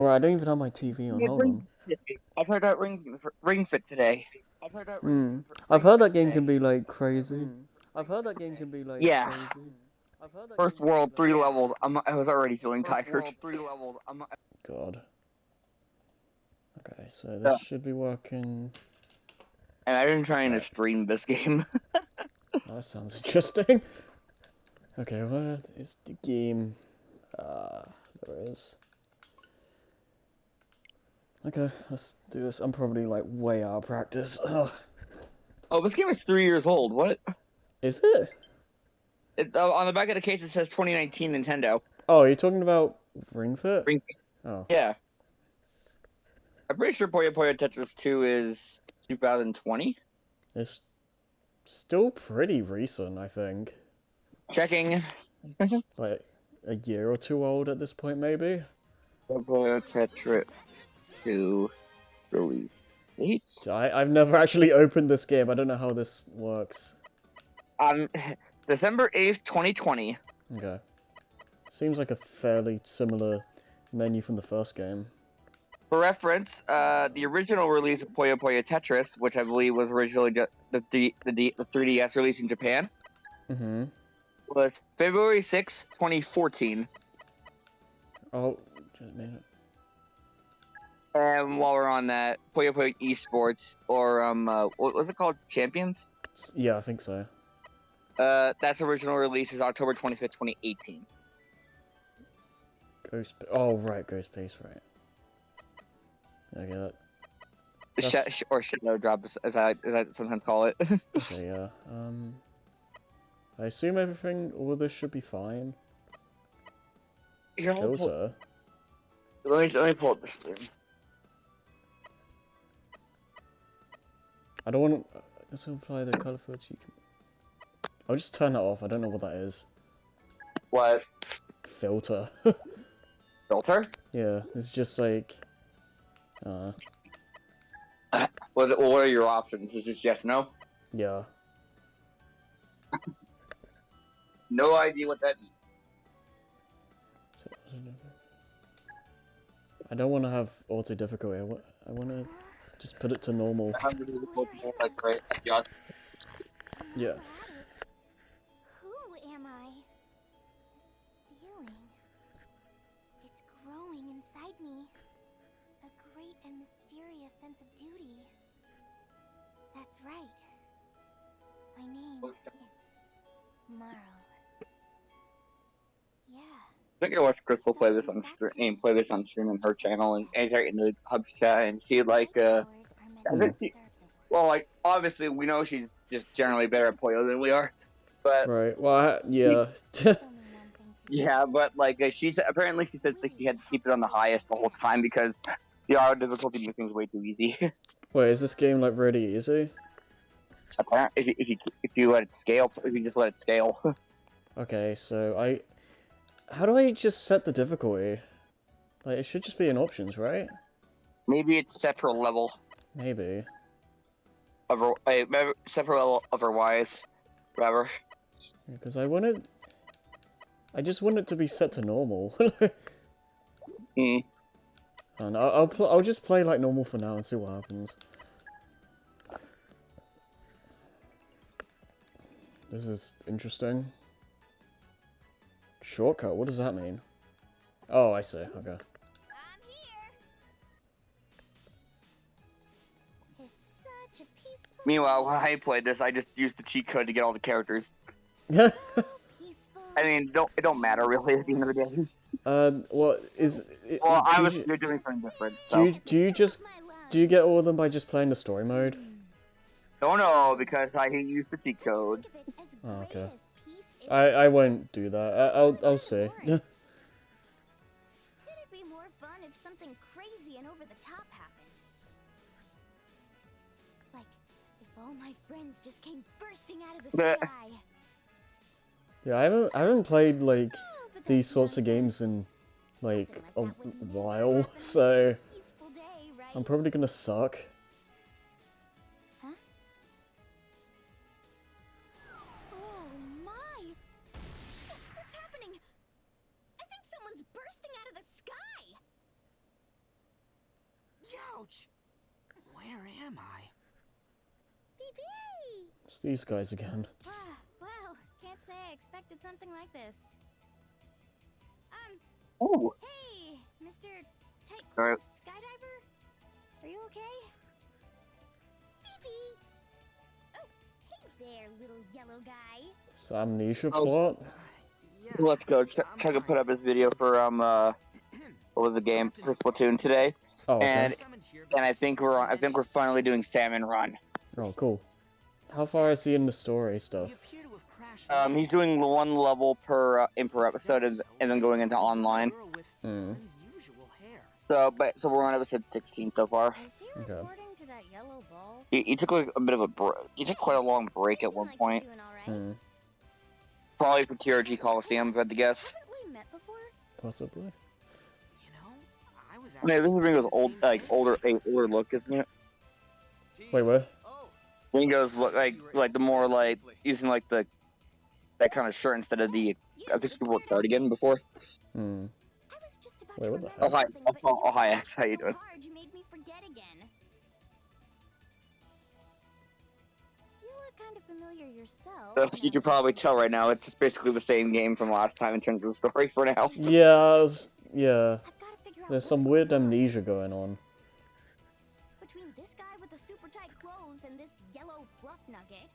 Well, I don't even have my TV on. Yeah, Hold on. I've heard that Ring Fit today. I've Ring heard Fit that game today. can be like crazy. I've heard that game can be like Yeah, crazy. I've heard that game first can be world, like 3 levels. crazy. I was already feeling tired. God. Okay, so this Yeah. should be working. And I've been trying to Right. stream this game. Oh, that sounds interesting. Okay, where is the game? There it is. Okay, let's do this. I'm probably like way out of practice. Ugh. Oh, this game is 3 years old. What? Is it? On the back of the case it says 2019 Nintendo. Oh, are you talking about Ring Fit? Ring Fit. Oh, Yeah, I'm pretty sure Puyo Puyo Tetris 2 is 2020. it's still pretty recent, I think. Checking. Like a year or two old at this point, maybe. Puyo Puyo Tetris 2 release date. I've never actually opened this game. I don't know how this works. Um, December 8th, 2020. Okay. Seems like a fairly similar menu from the first game. For reference, the original release of Puyo Puyo Tetris, which I believe was originally the 3DS release in Japan, Mm-hmm. was February 6th, 2014. Oh, just a minute. And while we're on that, Puyo Puyo Esports, or what was it called? Champions? Yeah, I think so. That's original release is October 25th, 2018. Oh, right, Ghost Pace, right. Okay, that. Or Shadow Drop, as I sometimes call it. Okay, yeah. I assume all of this should be fine. Here, Filter. let me pull up the screen. I don't want to. Let's apply the color filter. I'll just turn that off. I don't know what that is. What? Filter. Filter? Yeah, it's just like. What are your options? Is it just yes, no? Yeah. No idea what that means. I don't want to have auto difficulty. I want to just put it to normal. Yeah. Who am I? This feeling. It's growing inside me. A great and mysterious sense of duty. That's right. My name, it's Marl. Yeah. I think I watched Crystal play this on stream on her channel and enter into Hub's chat, and she well, like obviously we know she's just generally better at Puyo than we are, but Right. Well, yeah. yeah, but like apparently she said that she had to keep it on the highest the whole time because the auto difficulty makes things way too easy. Wait, is this game like really easy? Apparently, if you let it scale, if you just let it scale. Okay, so how do I just set the difficulty? Like, it should just be in options, right? Maybe it's set for a level. Maybe. Set for a level otherwise, whatever. Because I just want it to be set to normal. Mm. And I'll just play like normal for now and see what happens. This is interesting. Shortcut, what does that mean? Oh, I see, okay. I'm here. It's such a peaceful. Meanwhile, when I played this, I just used the cheat code to get all the characters. Peaceful. I mean, it don't matter really at the end of the day. What is... Well, you're doing something different. So. Do you get all of them by just playing the story mode? No, because I used the cheat code. Oh, okay. I won't do that. I'll see. It'd be more fun if something crazy and over the top happened. Like if all my friends just came bursting out of the sky. Yeah, I haven't played like these sorts of games in like a while, so I'm probably gonna suck. Ouch! Where am I? Pee-pee! It's these guys again. Well, can't say I expected something like this. Oh. Hey, Mr. Tight Alright. Clothes Skydiver? Are you okay? Pee-pee! Oh, hey there, little yellow guy. It's amnesia Oh. plot. Yeah. Let's go. I'm Chuck fine. put up his video for what was the game for Splatoon today, Oh, okay. and I think we're finally doing Salmon Run. Oh, cool. How far is he in the story stuff? We appear to have crashed He's doing one level per episode, and then going into online. Hmm. Unusual hair. So we're on episode 16 so far. Is he Okay. reporting to that yellow ball? He took like a bit of a break. He took quite a long break at one point. Doing all right. Hmm. Probably for TRG Coliseum, if I had to guess. Haven't we met before? Possibly. You know, I was Yeah, this is Ringo's actually older look, isn't it? Wait, what? Oh, Ringo's look like the more like using like that kind of shirt instead of the I guess you wore cardigan before. Hmm. I was just about Wait, to what the remember heck? Oh, hi. something, but Oh, you hi, laughed how you so doing? hard you made me forget again. You look kind of familiar yourself. You now can that probably I think tell about right it. now it's just basically the same game from last time in terms of the story for now. Yeah, I've yeah. gotta figure out There's what's some going weird on. amnesia going on. Between this guy with the super tight clothes and this yellow fluff nugget.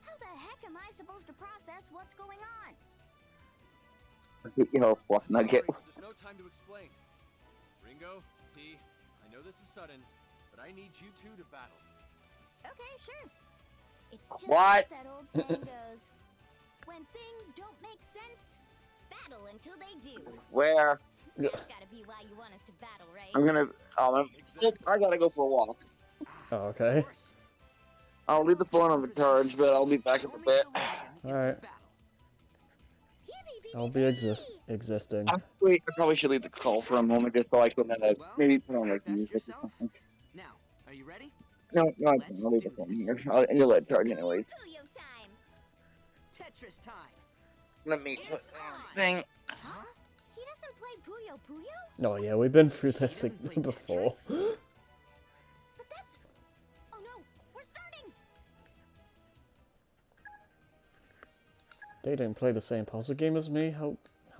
How the heck am I supposed to process what's going on? Yo, fluff nugget. Sorry, there's no time to explain. Ringo, T, I know this is sudden, but I need you two to battle. Okay, sure. It's just What? like that old saying goes. When things don't make sense, battle until they do. Where? That's gotta be why you want us to battle, right? I'm gonna. I gotta go for a walk. Oh, okay. I'll leave the phone on the charge, but I'll be back in a bit. Alright. I'll be existing. Wait, I probably should leave the call for a moment just so I can maybe put on like music or something. Now, are you ready? No, I can't. I'll leave the phone here. You'll let it charge anyways. Puyo time. Tetris time. Let me put It's on. thing. Huh? He doesn't play Puyo. Oh yeah, we've been through this He doesn't play before. Tetris? But that's. Oh no, we're starting. They didn't play the same puzzle game as me? How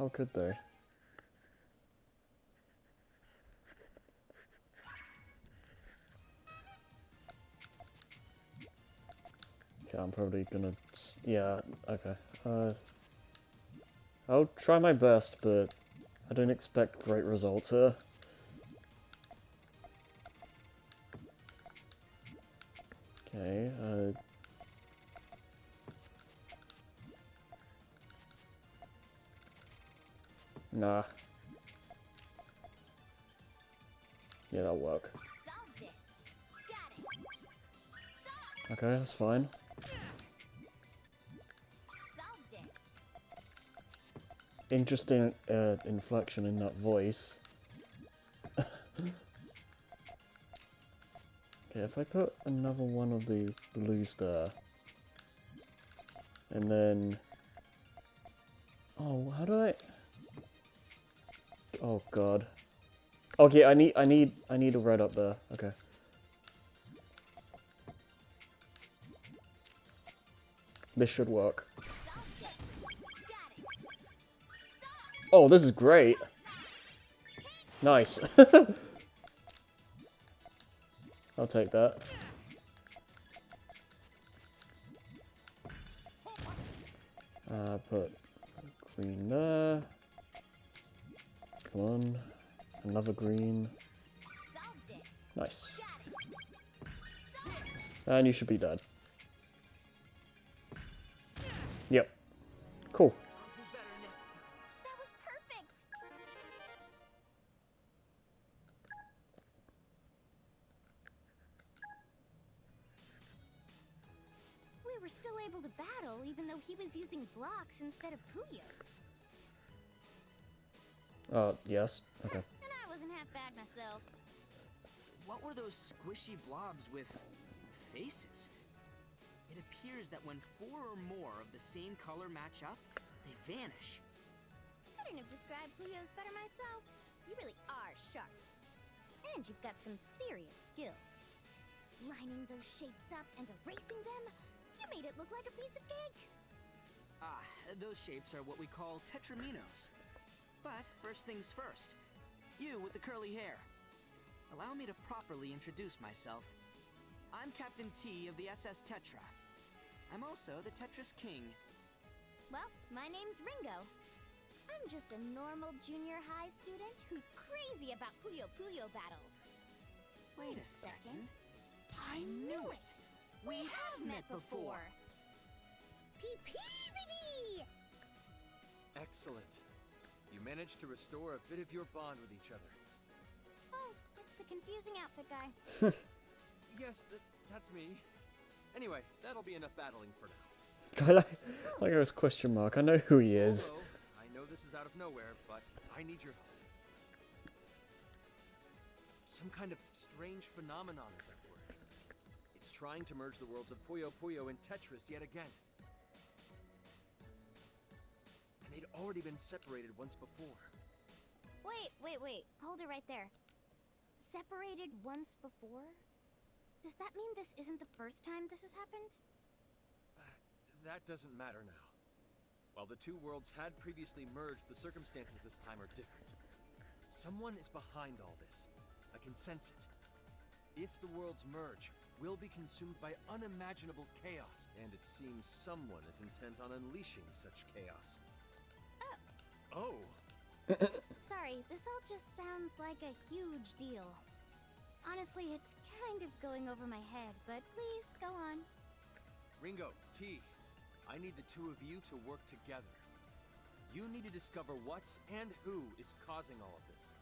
could they? Okay, I'm probably gonna... Yeah, okay. I'll try my best, but I don't expect great results here. Okay, nah. Yeah, that'll work. Solved it. Got it. Okay, that's fine. Solved it. Interesting inflection in that voice. Okay, if I put another one of the blues there, and then, oh, how do I? Oh God. Okay, I need a red up there. Okay. This should work. Solved it. Got it. Oh, this is great. Nice. I'll take that. Put green there. Come on. Another green. Solved it. Nice. Got it. And you should be dead. Yep. Cool. I'll do better next time. That was perfect. We were still able to battle even though he was using blocks instead of Puyo's. Yes. Okay. And I wasn't half bad myself. What were those squishy blobs with faces? It appears that when 4 or more of the same color match up, they vanish. Couldn't have described Puyo's better myself. You really are sharp. And you've got some serious skills. Lining those shapes up and erasing them, you made it look like a piece of cake. Ah, those shapes are what we call tetraminos. But first things first. You with the curly hair. Allow me to properly introduce myself. I'm Captain T of the SS Tetra. I'm also the Tetris King. Well, my name's Ringo. I'm just a normal junior high student who's crazy about Puyo battles. Wait a second. I knew it! We have met before! Pee-pee-pee-pee! Excellent. You managed to restore a bit of your bond with each other. Oh, it's the confusing outfit guy. Yes, that's me. Anyway, that'll be enough battling for now. I like his question mark. I know who he is. Although, I know this is out of nowhere, but I need your help. Some kind of strange phenomenon is at work. It's trying to merge the worlds of Puyo and Tetris yet again. And they'd already been separated once before. Wait. Hold it right there. Separated once before? Does that mean this isn't the first time this has happened? That doesn't matter now. While the two worlds had previously merged, the circumstances this time are different. Someone is behind all this. I can sense it. If the worlds merge, we'll be consumed by unimaginable chaos, and it seems someone is intent on unleashing such chaos. Oh! Sorry, this all just sounds like a huge deal. Honestly, it's kind of going over my head, but please, go on. Ringo, T, I need the two of you to work together. You need to discover what and who is causing all of this.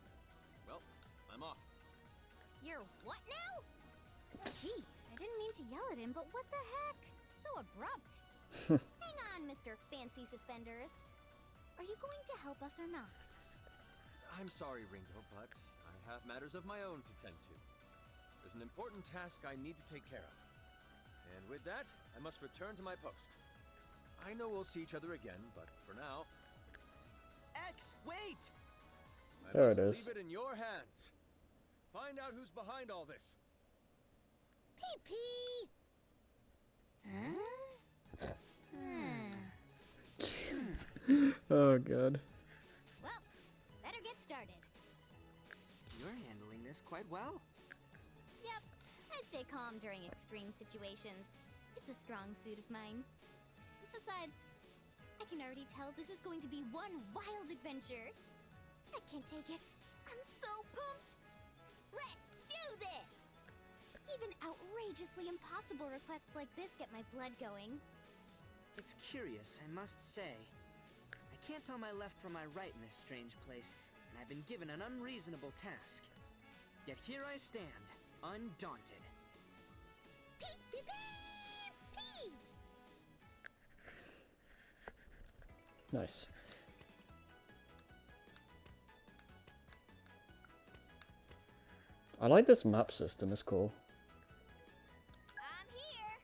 Well, I'm off. You're what now? Jeez, I didn't mean to yell at him, but what the heck? So abrupt. Hang on, Mr. Fancy Suspenders. Are you going to help us or not? I'm sorry, Ringo, but I have matters of my own to tend to. There's an important task I need to take care of. And with that, I must return to my post. I know we'll see each other again, but for now... X, wait! I There must it is. leave it in your hands. Find out who's behind all this. Pee-pee! Huh? Oh god. Well, better get started. You're handling this quite well. Yep, I stay calm during extreme situations. It's a strong suit of mine. Besides, I can already tell this is going to be one wild adventure. I can't take it. I'm so pumped. Let's do this! Even outrageously impossible requests like this get my blood going. It's curious, I must say. I can't tell my left from my right in this strange place, and I've been given an unreasonable task. Yet here I stand, undaunted. Pee, pee, pee, pee! Nice. I like this map system, it's cool. I'm here!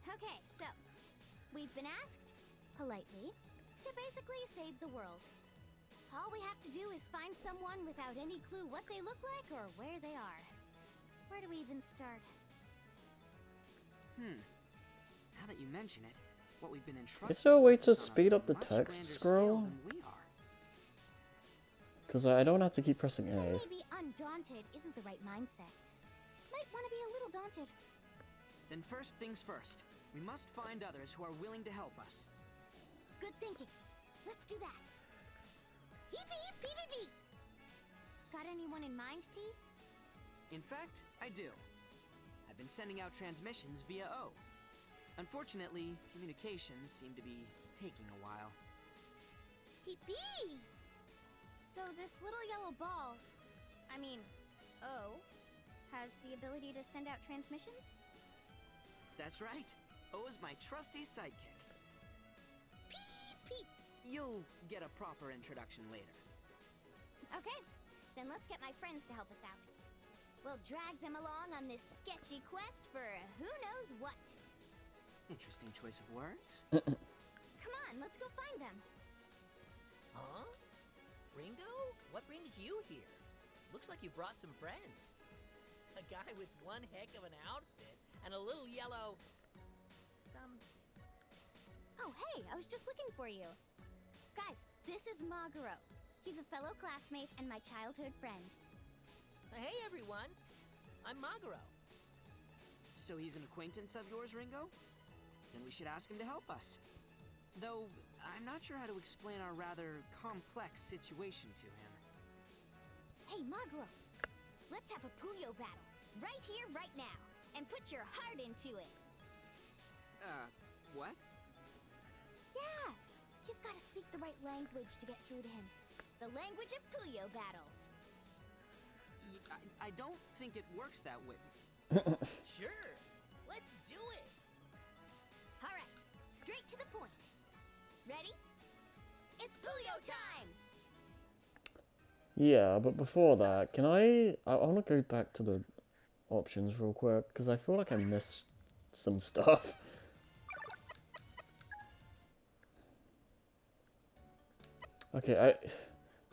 Okay, so, we've been asked, politely, to basically save the world. All we have to do is find someone without any clue what they look like or where they are. Where do we even start? Now that you mention it, what we've been entrusted Is there a way with to is on a speed up the much text grander scroll? scale than we are. Because I don't have to keep pressing A. Maybe undaunted isn't the right mindset. Might want to be a little daunted. Then first things first, we must find others who are willing to help us. Good thinking. Let's do that. Heep, heep, beep, beep, beep. Got anyone in mind, T? In fact, I do. I've been sending out transmissions via O. Unfortunately, communications seem to be taking a while. Beep, beep. So this little yellow ball, I mean, O, has the ability to send out transmissions? That's right. O is my trusty sidekick. Peep, peep. You'll get a proper introduction later. Okay, then let's get my friends to help us out. We'll drag them along on this sketchy quest for who knows what. Interesting choice of words. Come on, let's go find them. Huh? Ringo? brings you here? Looks like you brought some friends. A guy with one heck of an outfit and a little yellow... Oh, hey, I was just looking for you. Guys, this is Maguro. He's a fellow classmate and my childhood friend. Hey, everyone. I'm Maguro. So he's an acquaintance of yours, Ringo? Then we should ask him to help us. Though, I'm not sure how to explain our rather complex situation to him. Hey, Maguro, let's have a Puyo battle, right here, right now, and put your heart into it. What? Yeah, you've got to speak the right language to get through to him. The language of Puyo battles. I don't think it works that way. Sure, let's do it. All right, straight to the point. Ready? It's Puyo time! Yeah, but before that, can I want to go back to the options real quick, because I feel like I missed some stuff. Okay,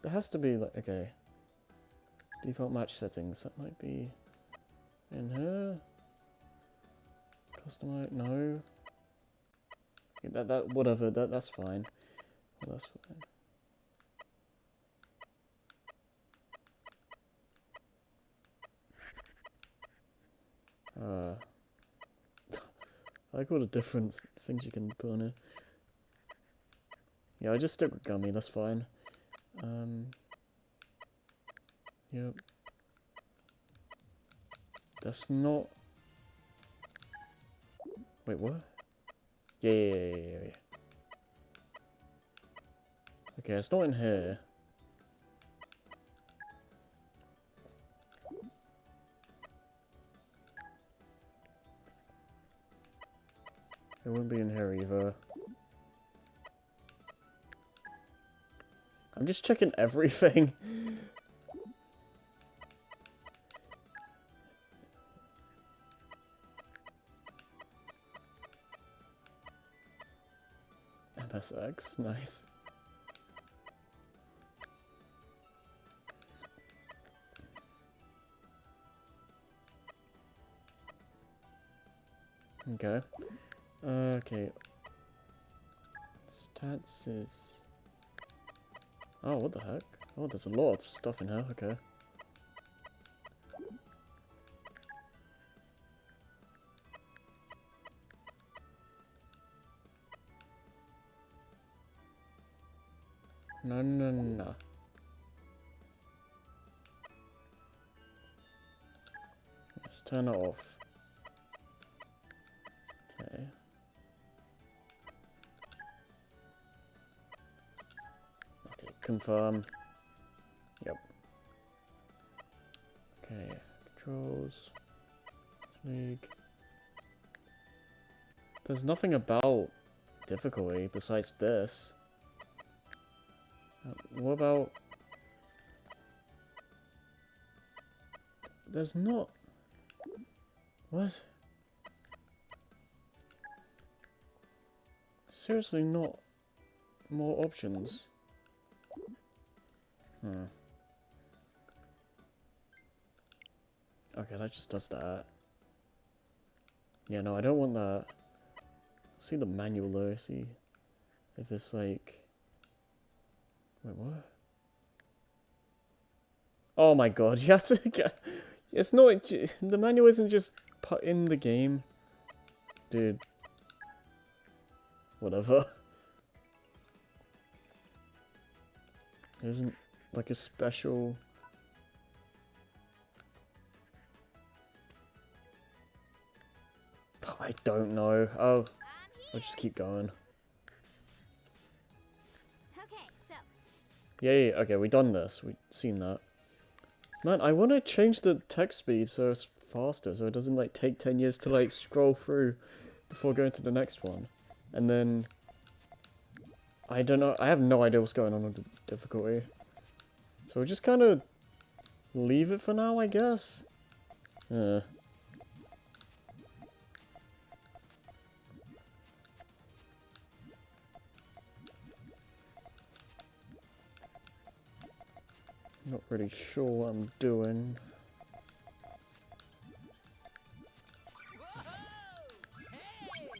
there has to be, like, okay. Default match settings, that might be in here. Customize, no. Okay, whatever, that's fine. Well, that's fine. I like all the different things you can put on it. Yeah, I just stick with gummy, that's fine. Yep. That's not... Wait, what? Yeah. Okay, it's not in here. It wouldn't be in here either. I'm just checking everything. MSX, nice. Okay. Okay. Stats is... Oh, what the heck? Oh, there's a lot of stuff in here, okay. No. Let's turn it off. Okay. Okay, confirm. Yep. Okay, controls. League. There's nothing about difficulty besides this. What about... There's not... What? Seriously, not more options? Okay, that just does that. Yeah, no, I don't want that. See the manual though, see if it's like... Wait, what? Oh my god, you have to get... It's not... The manual isn't just put in the game. Dude. Whatever. There isn't like a special... I don't know. Oh, I'll just keep going. Okay, so... Yeah, okay, we done this. We've seen that. Man, I want to change the text speed so it's faster, so it doesn't like take 10 years to like scroll through before going to the next one. And then... I don't know, I have no idea what's going on with the difficulty. So we'll just kind of leave it for now, I guess. Yeah. Not really sure what I'm doing. Whoa! Hey!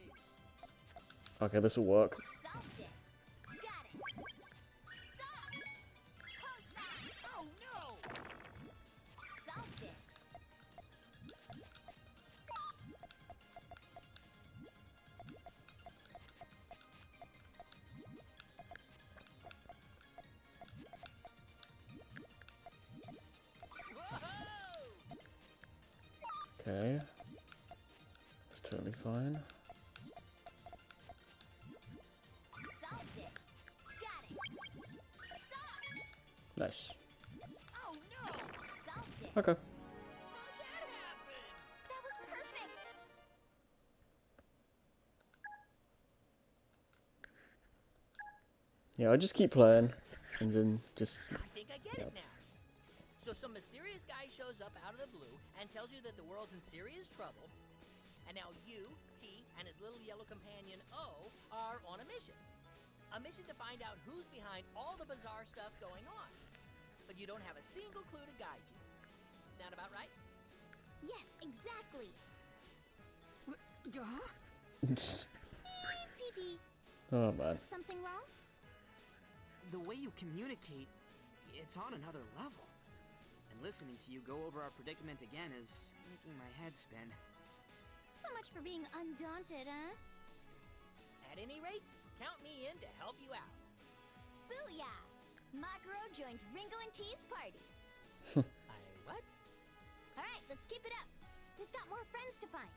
Okay, this will work. Solved it. Got it. Solved. Oh no! Solved it. Whoa! Okay. That's totally fine. Solved it. Got it. Solved. Nice. Oh no! Solved it. Okay. How'd that happen? That was perfect. Yeah, I'll just keep playing. And then just... I think I get Yep. it now. So some mysterious guy shows up out of the blue and tells you that the world's in serious trouble. And now you, T, and his little yellow companion, O, are on a mission. A mission to find out who's behind all the bizarre stuff going on. But you don't have a single clue to guide you. Sound about right? Yes, exactly. Pee pee. Oh man. Something wrong? The way you communicate, it's on another level. And listening to you go over our predicament again is making my head spin. So much for being undaunted, huh? At any rate, count me in to help you out. Booyah! Makaro joined Ringo and T's party. What? Alright, let's keep it up. We've got more friends to find.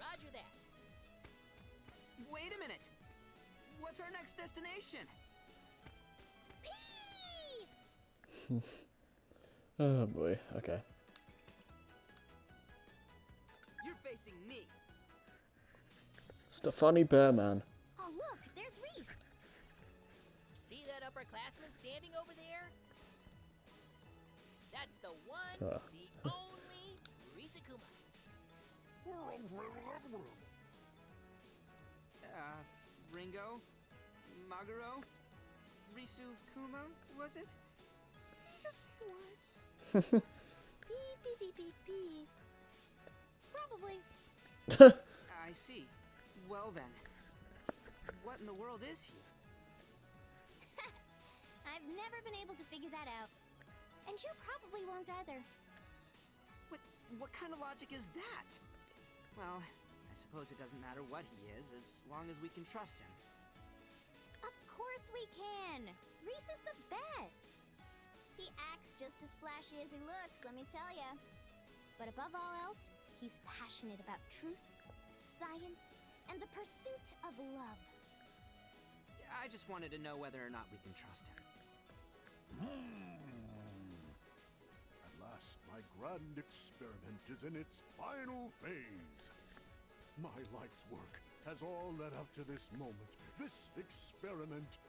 Roger that. Wait a minute! What's our next destination? Pee! Oh boy. Okay. You're facing me. It's the funny bear man. Oh look, there's Reese. See that upperclassman standing over there? That's the one, Ah. the only Risakuma. Ringo? Maguro? Risukuma, was it? Just say words. Pee pee pee pee pee. Probably. I see. Well then, what in the world is he? I've never been able to figure that out. And you probably won't either. What kind of logic is that? Well, I suppose it doesn't matter what he is, as long as we can trust him. Of course we can. Reese is the best. He acts just as flashy as he looks, let me tell ya. But above all else, he's passionate about truth, science, and the pursuit of love. I just wanted to know whether or not we can trust him. At last, my grand experiment is in its final phase. My life's work has all led up to this moment, this experiment.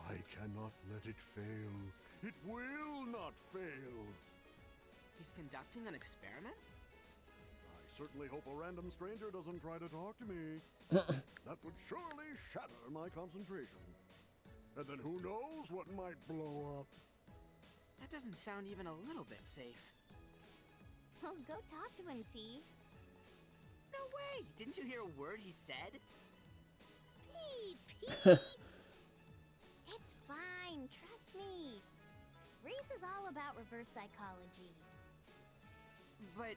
I cannot let it fail. It will not fail. He's conducting an experiment? I certainly hope a random stranger doesn't try to talk to me. That would surely shatter my concentration. And then who knows what might blow up. That doesn't sound even a little bit safe. Well, go talk to him, T. No way! Didn't you hear a word he said? Pee, pee. It's fine, trust me. Reese is all about reverse psychology. But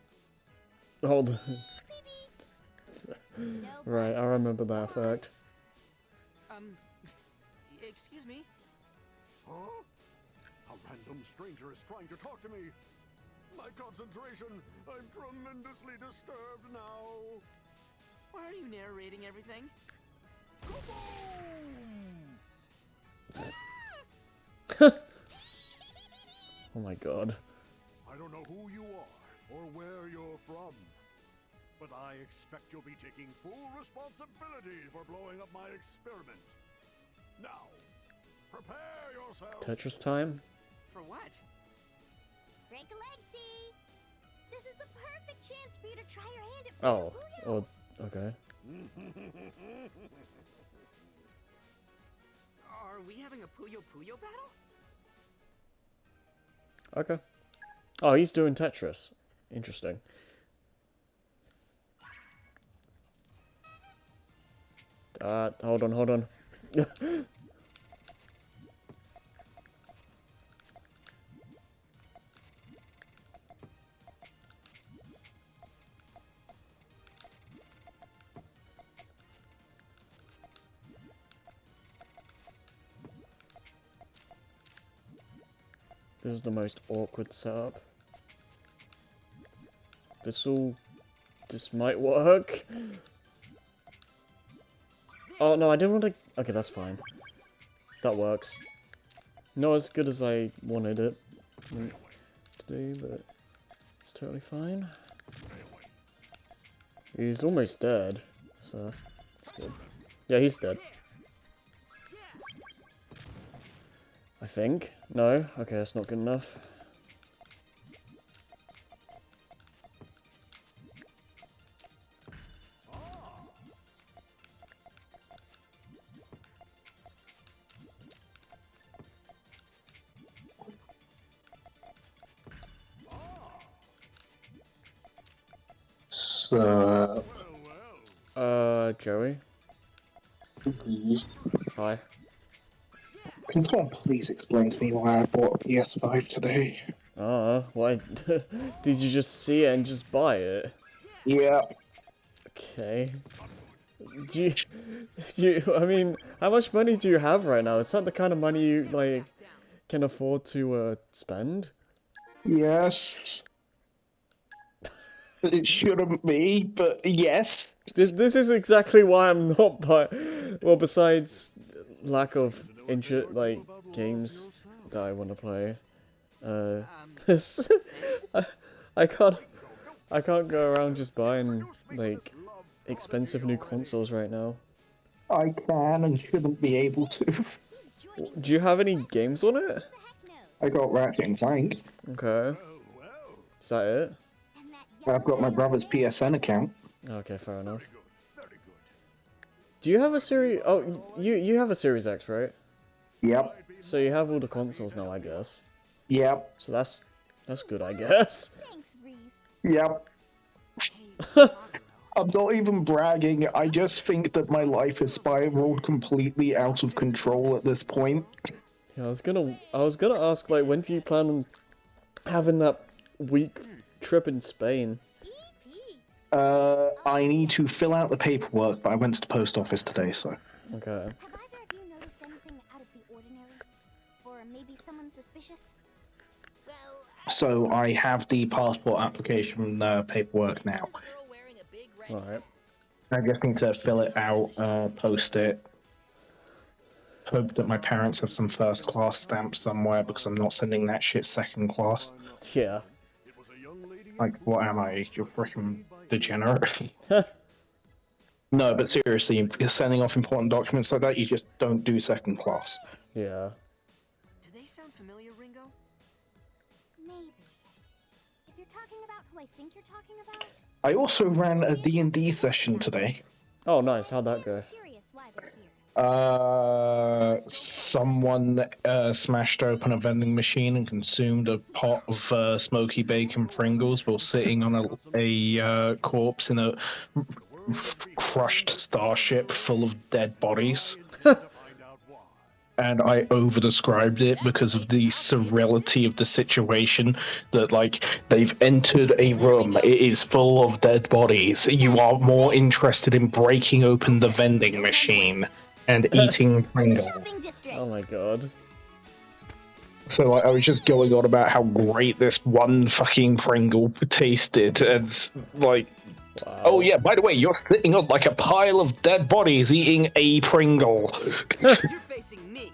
Hold. Pee, pee. No Right, I remember that effect. excuse me? Huh? A random stranger is trying to talk to me. My concentration. I'm tremendously disturbed now. Why are you narrating everything? Oh my god. I don't know who you are or where you're from, but I expect you'll be taking full responsibility for blowing up my experiment. Now, prepare yourself. Tetris time? For what? Break a leg, T. This is the perfect chance for you to try your hand at Oh. Puyo. Oh, okay. Are we having a Puyo Puyo battle? Okay. Oh, he's doing Tetris. Interesting. Hold on. This is the most awkward setup. This might work. Oh no, I didn't want to. Okay, that's fine. That works. Not as good as I wanted it to do, but it's totally fine. He's almost dead, so that's good. Yeah, he's dead. I think. No? Okay, that's not good enough. So, Joey? Hi. can someone please explain to me why I bought a PS5 today? Why? Did you just see it and just buy it? Yeah. Okay. I mean, how much money do you have right now? It's not the kind of money you, like, can afford to, spend. Yes. It shouldn't be, but yes. This is exactly why I'm not buying. Well, besides lack of games that I want to play. This I can't go around just buying like expensive new consoles right now. I can and shouldn't be able to. Do you have any games on it? I got Ratchet and Clank. Okay. Is that it? I've got my brother's PSN account. Okay, fair enough. Do you have a Series... Oh, you have a Series X, right? Yep. So you have all the consoles now, I guess. Yep. So that's good, I guess. Yep. I'm not even bragging. I just think that my life has spiraled completely out of control at this point. Yeah, I was gonna ask, like, when do you plan on having that week trip in Spain? I need to fill out the paperwork, but I went to the post office today, so. Okay. Have either of you noticed anything out of the ordinary? Or maybe someone suspicious? Well, So I have the passport application paperwork now. this girl wearing a big red Alright. I just need to fill it out, post it. Hope that my parents have some first class stamps somewhere because I'm not sending that shit second class. Yeah. Like, what am I? You're freaking degenerate. No, but seriously, sending off important documents like that, you just don't do second class. Yeah. Do they sound familiar, Ringo? Maybe. If you're talking about who I think you're talking about, I also ran a D&D session today. Oh, nice. How'd that go? curious why they're here. Someone smashed open a vending machine and consumed a pot of smoky bacon Pringles while sitting on a corpse in a crushed starship full of dead bodies. And I over-described it because of the surreality of the situation, that, like, they've entered a room, it is full of dead bodies. You are more interested in breaking open the vending machine and eating Pringles. Shopping district. Oh my god. So, like, I was just going on about how great this one fucking Pringle tasted, and, like, Wow. oh yeah, by the way, you're sitting on, like, a pile of dead bodies eating a Pringle. You're facing me.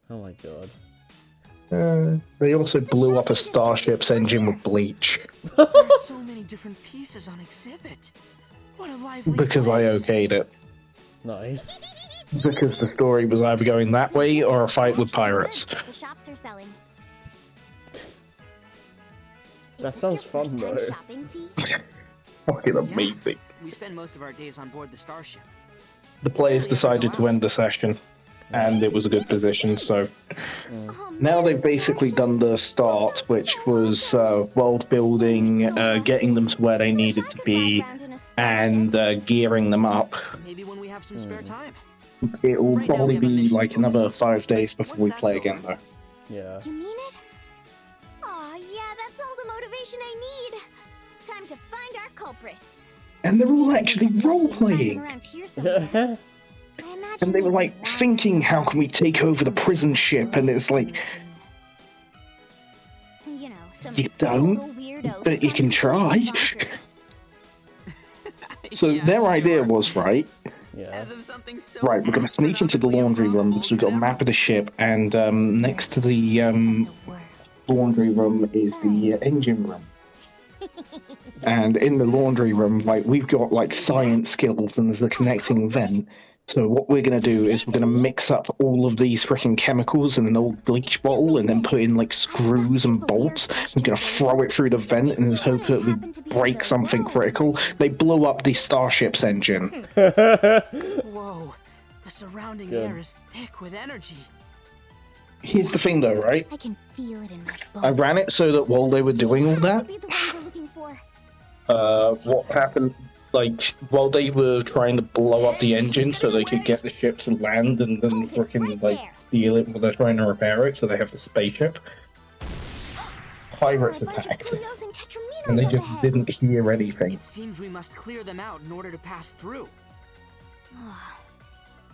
Oh my god. They also blew up a starship's engine with bleach. There are so many different pieces on exhibit. What a lively Because I place. okayed it. Nice. Because the story was either going that way or a fight with pirates. The shops are selling. That sounds fun, though. Shopping tea? Fucking amazing. We spend most of our days on board the starship. The players decided to end the session. and it was a good position. So now they've basically done the start, which was world building, getting them to where they needed to be, and gearing them up. Maybe when we have some spare time. It will Right now probably we have a be mission like to another resolve. 5 days before we Once play that's again, over- though. Yeah. You mean it? Aw, yeah, that's all the motivation I need. Time to find our culprit. And they're all actually role-playing. Around here somewhere. I imagine And they were maybe like one thinking, of how can we take over the prison ship? And it's like, you know, some you don't, total weirdo but who's you gone can try. completely bonkers. So Yeah, their idea sure. was, right, Yeah. As if something so right, we're going to sneak into the laundry room because we've got a map of the ship, and next to the laundry room is the engine room. And in the laundry room, like, we've got like science skills and there's a connecting vent. So what we're going to do is we're going to mix up all of these freaking chemicals in an old bleach bottle and then put in like screws and bolts. We're going to throw it through the vent and just hope that we break something critical. They blow up the Starship's engine. Whoa, the surrounding Good. air is thick with energy. Here's the thing though, right? I can feel it in my bones. I ran it so that while they were doing all that, Be the one we're looking for. what happened, like, while they were trying to blow up the engine so they could get the ship to land and then freaking, like, steal it while they're trying to repair it so they have the spaceship, pirates There are a bunch of attacked, Puyos and Tetraminos and they up just ahead. didn't hear anything. It seems we must clear them out in order to pass through.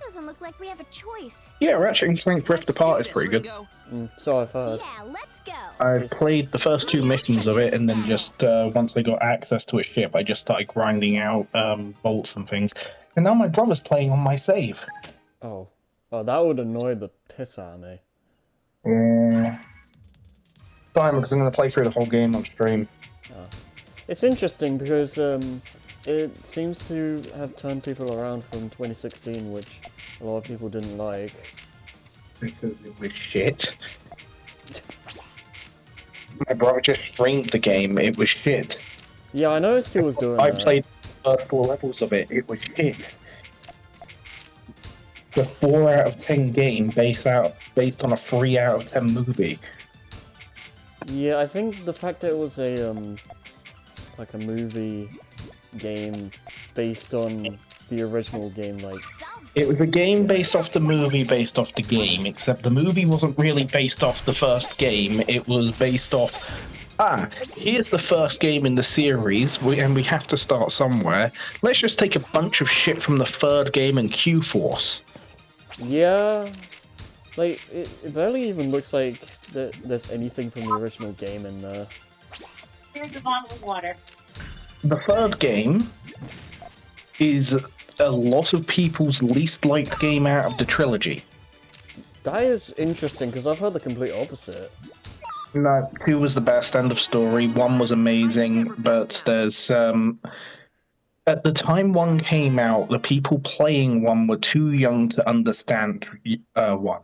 Doesn't look like we have a choice. Yeah, Ratchet and Clank Rift Let's Apart do is this, pretty good. Ringo. So I've heard. Yeah, let's go. I've played the first 2 missions of it, and then just, once I got access to a ship, I just started grinding out bolts and things. And now my brother's playing on my save. Oh. Oh, that would annoy the piss out of me. Yeah. Fine, because I'm going to play through the whole game on stream. It's interesting because it seems to have turned people around from 2016, which a lot of people didn't like. Because it was shit. My brother just streamed the game, it was shit. Yeah, I noticed he was doing I that. played the first 4 levels of it, it was shit. The 4 out of 10 game based on a 3 out of 10 movie. Yeah, I think the fact that it was a like a movie game based on the original game, like It was a game based off the movie based off the game, except the movie wasn't really based off the first game, it was based off, here's the first game in the series, and we have to start somewhere. Let's just take a bunch of shit from the 3rd game and Q-Force. yeah, like it barely even looks like there's anything from the original game in there. Here's a bottle of water. The 3rd game is a lot of people's least liked game out of the trilogy. That is interesting because I've heard the complete opposite. No, 2 was the best, end of story. 1 was amazing, but there's at the time 1 came out, the people playing 1 were too young to understand 1.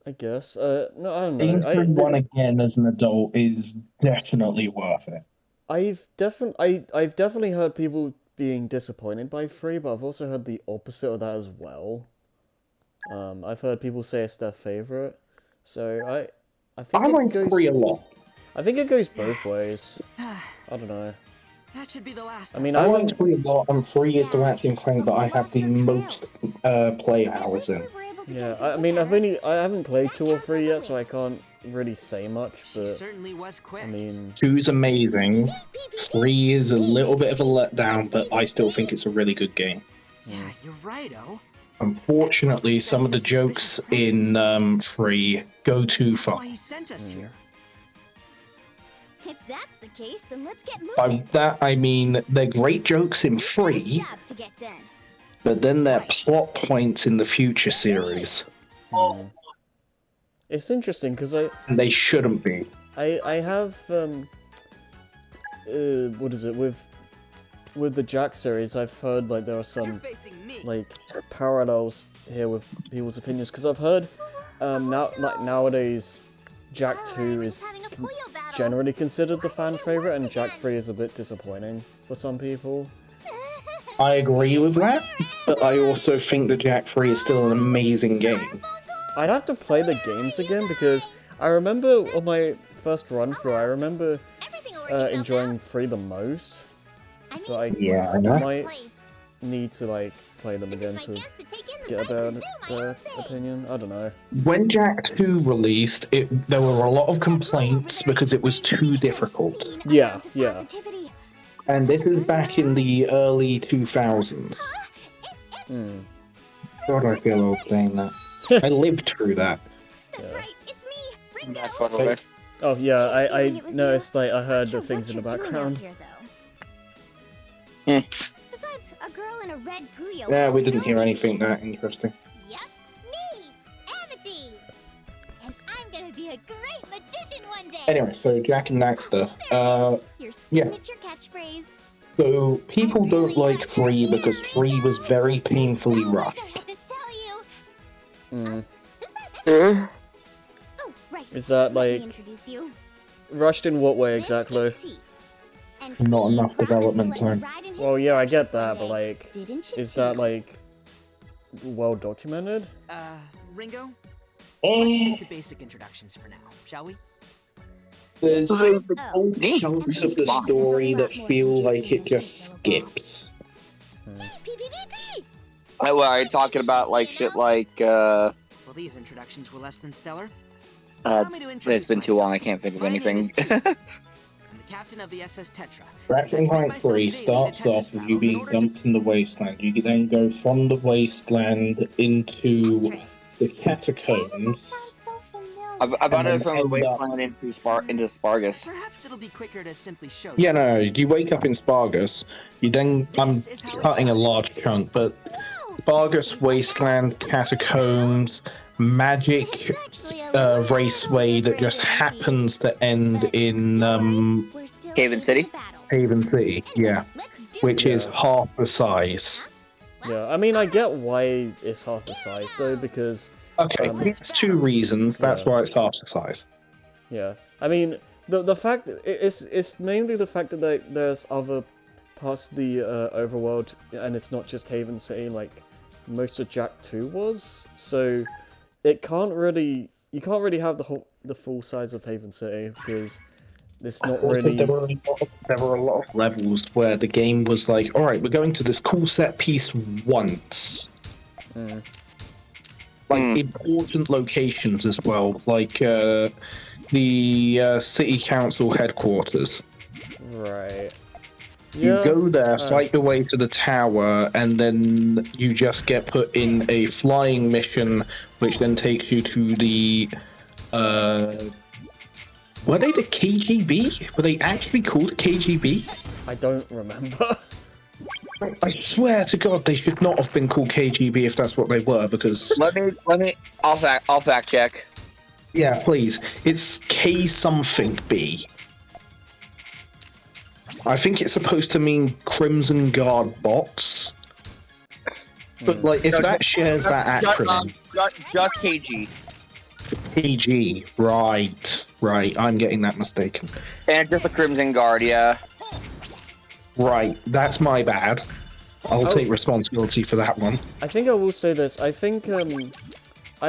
I guess. No, I don't know. Playing through 1 again as an adult is definitely worth it. I've definitely heard people being disappointed by 3, but I've also heard the opposite of that as well. I've heard people say it's their favorite, so I think I it like goes. 3 a lot. I think it goes both ways. I don't know. That should be the last. I mean, I I like haven't. 3 a lot, and 3 is the Ratchet and Clank that I have the most play hours in. Yeah, I mean, I haven't played 2 or 3 yet, so I can't really say much. She But certainly was quick. I mean, 2's amazing. 3 is a little bit of a letdown, but I still think it's a really good game. Yeah, you're right, Oh. Unfortunately, some of the jokes in 3 go too That's far. why he sent us here. If that's the case, then let's get By moving. that I mean they're great jokes in Good 3, job to get done. but then they're plot points in the future series. it's interesting because And they shouldn't be. I have what is it with the Jack series? I've heard like there are You're some facing me. like parallels here with people's opinions because I've heard nowadays Jack 2 is generally considered the fan favorite and Jack 3 is a bit disappointing for some people. I agree with that, but I also think that Jak 3 is still an amazing game. I'd have to play the games again because I remember on my first run through, I remember enjoying 3 the most. But I might need to like play them again to get a better opinion. I don't know. When Jak 2 released, there were a lot of complaints because it was too difficult. Yeah. And this is back in the early 2000s. God, I feel old saying that. I lived through that. That's right, it's me, Ringo. That's by the way. Oh yeah, I noticed like I heard the things in the background. Besides, a girl in a red Puyo. Yeah, we didn't hear anything that interesting. Yep, me, Amity. And I'm gonna be a great magician one day. Anyway, so Jak and Daxter. Your signature catchphrase. So people don't like 3 because 3 was very painfully rushed. Is that like rushed in what way exactly? Not enough development time. Well, yeah, I get that, but like, is that like well documented? Ringo? Let's stick to basic introductions for now, shall we? There's chunks of the story that feel like it just skips. Are you talking about like shit like Well, these introductions were less than stellar. it's been too long, I can't think of anything. I'm the captain of the SS Tetra. Ratchet & Clank 3 starts off with you being dumped in the wasteland. You then go from the wasteland into the catacombs. I've got it from the wasteland into Spargus. Perhaps it'll be quicker to simply show you. Yeah, no, you wake up in Spargus. You then, I'm cutting a large chunk, but Spargus, wasteland, catacombs, magic raceway that just happens to end in Haven City? Haven City, yeah, which is half the size. Yeah, I mean, I get why it's half the size though, because okay, there's 2 reasons. That's why it's half the size. Yeah, I mean, the fact it's mainly the fact that there's other parts of the overworld, and it's not just Haven City like most of Jak 2 was. So you can't really have the full size of Haven City because it's not also, really. There were a lot of levels where the game was like, all right, we're going to this cool set piece once. Like important locations as well, like the city council headquarters. Right. You go there, fight your way to the tower, and then you just get put in a flying mission, which then takes you to the. Were they the KGB? Were they actually called KGB? I don't remember. I swear to God, they should not have been called KGB if that's what they were, because... I'll fact check. Yeah, please. It's K something B. I think it's supposed to mean Crimson Guard bots. But, like, if that shares that acronym... Just KG. KG, right, I'm getting that mistaken. And just the Crimson Guard, yeah. Right, that's my bad. I'll take responsibility for that one. I think I will say this. I think I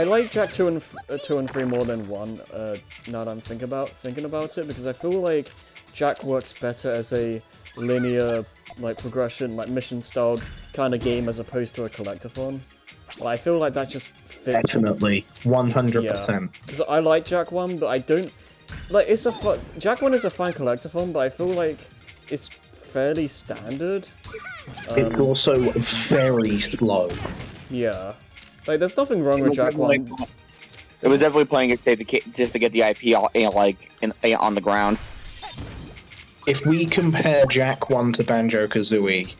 like Jak 2 and 3 more than 1. Now that I'm thinking about it, because I feel like Jak works better as a linear, like progression, like mission-styled kind of game as opposed to a collectathon. Well, I feel like that just fits. Definitely, 100%. Yeah. Because I like Jak 1, but I don't like. Jak 1 is a fine collectathon, but I feel like it's fairly standard. It's also very slow. Yeah. Like, there's nothing wrong with Jak 1. It was definitely playing it just to get the IP on the ground. If we compare Jak 1 to Banjo-Kazooie,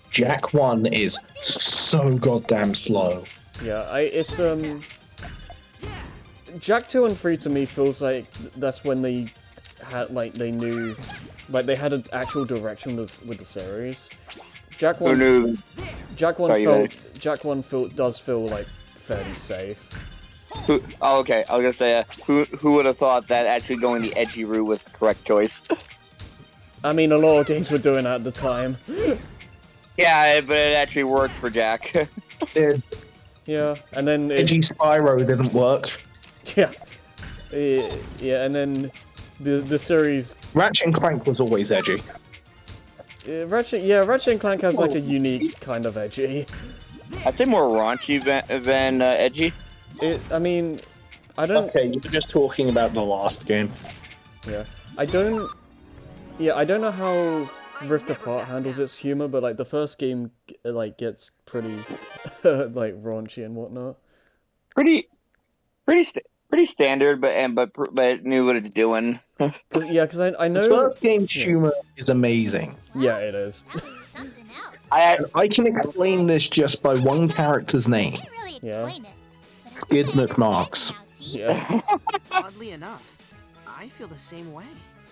Jak 1 is so goddamn slow. Yeah, it's Jak 2 and 3 to me feels like that's when they had, like, they knew, like, they had an actual direction with the series. Jak 1 does feel like fairly safe. Okay, I was gonna say, who would have thought that actually going the edgy route was the correct choice? I mean, a lot of games were doing that at the time. Yeah, but it actually worked for Jack. Yeah, and then Edgy Spyro didn't work. yeah, yeah, and then the series Ratchet and Clank was always edgy. Ratchet and Clank has like a unique kind of edgy. I'd say more raunchy than edgy. I mean, I don't. Okay, you're just talking about the last game. Yeah, I don't. Yeah, I don't know how Rift Apart handles its humor, but like the first game, like gets pretty, like raunchy and whatnot. Pretty standard, but it knew what it's doing. Because I know. The first game's humor is amazing. Yeah, it is. Something else. I can explain this just by one character's name. Can't really Yeah. explain it. but I'm Skid pretty McMarks. excited now, T. Yeah, Oddly enough, I feel the same way.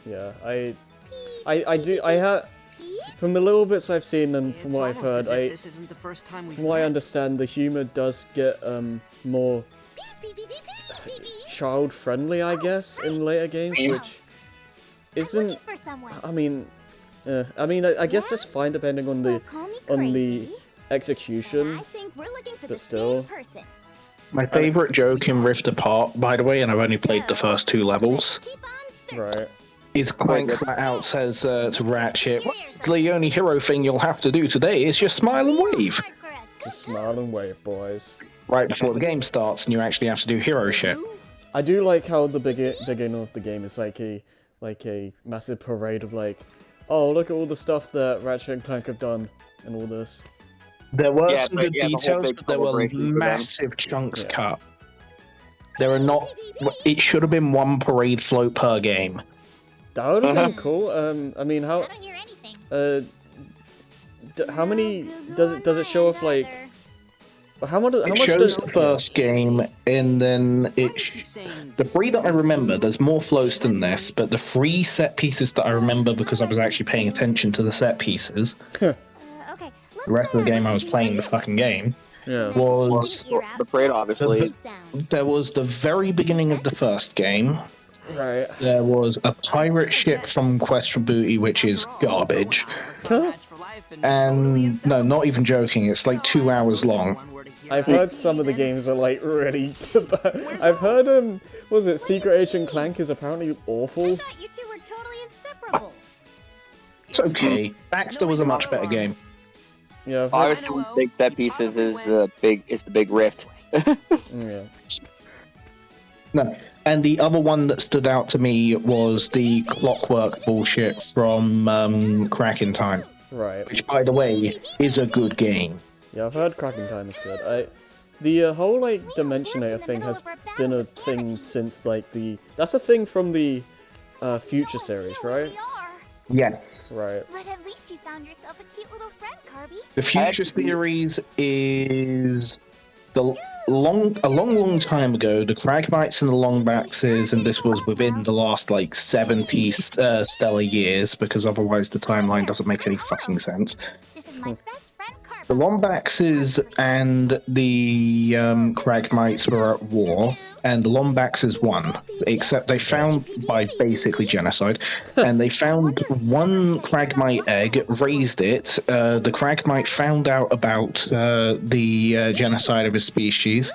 yeah. I do. I have. From the little bits I've seen and from It's what I've almost heard, as if this isn't the first time we've from what I met. understand, the humor does get more Beep, beep, beep, beep, beep, beep. child friendly, I guess, in later games, which I'm isn't. looking for someone. I mean, I guess that's fine depending on the Call me on the crazy, execution. but I think we're looking for but the still. same person. My favorite joke in Rift Apart, by the way, and I've only played the first 2 levels, Keep on searching. Right. is Clank flat out says to Ratchet, the only hero thing you'll have to do today is just smile and wave. Hard for a good Just smile and wave, boys. Right before the game starts, and you actually have to do hero shit. I do like how the beginning of the game is like a massive parade of like, oh, look at all the stuff that Ratchet and Clank have done and all this. There were Yeah, some but good yeah, the whole details, big but there were celebration for them. massive chunks Yeah. cut. There are not. It should have been 1 parade float per game. That would have been cool. I mean, I how don't hear anything. how many does it show off like how much It much shows does the first game, and then the 3 that I remember. There's more floats than this, but the 3 set pieces that I remember because I was actually paying attention to the set pieces. Okay. The rest of the game I was playing the fucking game. Yeah. Was The parade, obviously. there was the very beginning of the first game. Right. There was a pirate ship from Quest for Booty, which is garbage. And no, not even joking. It's like 2 hours long. I've heard some of the games are like really I've heard was it Secret Agent Clank is apparently I awful. thought you two were totally inseparable. It's okay. Baxter was a much better game. Yeah, I've heard, Obviously, one of the big set pieces is the big rift. yeah. No. And the other one that stood out to me was the clockwork bullshit from Crack in Time, Right. which, by the way, is a good game. Yeah, I've heard Cracking Time is good. The whole like Dimensionator thing has been a thing since like that's a thing from the Future series, right? We are. Yes. Right. But at least you found yourself a cute little friend, Carby. The Future series is a long time ago. The Cragmites and the Longbackses, and this was within the last like 70 stellar years, because otherwise the timeline doesn't make any fucking sense. This is my best friend, Carby. The Lombaxes and the Cragmites were at war, and the Lombaxes won, except they found, by basically genocide, and they found one Cragmite egg, raised it, the Cragmite found out about the genocide of his species,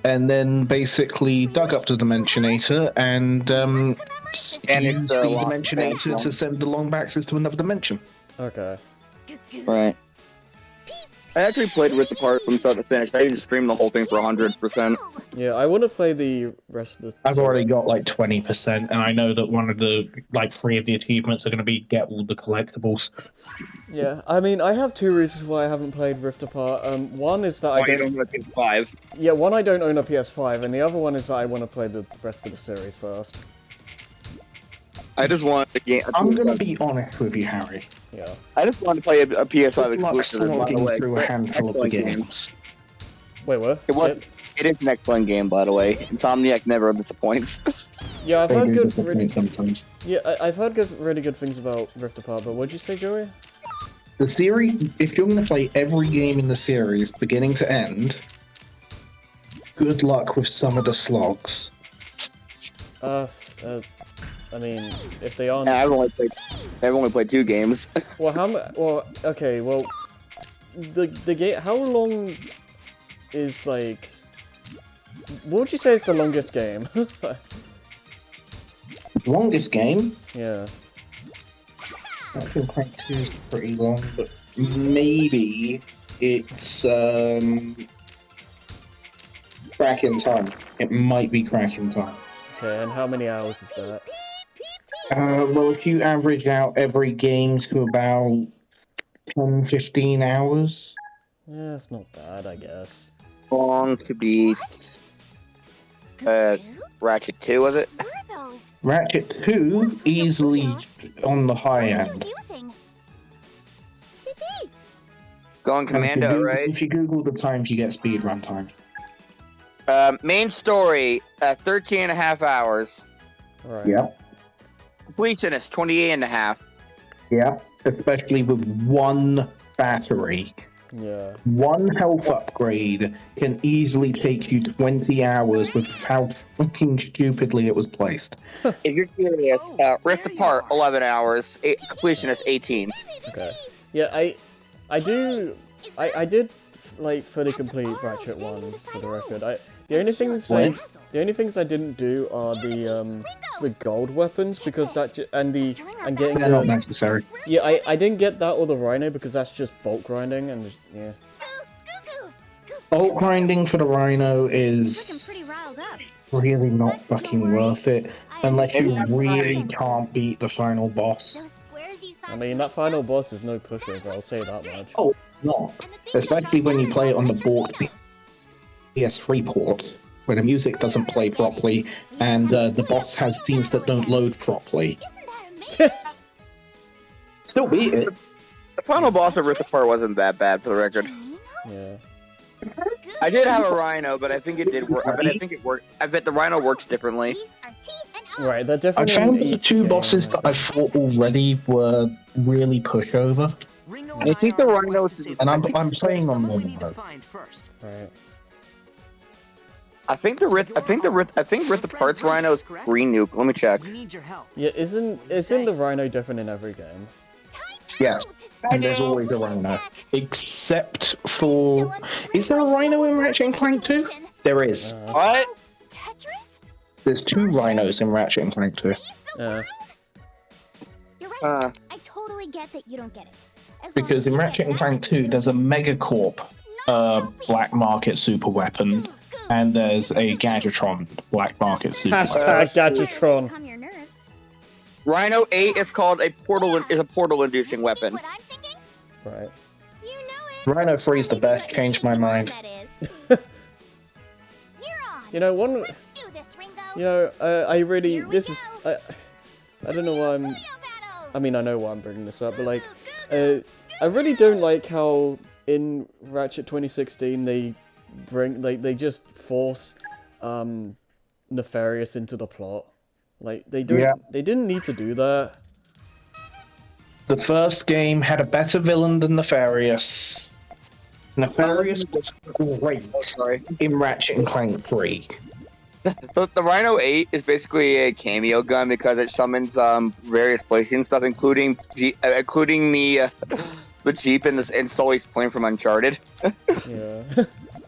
and then basically dug up the Dimensionator and used it's, the long Dimensionator to send the Lombaxes to another dimension. Okay. Right. I actually played Rift Apart from start to finish. I didn't stream the whole thing for 100%. Yeah, I want to play the rest of the. I've already got like 20%, and I know that one of the, like, 3 of the achievements are going to be get all the collectibles. Yeah, I mean, I have 2 reasons why I haven't played Rift Apart. One is that I don't. want to pick 5. Yeah, one I don't own a PS5, and the other one is that I want to play the rest of the series first. I just want to game. I'm going to be honest with you, Harry. Yeah. I just wanted to play a PS5 Good luck exclusive. by the slogging way. through a handful of the Excellent game. games. Wait, what? It was. Shit. It is an excellent game, by the way. Insomniac never disappoints. Yeah, I've They heard do good. disappoint sometimes. Yeah, I've heard really good things about Rift Apart. But what'd you say, Joey? The series, if you're going to play every game in the series, beginning to end, good luck with some of the slogs. I mean, if they aren't. And I've only played 2 games. Well, how much? Well, okay. Well, the game. How long is like? What would you say is the longest game? Longest game? Yeah. Ratchet and Clank 2 is pretty long, but maybe it's Crack in Time. It might be Crack in Time. Okay, and how many hours is that? Well, if you average out every game to about 10, 15 hours. Yeah, it's not bad, I guess. Long to beat. Ratchet 2, was it? What are those? Ratchet 2, easily on the high end. Using. Going Commando, right? If you Google the times, you get speed run times. Main story, 13 and a half hours. Alright. Yep. Completionist, 28 and a half. Yep. Especially with one battery. Yeah. One health upgrade can easily take you 20 hours with how fucking stupidly it was placed. If you're curious, Rift Apart, 11 hours. Completionist, 18. Okay. Yeah, I did like fully complete Ratchet 1 for the record. The only things I didn't do are the gold weapons because and getting They're not necessary. Yeah, I didn't get that or the Rhino because that's just bulk grinding and yeah. Bulk grinding for the Rhino is Looking pretty riled up. really not fucking worth it unless you really can't beat the final boss. Those squares you saw I mean, that final boss is no pushover, I'll say that much. Oh, no. Especially when you play it on the board PS3 port, where the music doesn't play properly, and the boss has scenes that don't load properly. Isn't that amazing? Still beat it. The final boss of Rift Apart wasn't that bad, for the record. Yeah. I did have a Rhino, but I think it did work. I think it worked. I bet the Rhino works differently. These are T and O. Right, they're I definitely found in that the each two game, bosses right? that I fought already were really pushover. Ringo I think the are on a Rhino quest to is- save And I'm something. playing on Someone we normal need to mode. find first. Right. I think Rift Apart's Rhino is Green Nuke. Let me check. We need your help. Yeah, isn't the Rhino different in every game? Yes, and there's always a Rhino. Except for... Is there a Rhino in Ratchet and Clank 2? There is. What? Tetris? There's 2 Rhinos in Ratchet and Clank 2. Save the Yeah. world? You're right. I totally get that you don't get it. As long Because as in you get Ratchet and that, Clank 2, there's a Megacorp black market super weapon, and there's a Gadgetron black market super weapon. Hashtag Gadgetron. calm your nerves. Rhino 8 is called a portal-inducing weapon. What I'm thinking? Right. You know it. Rhino 3 is the Maybe let best, me changed take my you on, mind. that is. You're on. You know, one... Let's do this, Ringo. You know, I really... Here we This is... go. I don't know why I'm... Puyo battle. I mean, I know why I'm bringing this up, but like... I really don't like how in Ratchet 2016 they bring... They just force... Nefarious into the plot. Like, they don't... Yeah. They didn't need to do that. The first game had a better villain than Nefarious. Nefarious was great Sorry. in Ratchet and Clank 3. The Rhino 8 is basically a cameo gun because it summons various PlayStation stuff, including the Jeep and Sully's plane from Uncharted. Yeah.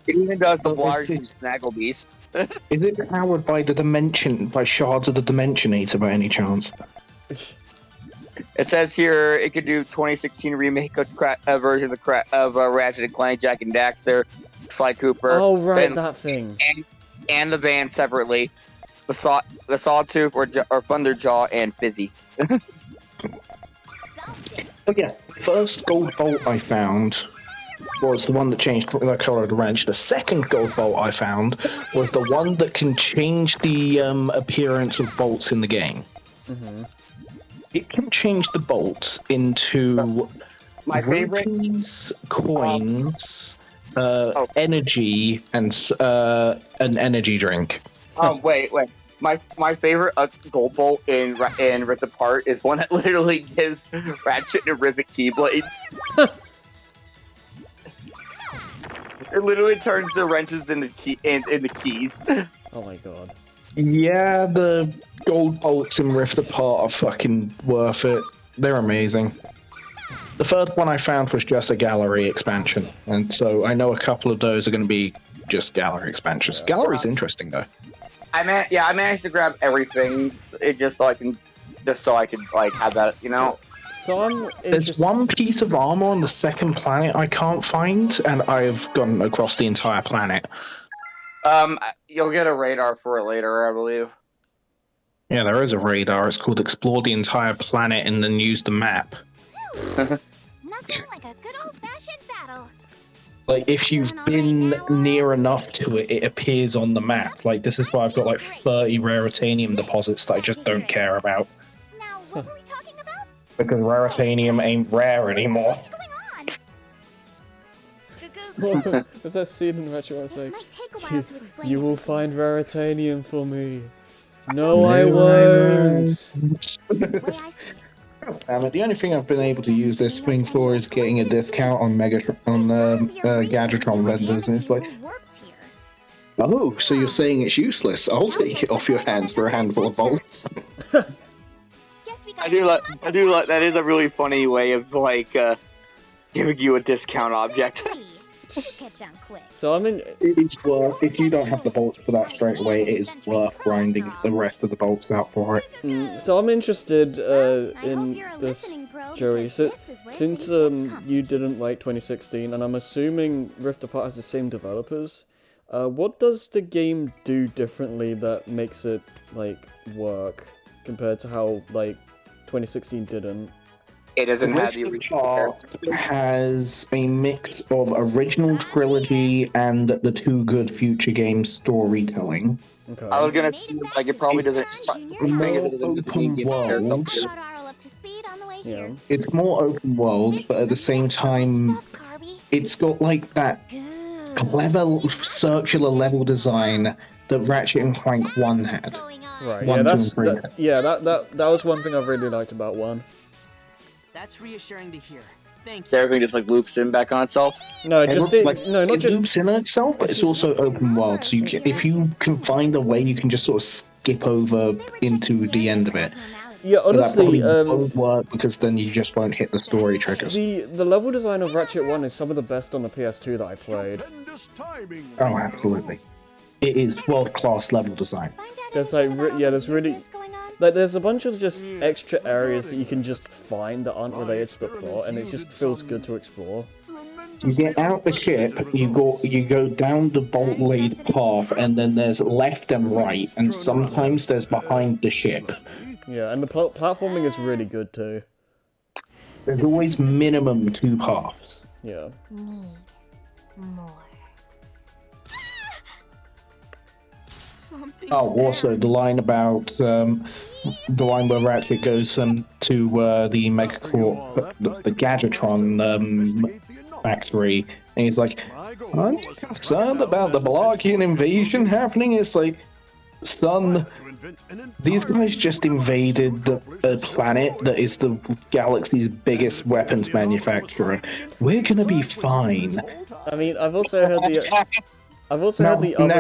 It even does the Oh, Blarg from it's- Snaggle Beast. Is it powered by by shards of the Dimensionator by any chance? It says here it could do 2016 remake of versions of Ratchet and Clank, Jack and Daxter, Sly Cooper, Oh, right, and, that thing. and the band separately. The Sawtooth or Thunderjaw and Fizzy. Solved it. Oh yeah, first gold bolt I found was the one that changed the color of the wrench. The second gold bolt I found was the one that can change the appearance of bolts in the game. Mm-hmm. It can change the bolts into My favorite. rupees, coins, Oh. energy, and an energy drink. Wait. My favorite gold bolt in Rift Apart is one that literally gives Ratchet a rivet keyblade. It literally turns the wrenches into keys. Oh my god. Yeah, the gold bolts in Rift Apart are fucking worth it. They're amazing. The third one I found was just a gallery expansion, and so I know a couple of those are going to be just gallery expansions. Yeah. Gallery's interesting though. I managed to grab everything. Just so I can like have that, you know. So I'm There's interested. one piece of armor on the second planet I can't find, and I've gone across the entire planet. You'll get a radar for it later, I believe. Yeah, there is a radar. It's called Explore the Entire Planet and then use the map. Nothing like a good old-fashioned battle. Like, if you've been near enough to it, it appears on the map. Like, this is why I've got like 30 raritanium deposits that I just don't care about. Now, what were we talking about? Because raritanium ain't rare anymore. What's going on? There's that scene in Retro where it's It like, might take a while to explain. you will find raritanium for me. No, No, I won't. The way I see it. Damn it, the only thing I've been able to use this thing for is getting a discount on Gadgetron vendors, and it's like, oh, so you're saying it's useless? I'll take it off your hands for a handful of bolts. I do like that is a really funny way of like giving you a discount object. Catch on quick. So I'm in. It is worth, if you don't have the bolts for that straight away, it is worth grinding the rest of the bolts out for it. So I'm interested I hope in you're a this, listening pro, Joey. because So, this is where since things get you didn't like 2016, and I'm assuming Rift Apart has the same developers, what does the game do differently that makes it like work compared to how like 2016 didn't? It doesn't have the Rift original. Apart has a mix of original trilogy and the Two Good Future Games storytelling. Okay. I was gonna say, like it probably doesn't. More open world. Brought Arl up to speed on the way Yeah. here. It's more open world, but at the same time, Stuff, Carby. it's got like that Good. clever circular level design that Ratchet and Clank 1 had. Going on. Right. One, Yeah. two, That's and three. that was one thing I really liked about 1. That's reassuring to hear. Thank you. Everything just like loops in back on itself. No, just it, Like, no, not it just. loops in on itself, but it's also open world. So if you can find a way, you can just sort of skip over into the end of it. Yeah, But that honestly, probably won't work because then you just won't hit the story triggers. the level design of Ratchet 1 is some of the best on the PS2 that I played. Stupendous timing. Oh, absolutely. It is world-class level design. Find out There's anything like, about yeah, what there's really, is going on? like, there's a bunch of just extra areas that you can just find that aren't related to the plot, and it just feels good to explore. You get out the ship, you go down the bolt laid path, and then there's left and right, and sometimes there's behind the ship. Yeah, and the platforming is really good too. There's always minimum 2 paths. Yeah. Need more. Something's Oh, also the line about the line where Ratchet goes to the Megacorp, the Gadgetron factory, and he's like, "Aren't you concerned about the Blarkian invasion happening?" It's like, son, these guys just invaded a planet that is the galaxy's biggest weapons manufacturer. We're gonna be fine. I mean, I've also heard the other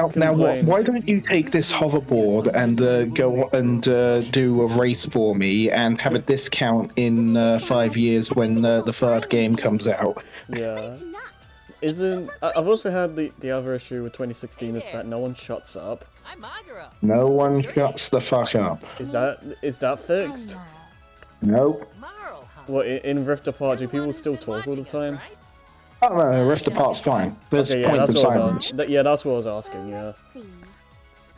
complaint. Why don't you take this hoverboard and go and do a race for me and have a discount in 5 years when the third game comes out? Yeah. It's not. I've also heard the other issue with 2016 is that no one shuts up. I'm Magura. No one shuts the fuck up. Is that fixed? Nope. Marl, huh? What, in Rift Apart, do people still talk all the time? I don't know, Rift Apart's fine. There's Okay, yeah, point that's of what I silence. was yeah, that's what I was asking, yeah. Let's see.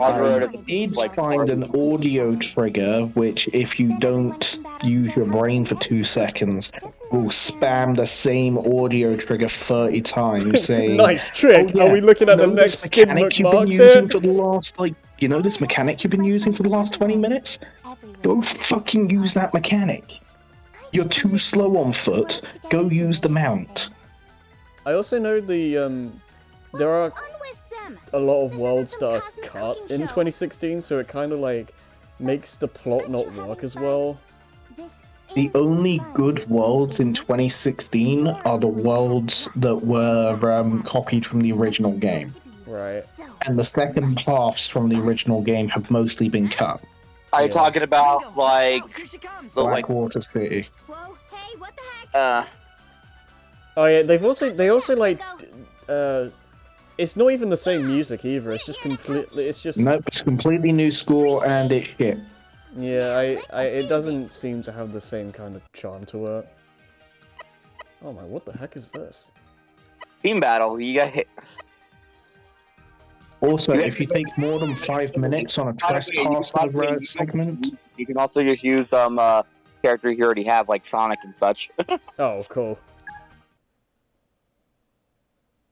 I need to find an audio trigger which, if you don't use your brain for 2 seconds, will spam the same audio trigger 30 times saying, Nice trick! "Oh, yeah, Are we looking at the know next this skin mechanic you've been marks using here? for the last, like, you know this mechanic you've been using for the last 20 minutes? Go fucking use that mechanic. You're too slow on foot, go use the mount." I also know there are a lot of worlds that are cut in 2016, so it kind of like makes the plot not work as well. The only good worlds in 2016 are the worlds that were copied from the original game. Right. And the second halves from the original game have mostly been cut. Are you talking about like Here she comes. the like Blackwater City. Whoa, hey, what the heck? Oh yeah, they also like, it's not even the same music either. It's just completely. It's just. Nope, it's completely new score and it's shit. Yeah, it doesn't seem to have the same kind of charm to it. Oh my, what the heck is this? Team battle. You got hit. Also, if you take more than 5 minutes on a trespasser segment, You can also just use characters you already have, like Sonic and such. Oh, cool.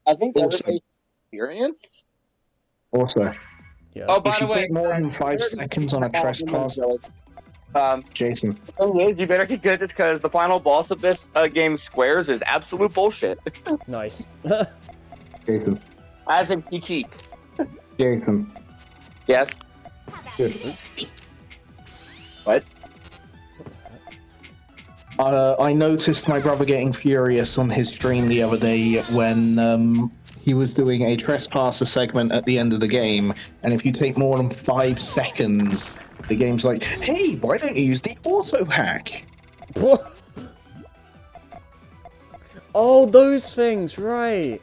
I think Also- everybody experienced. also, Yeah. Oh, by if the you way, take more than 5 seconds on a trespass, Jason, you better get good at this because the final boss of this game, Squares, is absolute bullshit. Nice. Jason, As in, he cheats. Jason. Yes. Good. What? I noticed my brother getting furious on his stream the other day when he was doing a trespasser segment at the end of the game, and if you take more than 5 seconds, the game's like, hey, why don't you use the auto hack? Oh, those things, right.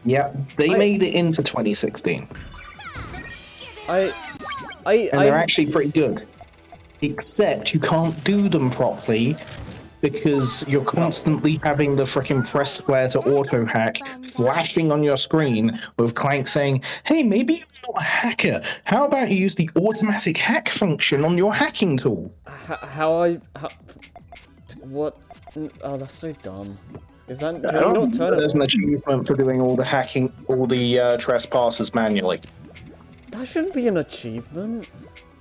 Yep, they made it into 2016. And they're actually pretty good. Except you can't do them properly because you're constantly having the frickin' press square to auto hack flashing on your screen with Clank saying, hey, maybe you're not a hacker. How about you use the automatic hack function on your hacking tool? What? Oh, that's so dumb. Is that, can you not turn There's it an on? achievement for doing all the hacking, all the trespassers manually. That shouldn't be an achievement.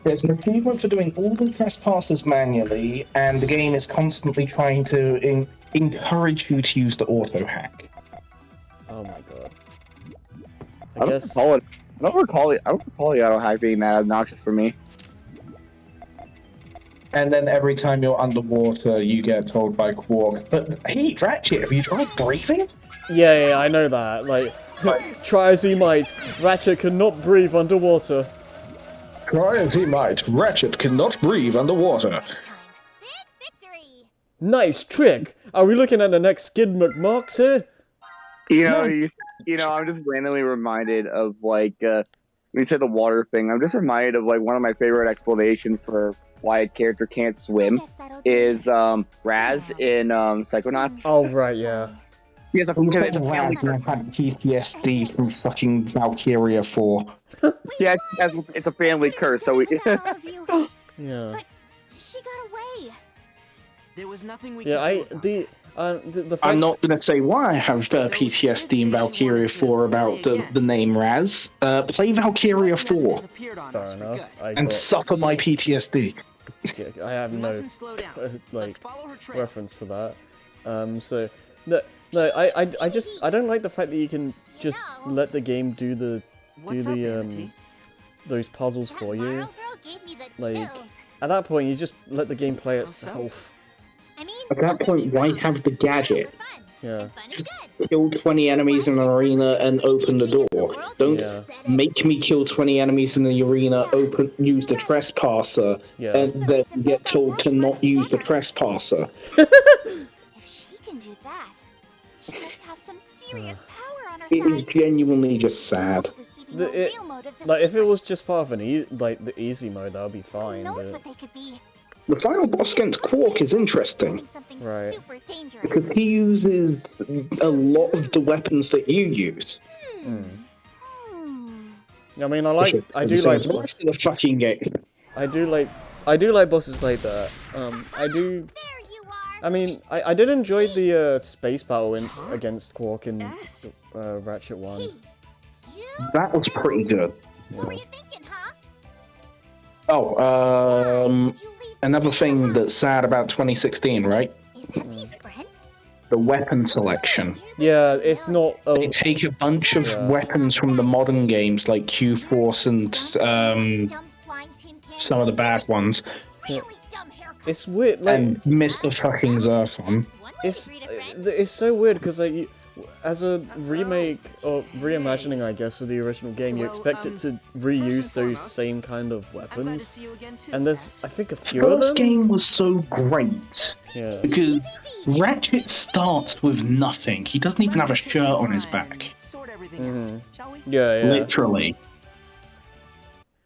There's an achievement for doing all the trespassers manually, and the game is constantly trying to encourage you to use the auto hack. Oh my god. I don't recall the auto hack being that obnoxious for me. And then every time you're underwater, you get told by Quark, but hey, Ratchet, have you tried breathing? Yeah, I know that. Like, try as he might, Ratchet cannot breathe underwater. Try as he might, Ratchet cannot breathe underwater. Time. Big victory. Nice trick! Are we looking at the next Skid McMarks here? You know, I'm just randomly reminded of like when you said the water thing. I'm just reminded of like one of my favorite explanations for why a character can't swim is Raz in Psychonauts. Oh right, yeah. He has a Who's got Raz and I've had PTSD from fucking Valkyria 4. Yeah, it's a family curse. So we. All of you. Yeah. She got away. There was nothing we Yeah, could do about the fact I'm not going to say why I have PTSD in Valkyria 4 about the name Raz. Play Valkyria 4 disappeared on fair us for enough. good. and suffer my PTSD. I have We no mustn't slow down. like Let's follow her trail. reference for that. So I don't like the fact that you can just let the game do the What's up, Amity? those puzzles for you. Tomorrow girl gave me the Like chills. at that point, you just let the game play How so? itself. I mean, At that point, why have the gadget? fun. Yeah. And fun is good. Kill 20 enemies in an arena and open the door. Don't Yeah. make me kill 20 enemies in the arena, use the trespasser, Yeah. and then get told to not use the trespasser. If she can do that, she must have some serious power on her It is side. genuinely just sad. Keeping The- her it- real motives a Like if it secret. was just part of an the easy mode, that would be Who fine. knows But what they could be? The final boss against Quark is interesting, Doing something Right. super dangerous. because he uses a lot of the weapons that you use. Hmm. I mean, I do like the rest of the fucking game. I do like bosses like that. I do. There you are. I mean, I did enjoy the space battle against Quark in Yes. Ratchet 1. You? That was pretty good. What were you thinking, huh? Oh, Did you leave another me thing behind? that's sad about 2016, right? Is that T-Spread? The weapon selection. Yeah, it's not. They take a bunch of Yeah. weapons from the modern games like Q-Force and Dumb flying tin can. some of the bad ones, Really dumb haircut. It's weird. Like and Mr. fucking Zircon. One way to it's greet a friend. it's so weird because like as a remake or reimagining, I guess, of the original game, you expect it to reuse those same kind of I'm glad to weapons. see you again too, And there's, Cass. I think, a few of First them. game was so great Yeah. because Ratchet starts with nothing. He doesn't even have a Let's take shirt some on his time back. and sort everything out, shall we? Yeah. Literally.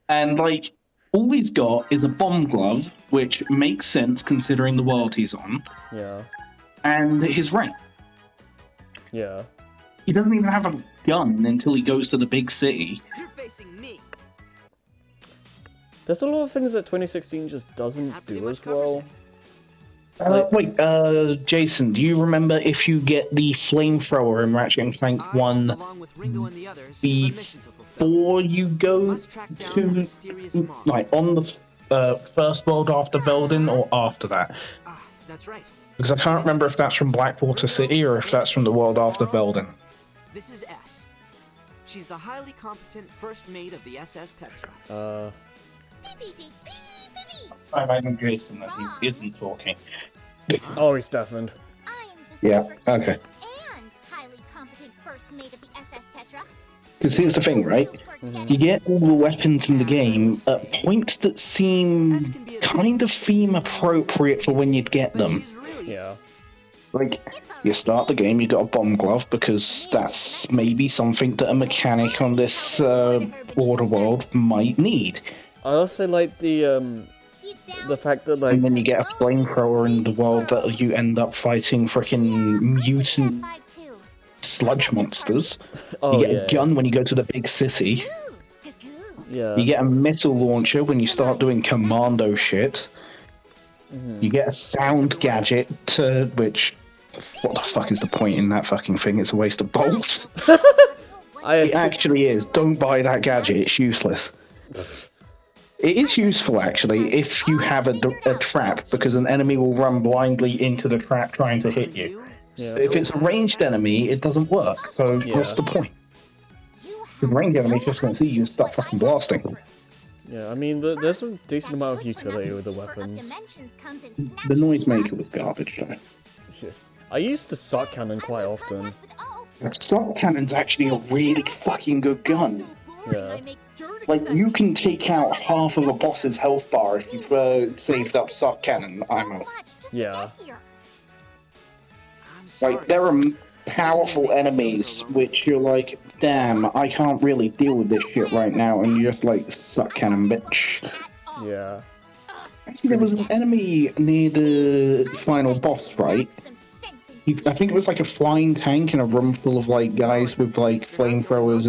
And like, all he's got is a bomb glove, which makes sense considering the world he's on, Yeah. and his rank. Yeah. He doesn't even have a gun until he goes to the big city. You're facing me. There's a lot of things that 2016 just doesn't That pretty do much as covers well. it. Wait, Jason, do you remember if you get the flamethrower in Ratchet and Clank 1 along with Ringo and the others, have a mission to fulfill. before you go Must track down a to, mysterious mob. like, on the first world after Veldin or after that? Ah, that's right. Because I can't remember if that's from Blackwater City or if that's from the world after Veldin. This is S. She's the highly competent first mate of the SS Tetra. Beep, beep, beep, beep, beep, beep. I imagine Jason that he isn't talking. Oh, he's deafened. I am the Yeah, super okay. cute and highly competent first mate of the SS Tetra. Because here's the thing, right? You get all the weapons in the game at points that seem kind of theme appropriate for when you'd get them. She's really Yeah. Like, you start the game, you got a bomb glove because that's maybe something that a mechanic on this border world might need. I also like the fact that like And then you get a flamethrower in the world that you end up fighting frickin' mutant sludge monsters. oh You get yeah, a gun when you go to the big city. yeah. You get a missile launcher when you start doing commando shit. You get a sound gadget, which... What the fuck is the point in that fucking thing? It's a waste of bolts. It actually is. Don't buy that gadget. It's useless. It is useful, actually, if you have a trap, because an enemy will run blindly into the trap trying to hit you. Yeah. If it's a ranged enemy, it doesn't work, so what's the point? The ranged enemy just gonna see you and start fucking blasting. Yeah, I mean, there's a decent amount of utility with the weapons. The noisemaker was garbage, though. Yeah. I used the sock cannon quite often. The sock cannon's actually a really fucking good gun. Yeah. Like, you can take out half of a boss's health bar if you've saved up sock cannon ammo. Yeah. Like, there are powerful enemies which you're like, damn, I can't really deal with this shit right now, and you're just like, suck cannon, bitch. Yeah. Actually, there was an enemy near the final boss, right? I think it was like a flying tank in a room full of like guys with like flamethrowers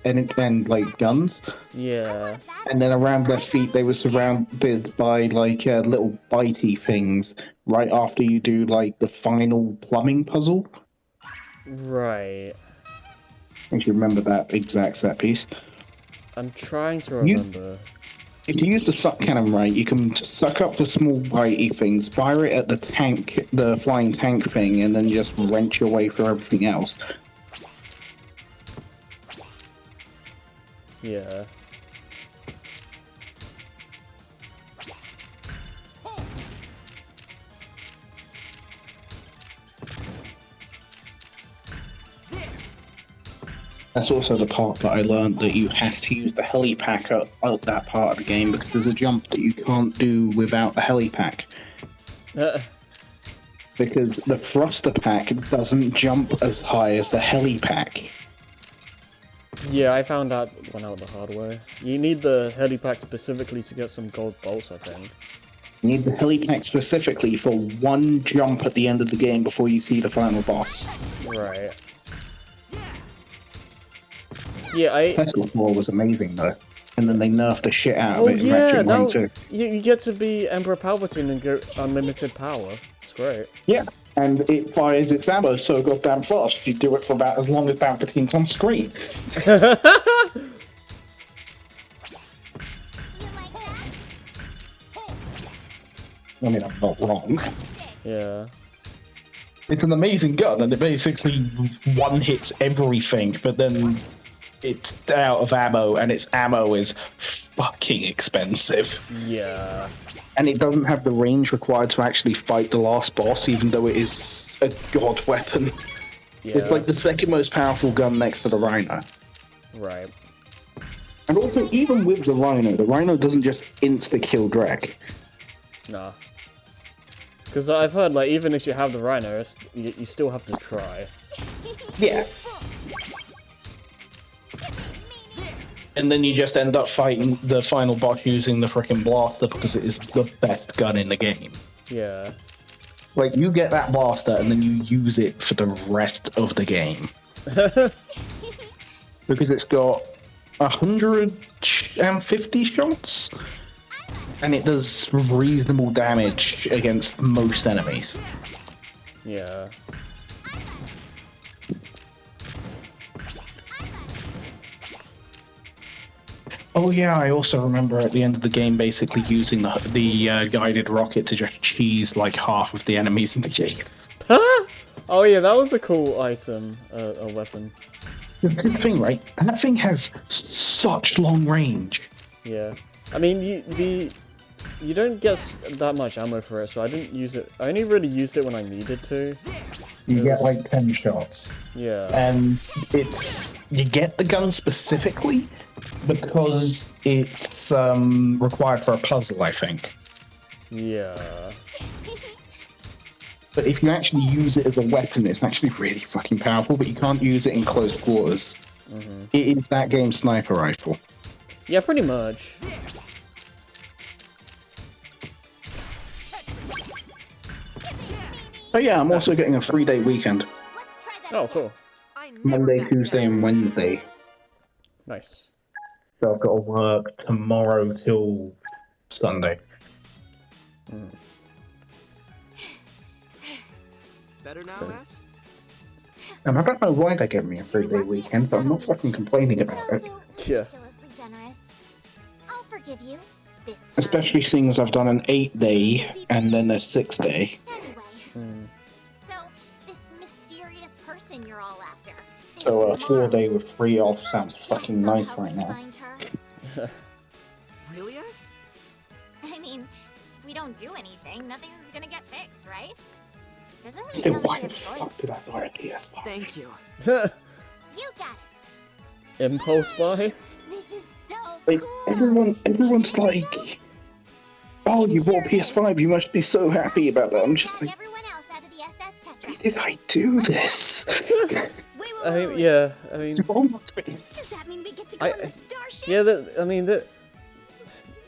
and like guns. Yeah. And then around their feet, they were surrounded by like little bitey things. Right after you do like the final plumbing puzzle. Right. I think you remember that exact set piece. I'm trying to remember. If you use the suck cannon right, you can suck up the small bitey things, fire it at the tank, the flying tank thing, and then just wrench your way through everything else. Yeah. That's also the part that I learned that you have to use the helipack at that part of the game because there's a jump that you can't do without the helipack. Because the thruster pack doesn't jump as high as the helipack. Yeah, I found that one out the hard way. You need the helipack specifically to get some gold bolts, I think. You need the helipack specifically for one jump at the end of the game before you see the final boss. Right. Yeah, Tesla 4 was amazing though. And then they nerfed the shit out Oh of it in yeah, Ratchet 1 too. you get to be Emperor Palpatine and get unlimited power. It's great. Yeah, and it fires its ammo so goddamn fast. You do it for about as long as Palpatine's on screen. I mean, I'm not wrong. Yeah. It's an amazing gun, and it basically one-hits everything, but then it's out of ammo, and its ammo is fucking expensive. Yeah. And it doesn't have the range required to actually fight the last boss, even though it is a god weapon. Yeah. It's like the second most powerful gun next to the Rhino. Right. And also, even with the Rhino doesn't just insta-kill Drek. Nah. Because I've heard, like, even if you have the Rhino, you still have to try. Yeah. And then you just end up fighting the final boss using the frickin' blaster because it is the best gun in the game. Yeah. Like, you get that blaster and then you use it for the rest of the game. Because it's got 150 shots, and it does reasonable damage against most enemies. Yeah. Oh yeah, I also remember at the end of the game basically using the guided rocket to just cheese like half of the enemies in the game. Oh yeah, that was a cool item, a weapon. The thing, right? That thing has such long range. Yeah. I mean, you don't get that much ammo for it, so I didn't use it. I only really used it when I needed to. You get like 10 shots. Yeah. And you get the gun specifically because it's required for a puzzle, I think. Yeah. But if you actually use it as a weapon, it's actually really fucking powerful, but you can't use it in close quarters. Mm-hmm. It is that game's sniper rifle. Yeah, pretty much. Oh yeah, I'm also getting a 3-day weekend. Oh, cool. Monday, Tuesday, and Wednesday. Nice. So I've got to work tomorrow till Sunday. Better now, Ass? And I don't know why they gave me a 3-day weekend, but I'm not fucking complaining about it. Yeah. Ridiculously generous. I'll forgive you. This time. Especially seeing as I've done an 8-day and then a 6-day. Anyway, so this mysterious person you're all after. this So a mom, 4-day with 3 off sounds can fucking somehow nice right now. find her? Really, Ass? I mean, if we don't do anything, nothing's gonna get fixed, right? Doesn't really Then sound why like the a fuck choice. did I buy a PS5? Thank you. You got it. Impulse buy? This is so Like, cool. everyone's like, oh, you bought a PS5, you must be so happy about that. I'm just Got like, everyone else out of the SS Tetra. why did I do this? I mean, yeah. I mean, Does that mean we get to go on the starship? yeah.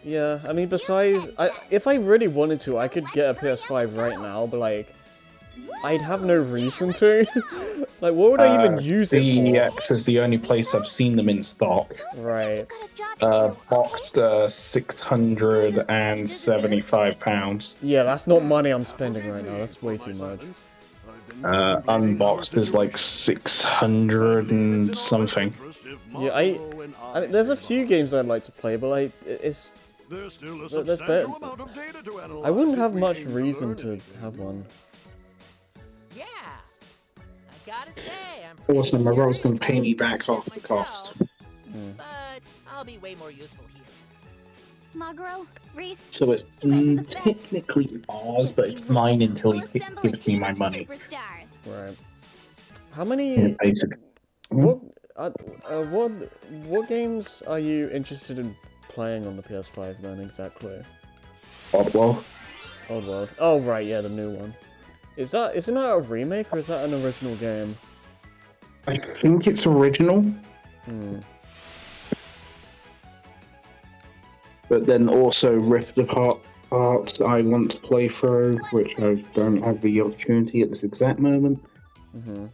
Yeah. I mean, besides, if I really wanted to, I could get a PS5 right now, but like, I'd have no reason to. Like, what would I even use it for? CEX is the only place I've seen them in stock. Right. Got a job to do. Boxed £675. Yeah, that's not money I'm spending right now. That's way too much. Unboxed is like 600 and something. Yeah, I mean, there's a few games I'd like to play, but like, it's There's still a that's better. substantial amount of data to analyze. I wouldn't have if we much aim reason learning. to have one. Yeah. I gotta say, I'm Also, pretty my role's curious gonna pay me about back half the cost. But I'll be way more useful here. Magro, Reese, So it's you guys are the best. technically ours, but it's mine until he gives me my money. Superstars. Right. How many? Basic. What? What games are you interested in playing on the PS5 then exactly? Oddwell. Oddworld. Oh right, yeah, the new one. Isn't that a remake or is that an original game? I think it's original. Hmm. But then also Rift Apart parts I want to play through, which I don't have the opportunity at this exact moment. Mm-hmm.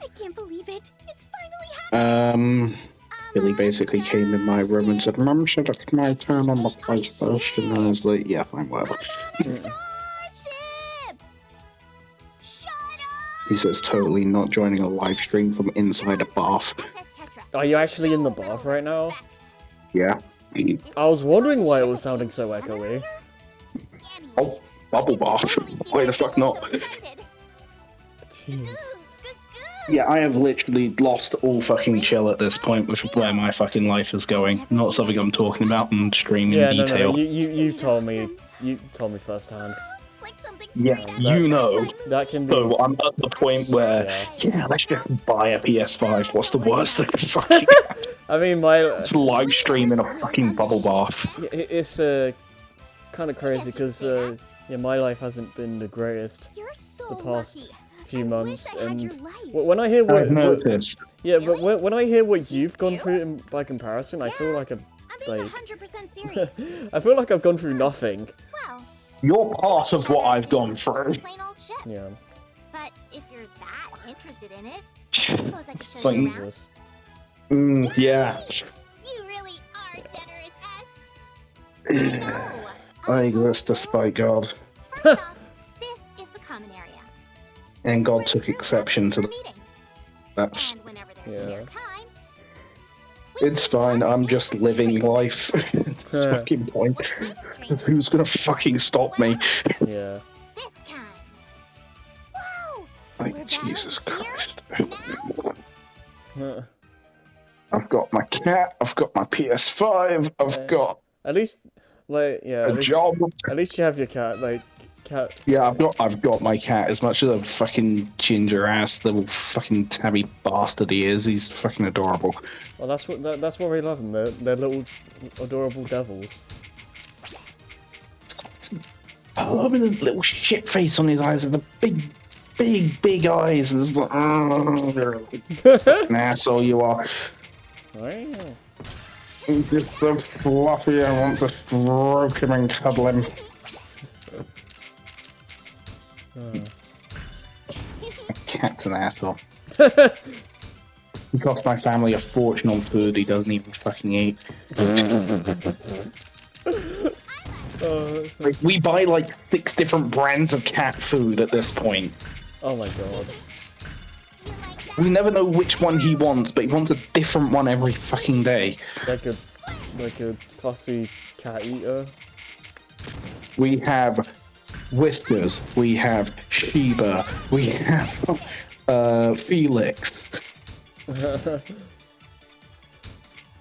I can't believe it. It's finally happening. Billy basically came in my room and said, Mum said it's my turn on the PlayStation, and I was like, yeah, fine, whatever. Starship! Shut up! He says totally not joining a live stream from inside a bath. SS Tetra. Are you actually in the Show a bath little right now? respect. Yeah. I was wondering why it was sounding so echoey. Anyway, Oh, bubble bath. totally see Why the why fuck you're not? so excited. Jeez. Yeah, I have literally lost all fucking chill at this point with where my fucking life is going. Not something I'm talking about on stream in Yeah, no, detail. you told me. You told me firsthand. It's like something Yeah, you know. That can be. So I'm at the point where, yeah, let's just buy a PS5. What's the worst that could fucking I mean, my It's live stream in a fucking bubble bath. it's kind of crazy because yeah, my life hasn't been the greatest You're so the past lucky. few I months, wish I had and your life. when I hear what, I've noticed. yeah, but when I hear what You you've gone too? through by comparison, I feel like I'm being 100% serious. I feel like I've gone through nothing. Well, You're part of what I've gone it's through. just plain old shit. Yeah. But if you're that interested in it, I suppose I could show Thank you you. around. Jesus. Yeah. You really are generous, S. I know. I I'll tell exist you. despite God. First off, this is the common area. And This is God where the took group exception gathers to for that. meetings. That's... And whenever there's Yeah. spare time, we It's sit fine, down I'm and just answer living trivia life. questions. It's fucking point. What kind of training? Who's gonna fucking stop me? Yeah. This kind. Whoa! Like, We're Jesus battling here, Christ. now. I've got my cat, I've got my PS5, I've got At least, like, yeah. a job. At least you have your cat. Like, cat. Yeah, I've got my cat. As much as a fucking ginger ass little fucking tabby bastard he is, he's fucking adorable. Well, that's what we love them. They're little adorable devils. I love his little shit face on his eyes and the big eyes. And it's like, fucking asshole you are. Right? He's just so fluffy. I want to stroke him and cuddle him. Cat's an asshole. He cost my family a fortune on food he doesn't even fucking eat. That Like, sounds... we buy like 6 different brands of cat food at this point. Oh my god. We never know which one he wants, but he wants a different one every fucking day. It's like a fussy cat eater. We have Whiskers, we have Sheba, we have Felix.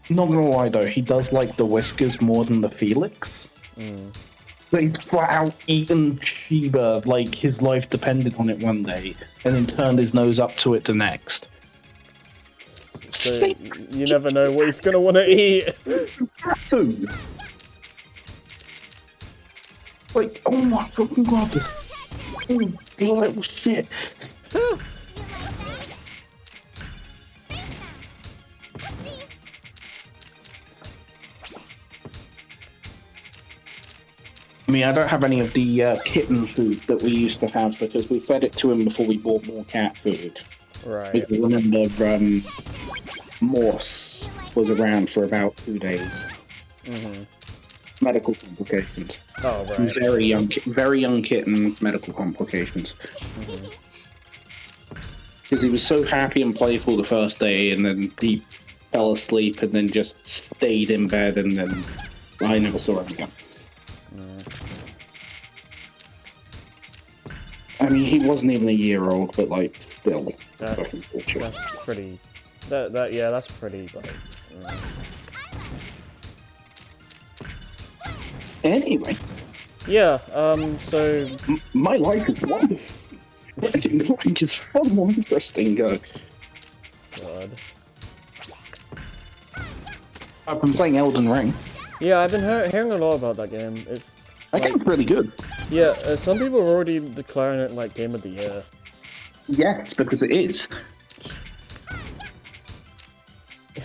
Not gonna lie though, he does like the Whiskers more than the Felix. But he's flat out eaten Sheba like his life depended on it one day, and then turned his nose up to it the next. So you never know what he's gonna want to eat. Food. Like, oh my fucking god, this little shit. I mean, I don't have any of the kitten food that we used to have because we fed it to him before we bought more cat food. Right. Because remember, Morse was around for about 2 days. Medical complications. Oh right. Very young kitten, medical complications. Because he was so happy and playful the first day, and then he fell asleep, and then just stayed in bed, and then I never saw him again. I mean, he wasn't even a year old, but like, still. That's pretty. That's pretty like. Anyway. Yeah. So. My life is wonderful. Life is far more interesting. God. I've been playing Elden Ring. Yeah, I've been hearing a lot about that game. It's. That game's really good. Yeah, some people are already declaring it like Game of the Year. Yes, because it is.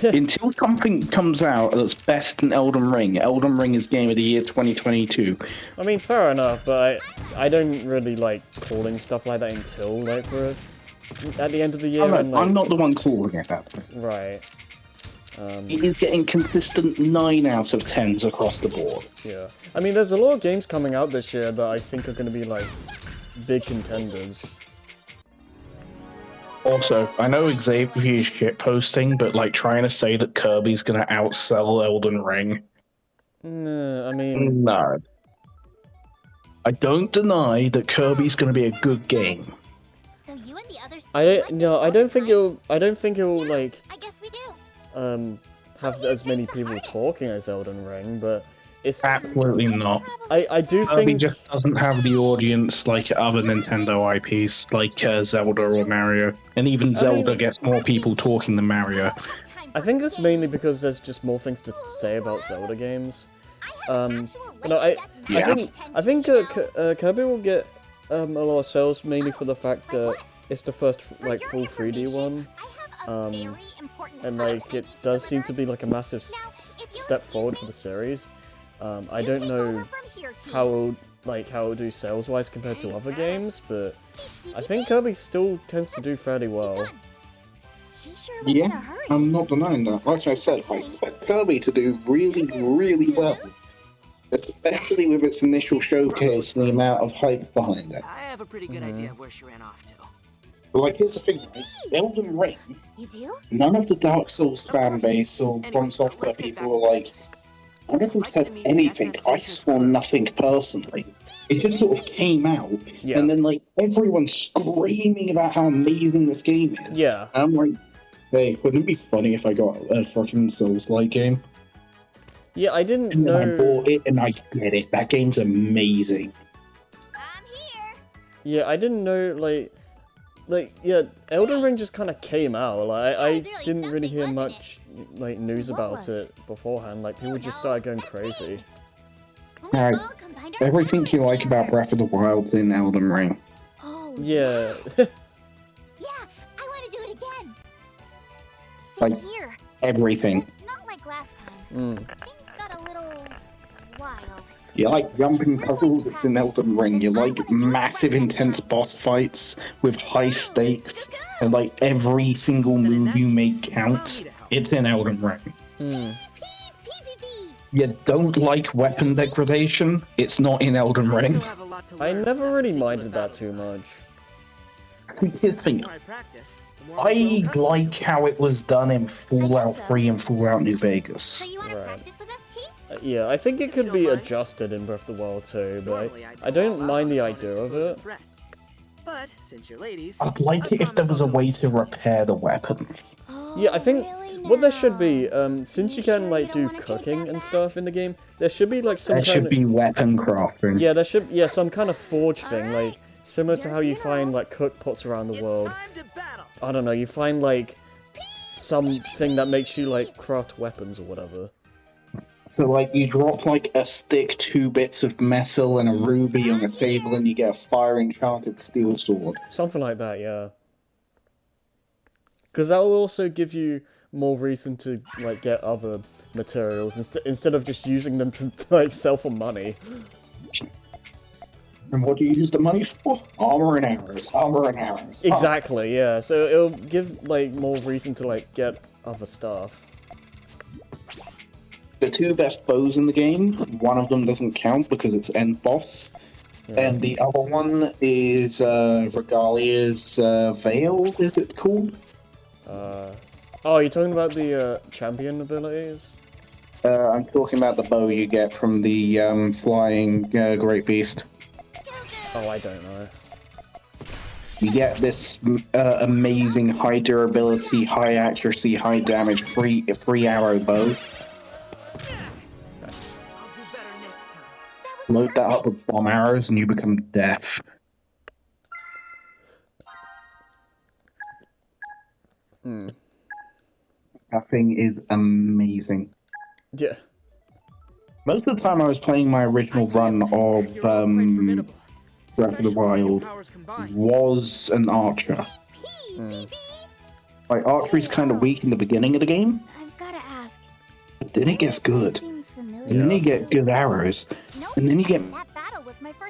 Until something comes out that's best in Elden Ring is Game of the Year 2022. I mean, fair enough, but I don't really like calling stuff like that until like at the end of the year. I'm not the one calling it that. Right. It is getting consistent 9 out of 10s across the board. Yeah. I mean, there's a lot of games coming out this year that I think are going to be like big contenders. Also, I know Xavier's shit posting, but like trying to say that Kirby's gonna outsell Elden Ring. I mean, no. I don't deny that Kirby's gonna be a good game. So you and the others. I don't think it'll like I guess we do. have as many people talking as Elden Ring, but it's Absolutely not. I do Kirby think just doesn't have the audience like other Nintendo IPs, like Zelda or Mario. And even Zelda gets more people talking than Mario. I think it's mainly because there's just more things to say about Zelda games. But no, I think Kirby will get a lot of sales mainly for the fact that it's the first like full 3D one. And like it does seem to be like a massive step forward for the series. I don't know how it'll do sales wise compared to other games, but I think Kirby still tends to do fairly well. Yeah, I'm not denying that. Like I said, I expect Kirby to do really, really well. Especially with its initial showcase and the amount of hype behind it. I have a pretty good idea of where she ran off to. But like, here's the thing, right? Elden Ring, You do? none of the Dark Souls fan base or From Software people are like, none of them said anything. I saw nothing personally. It just sort of came out, and then like everyone's screaming about how amazing this game is. Yeah. And I'm like, hey, wouldn't it be funny if I got a fucking Souls-like game? Yeah, I didn't And then I know. bought it, and I get it. That game's amazing. I'm here. Yeah, I didn't know yeah, Elden Ring just kind of came out. Like I didn't really hear much like news about it beforehand. Like people just started going crazy. Alright, everything you like about Breath of the Wild in Elden Ring. Oh, Yeah. yeah, I want to do it again. Same Like, here. everything. Not like last time. Things got a little wild. You like jumping puzzles, it's in Elden Ring. You like massive, intense boss fights with high stakes, and like every single move you make counts, it's in Elden Ring. You don't like weapon degradation, it's not in Elden Ring. I never really minded that too much. Here's the thing, I like how it was done in Fallout 3 and Fallout New Vegas. So you want to Right. practice with us, T? Yeah, I think it could be adjusted in Breath of the Wild too, but I don't mind the idea of it. But since you're ladies, I'd like it if there was a way to repair the weapons. Yeah, I think what there should be, since you can like do cooking and stuff in the game, there should be like some There kind should be weapon crafting. yeah, there should some kind of forge thing, like similar to how you find like cook pots around the world. I don't know, you find like something that makes you like craft weapons or whatever. So, like, you drop, like, a stick, 2 bits of metal, and a ruby on a table, and you get a fire-enchanted steel sword. Something like that, yeah. Because that will also give you more reason to, like, get other materials instead of just using them to like, sell for money. And what do you use the money for? Armor and arrows. Armor and arrows. Exactly, yeah. So it'll give, like, more reason to, like, get other stuff. The 2 best bows in the game, one of them doesn't count because it's end boss. Yeah. And the other one is Regalia's Veil, is it called? Oh, you're talking about the champion abilities? I'm talking about the bow you get from the flying Great Beast. Oh, I don't know. You get this amazing high durability, high accuracy, high damage, free arrow bow. Load that up with bomb arrows and you become deaf. That thing is amazing. Yeah. Most of the time I was playing my original run of Breath of the Wild was an archer. Like, archery's kind of weak in the beginning of the game. I've got to ask. But then it gets good. And then you get good arrows. And then you get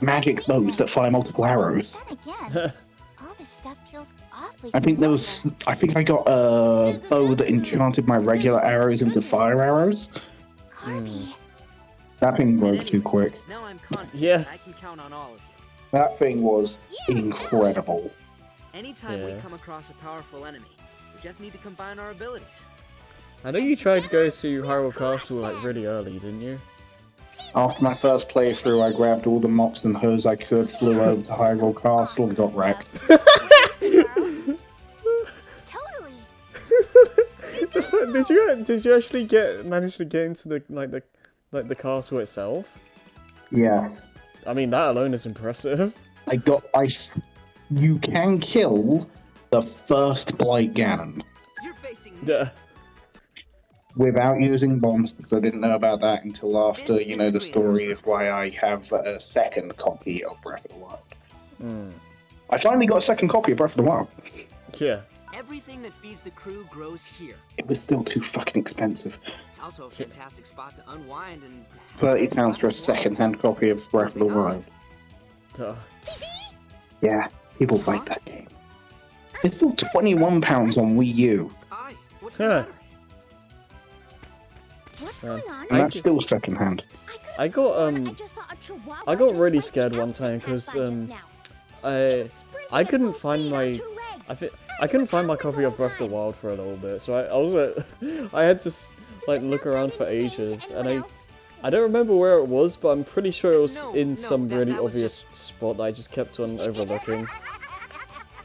magic bows that fire multiple arrows. All this stuff feels awfully I think I got a bow that enchanted my regular arrows into fire arrows. That thing broke too quick. Now I'm confident Yeah. I can count on all of you. That thing was incredible. Anytime we come across a powerful enemy, we just need to combine our abilities. I know you tried to go to Hyrule Castle like really early, didn't you? After my first playthrough, I grabbed all the mops and hose I could, flew over to Hyrule Castle, and got wrecked. Totally. Did you actually manage to get into the Like the castle itself? Yes. I mean, that alone is impressive. You can kill the first Blight Ganon You're facing me. Yeah. without using bombs, because I didn't know about that until after, This you is know, the the story greenhouse. of why I have a second copy of Breath of the Wild. Mm. I finally got a second copy of Breath of the Wild. Yeah. Everything that feeds the crew grows here. It was still too fucking expensive. It's also a fantastic spot to unwind and... £30 for a second-hand copy of Breath of the Wild. Duh. Yeah, people like that game. It's still £21 on Wii U, Aye, what's the Huh. matter? What's Yeah. going on? and that's still second-hand. I got, I got really scared one time because, I couldn't find my, I couldn't find my copy of Breath of the Wild for a little bit, so I was I had to like look around for ages, and I don't remember where it was, but I'm pretty sure it was in some really that was obvious spot that I just kept on overlooking.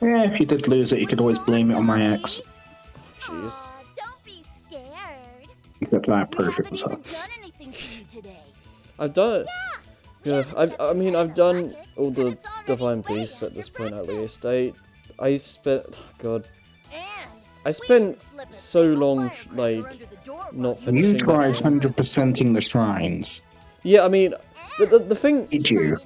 Yeah, if you did lose it, you could always blame it on my ex. Jeez. Don't be scared. Except I We proof it haven't was even her. done anything for you today. I've done it. Yeah, I mean, I've done all the Divine Beasts at this point at least. I spent, God, I spent so long, like, not You finishing that tried game. 100%ing the shrines. Yeah, I mean, the thing, Did you?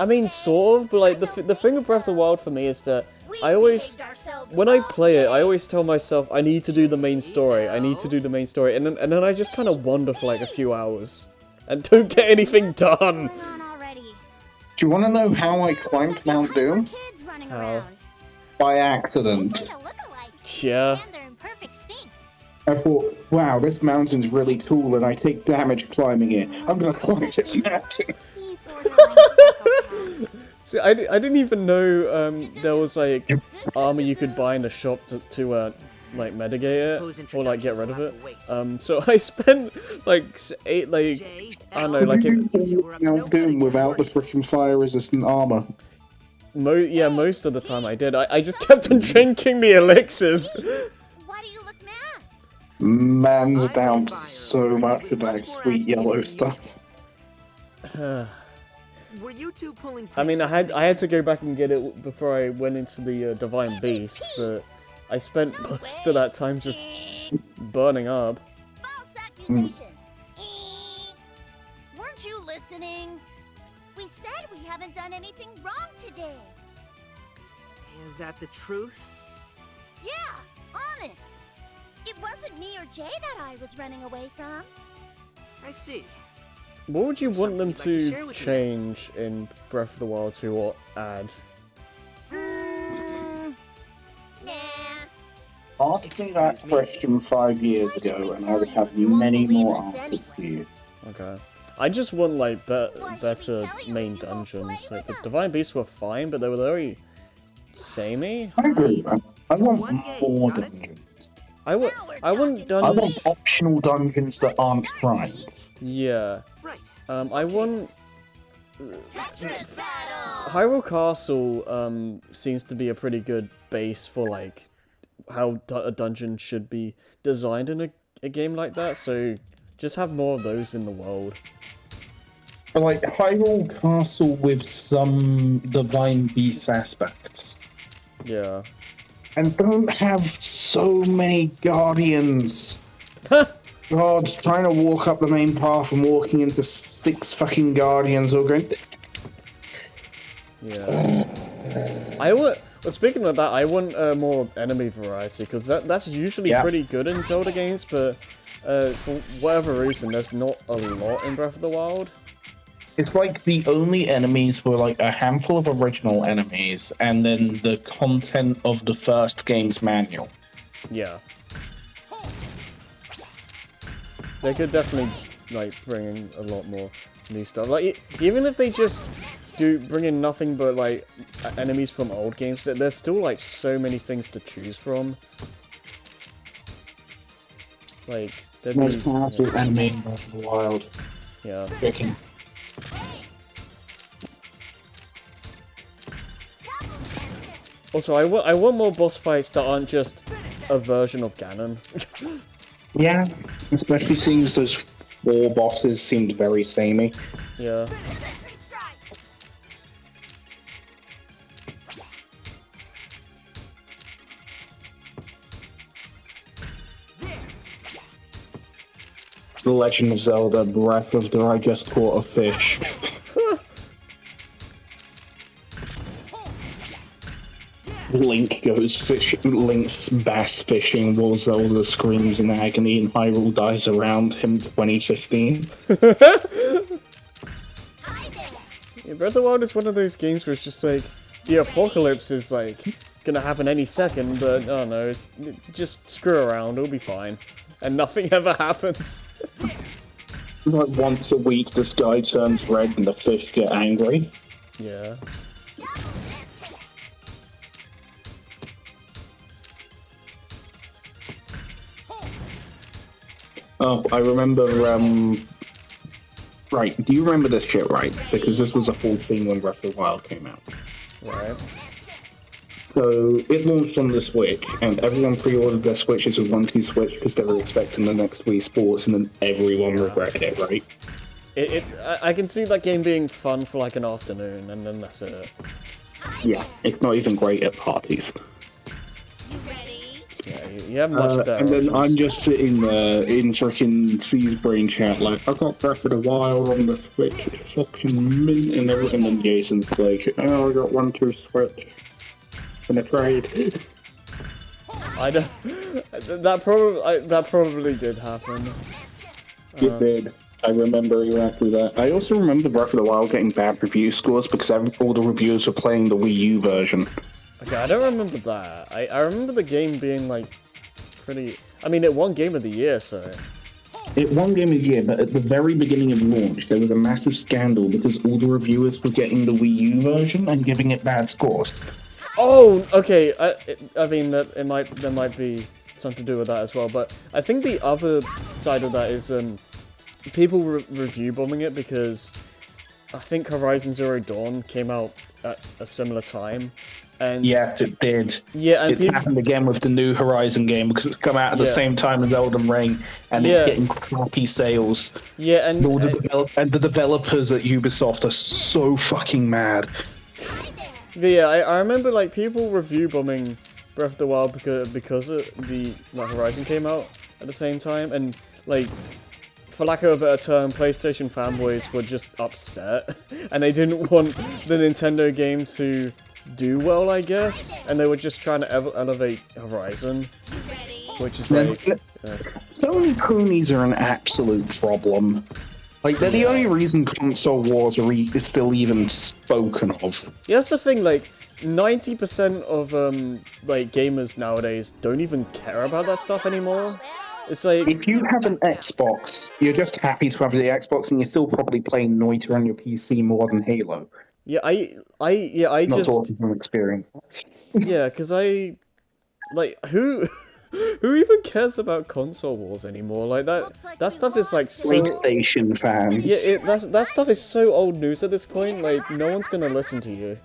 I mean, sort of, but like, the thing with Breath of the Wild for me is that I always, when I play it, I always tell myself, I need to do the main story, I need to do the main story, and then I just kind of wander for like a few hours, and don't get anything done. Do you want to know how I climbed Mount Doom? How? By accident. Yeah. I thought, wow, this mountain's really cool and I take damage climbing it. I'm gonna climb this mountain. See, I didn't even know there was like armor you could buy in the shop to like mitigate it or like get rid of it. So I spent like I don't know, like Mount Doom without the freaking fire resistant armor. Yeah, most of the time I did. I just kept on drinking the elixirs. Why do you look mad? Man's down to so much of that sweet yellow stuff. Were you two pulling I mean, pranks I had to go back and get it before I went into the Divine Beast, but I spent most of that time just burning up. False accusation. Weren't you listening? We said we haven't done anything wrong today. Is that the truth? Yeah, honest. It wasn't me or Jay that I was running away from. I see. What would you want them Something you'd like to share to with me? change in Breath of the Wild 2 or add? Nah. Ask me that question 5 years ago and I would have many more answers for you. Okay. I just want like better main dungeons. Like the Divine Beasts were fine, but they were very samey. I agree, man. I want more dungeons. I want I dungeons. want optional dungeons that aren't shrines. Yeah. Right. I want. Tetris battle. Hyrule Castle seems to be a pretty good base for like how a dungeon should be designed in a game like that. So just have more of those in the world. But like Hyrule Castle with some Divine Beast aspects. Yeah. And don't have so many guardians. God, trying to walk up the main path and walking into 6 fucking guardians all going. Yeah. Well, speaking of that, I want more enemy variety because that's usually pretty good in Zelda games, but for whatever reason, there's not a lot in Breath of the Wild. It's like the only enemies were like a handful of original enemies, and then the content of the first game's manual. Yeah. They could definitely like bring in a lot more new stuff. Like even if they just bring in nothing but like enemies from old games, there's still like so many things to choose from. Like there'd be Most massive enemy in Breath of the Wild. yeah. Chicken. Also, I want more boss fights that aren't just a version of Ganon. Yeah, especially seeing as those 4 bosses seemed very samey. Yeah. The Legend of Zelda Breath of the I just caught a fish. Link goes fishing, Link's bass fishing while Zelda screams in agony and Hyrule dies around him 2015. Yeah, Breath of the Wild is one of those games where it's just like, the apocalypse is like, gonna happen any second, but oh no, just screw around, it'll be fine. And nothing ever happens. Like once a week the sky turns red and the fish get angry. Yeah. Oh, I remember, right, do you remember this shit, right? Because this was a full thing when Breath of the Wild came out. Right. So, it launched on the Switch, and everyone pre-ordered their Switches with 1-2 Switch because they were expecting the next Wii Sports, and then everyone regretted it, right? I can see that game being fun for like an afternoon, and then that's it. Yeah, it's not even great at parties. Yeah, you have much better and then options. I'm just sitting there in freaking C's brain chat like, I got Breath of the Wild on the Switch, it's fucking mint, and then Jason's like, oh, I got 1-2 Switch in a trade. I don't. That probably did happen. It did. I remember exactly that. I also remember Breath of the Wild getting bad review scores because all the reviewers were playing the Wii U version. Okay, I don't remember that. I remember the game being like pretty. I mean, it won Game of the Year, so. It won Game of the Year, but at the very beginning of launch, there was a massive scandal because all the reviewers were getting the Wii U version and giving it bad scores. Oh, okay. I mean, there might be something to do with that as well. But I think the other side of that is people review bombing it because I think Horizon Zero Dawn came out at a similar time. And yes, it did. Yeah, and it's happened again with the new Horizon game because it's come out at the same time as Elden Ring, and it's getting crappy sales. Yeah, and the developers at Ubisoft are so fucking mad. But yeah, I remember like people review bombing Breath of the Wild because the Horizon came out at the same time, and like, for lack of a better term, PlayStation fanboys were just upset, and they didn't want the Nintendo game to do well, I guess, and they were just trying to elevate Horizon, which is like... Sony ponies are an absolute problem. Like, they're the only reason console wars are still even spoken of. Yeah, that's the thing, like, 90% of, like, gamers nowadays don't even care about that stuff anymore. It's like... If you have an Xbox, you're just happy to have the Xbox, and you're still probably playing Noita on your PC more than Halo. Yeah, I Not just... talking from experience. Yeah, because like, who even cares about console wars anymore? Like, that stuff is, like, so... PlayStation fans. Yeah, that stuff is so old news at this point, like, no one's gonna listen to you.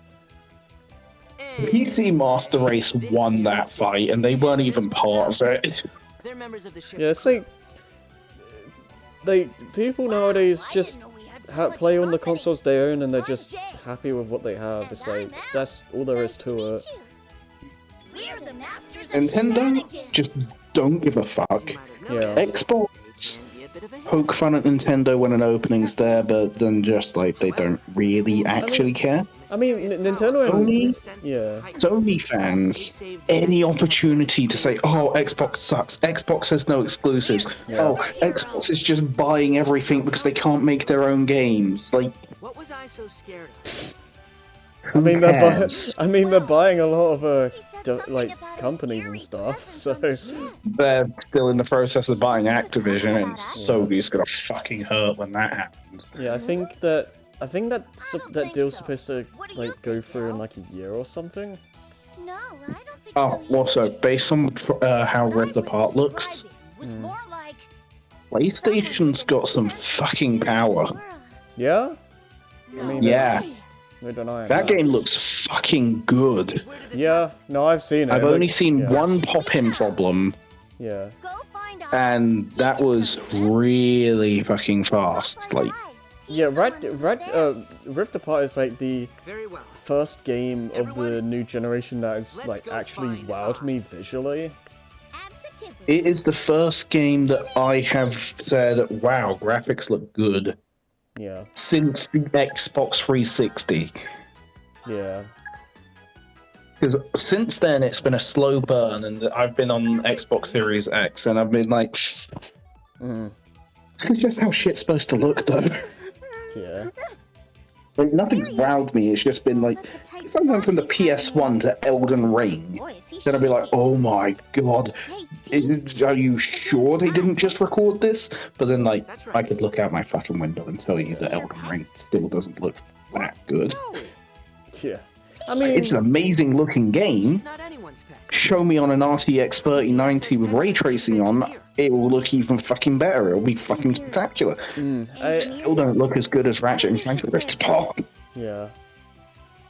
PC Master Race won that fight, and they weren't even part of it. Yeah, it's like... people nowadays just... play on the consoles they own and they're just happy with what they have. It's like, that's all there is to it. Nintendo just don't give a fuck. Yeah. Xbox poke fun at Nintendo when an opening's there, but then just like they don't really actually care. I mean, Nintendo and Sony fans, any opportunity to say, "Oh, Xbox sucks. Xbox has no exclusives. Oh, Xbox is just buying everything because they can't make their own games." Like, what was I so scared of? I mean, they're buying a lot of like companies and stuff. So they're still in the process of buying Activision, and Sony's gonna fucking hurt when that happens. Yeah, I think that deal's supposed to like go through in like a year or something. No, I don't think Oh, also, based on how ripped apart looks, PlayStation's got some fucking power. Yeah? I mean, yeah. I don't know. That game looks fucking good. Yeah, no, I've seen it. I've only seen one pop-in problem. Yeah. and that was really fucking fast. Like, Yeah, Rift Apart is like the Very well. first game of Everyone, the new generation that has let's like go actually find wowed Bob. me visually. Absolutely. it is the first game that I have said, wow, graphics look good, Yeah, since the Xbox 360. yeah. Because since then, it's been a slow burn, and I've been on Xbox Series X, and I've been like, Mm, that's just how shit's supposed to look, though. yeah. Like, nothing's wowed me, it's just been like, if I went from the PS1 to Elden Ring, then I'd be like, oh my god, are you sure they didn't just record this? But then, like, That's I right. could look out my fucking window and tell you that Elden Ring still doesn't look that good. No, Yeah. I mean, It's an amazing looking game. he's not anyone's pet. Show me on an RTX 3090 with ray tracing on, it will look even fucking better. It'll be fucking spectacular. I, Still don't look as good as Ratchet and Clank Rift Apart. yeah.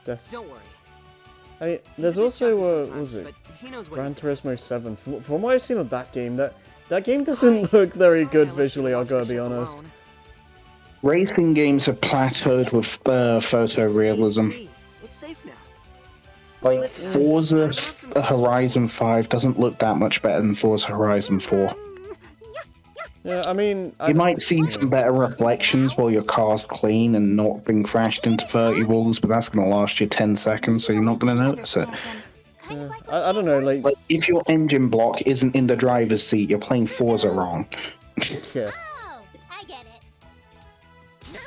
That's. Don't worry. There's He's a bit also jumpy what was sometimes, it? but he knows what Gran he's doing. Turismo 7. From what I've seen of that game, that game doesn't look very Sorry good I left you visually. to I'll watch gotta the be ship honest. alone. Racing games have plateaued with photorealism. T, it's safe now. Like, Forza Horizon 5 doesn't look that much better than Forza Horizon 4. Yeah, I mean, You might see some better reflections while your car's clean and not being crashed into 30 walls, but that's going to last you 10 seconds, so you're not going to notice it. Yeah, I don't know, like, Like, if your engine block isn't in the driver's seat, you're playing Forza wrong. yeah. Oh, I get it.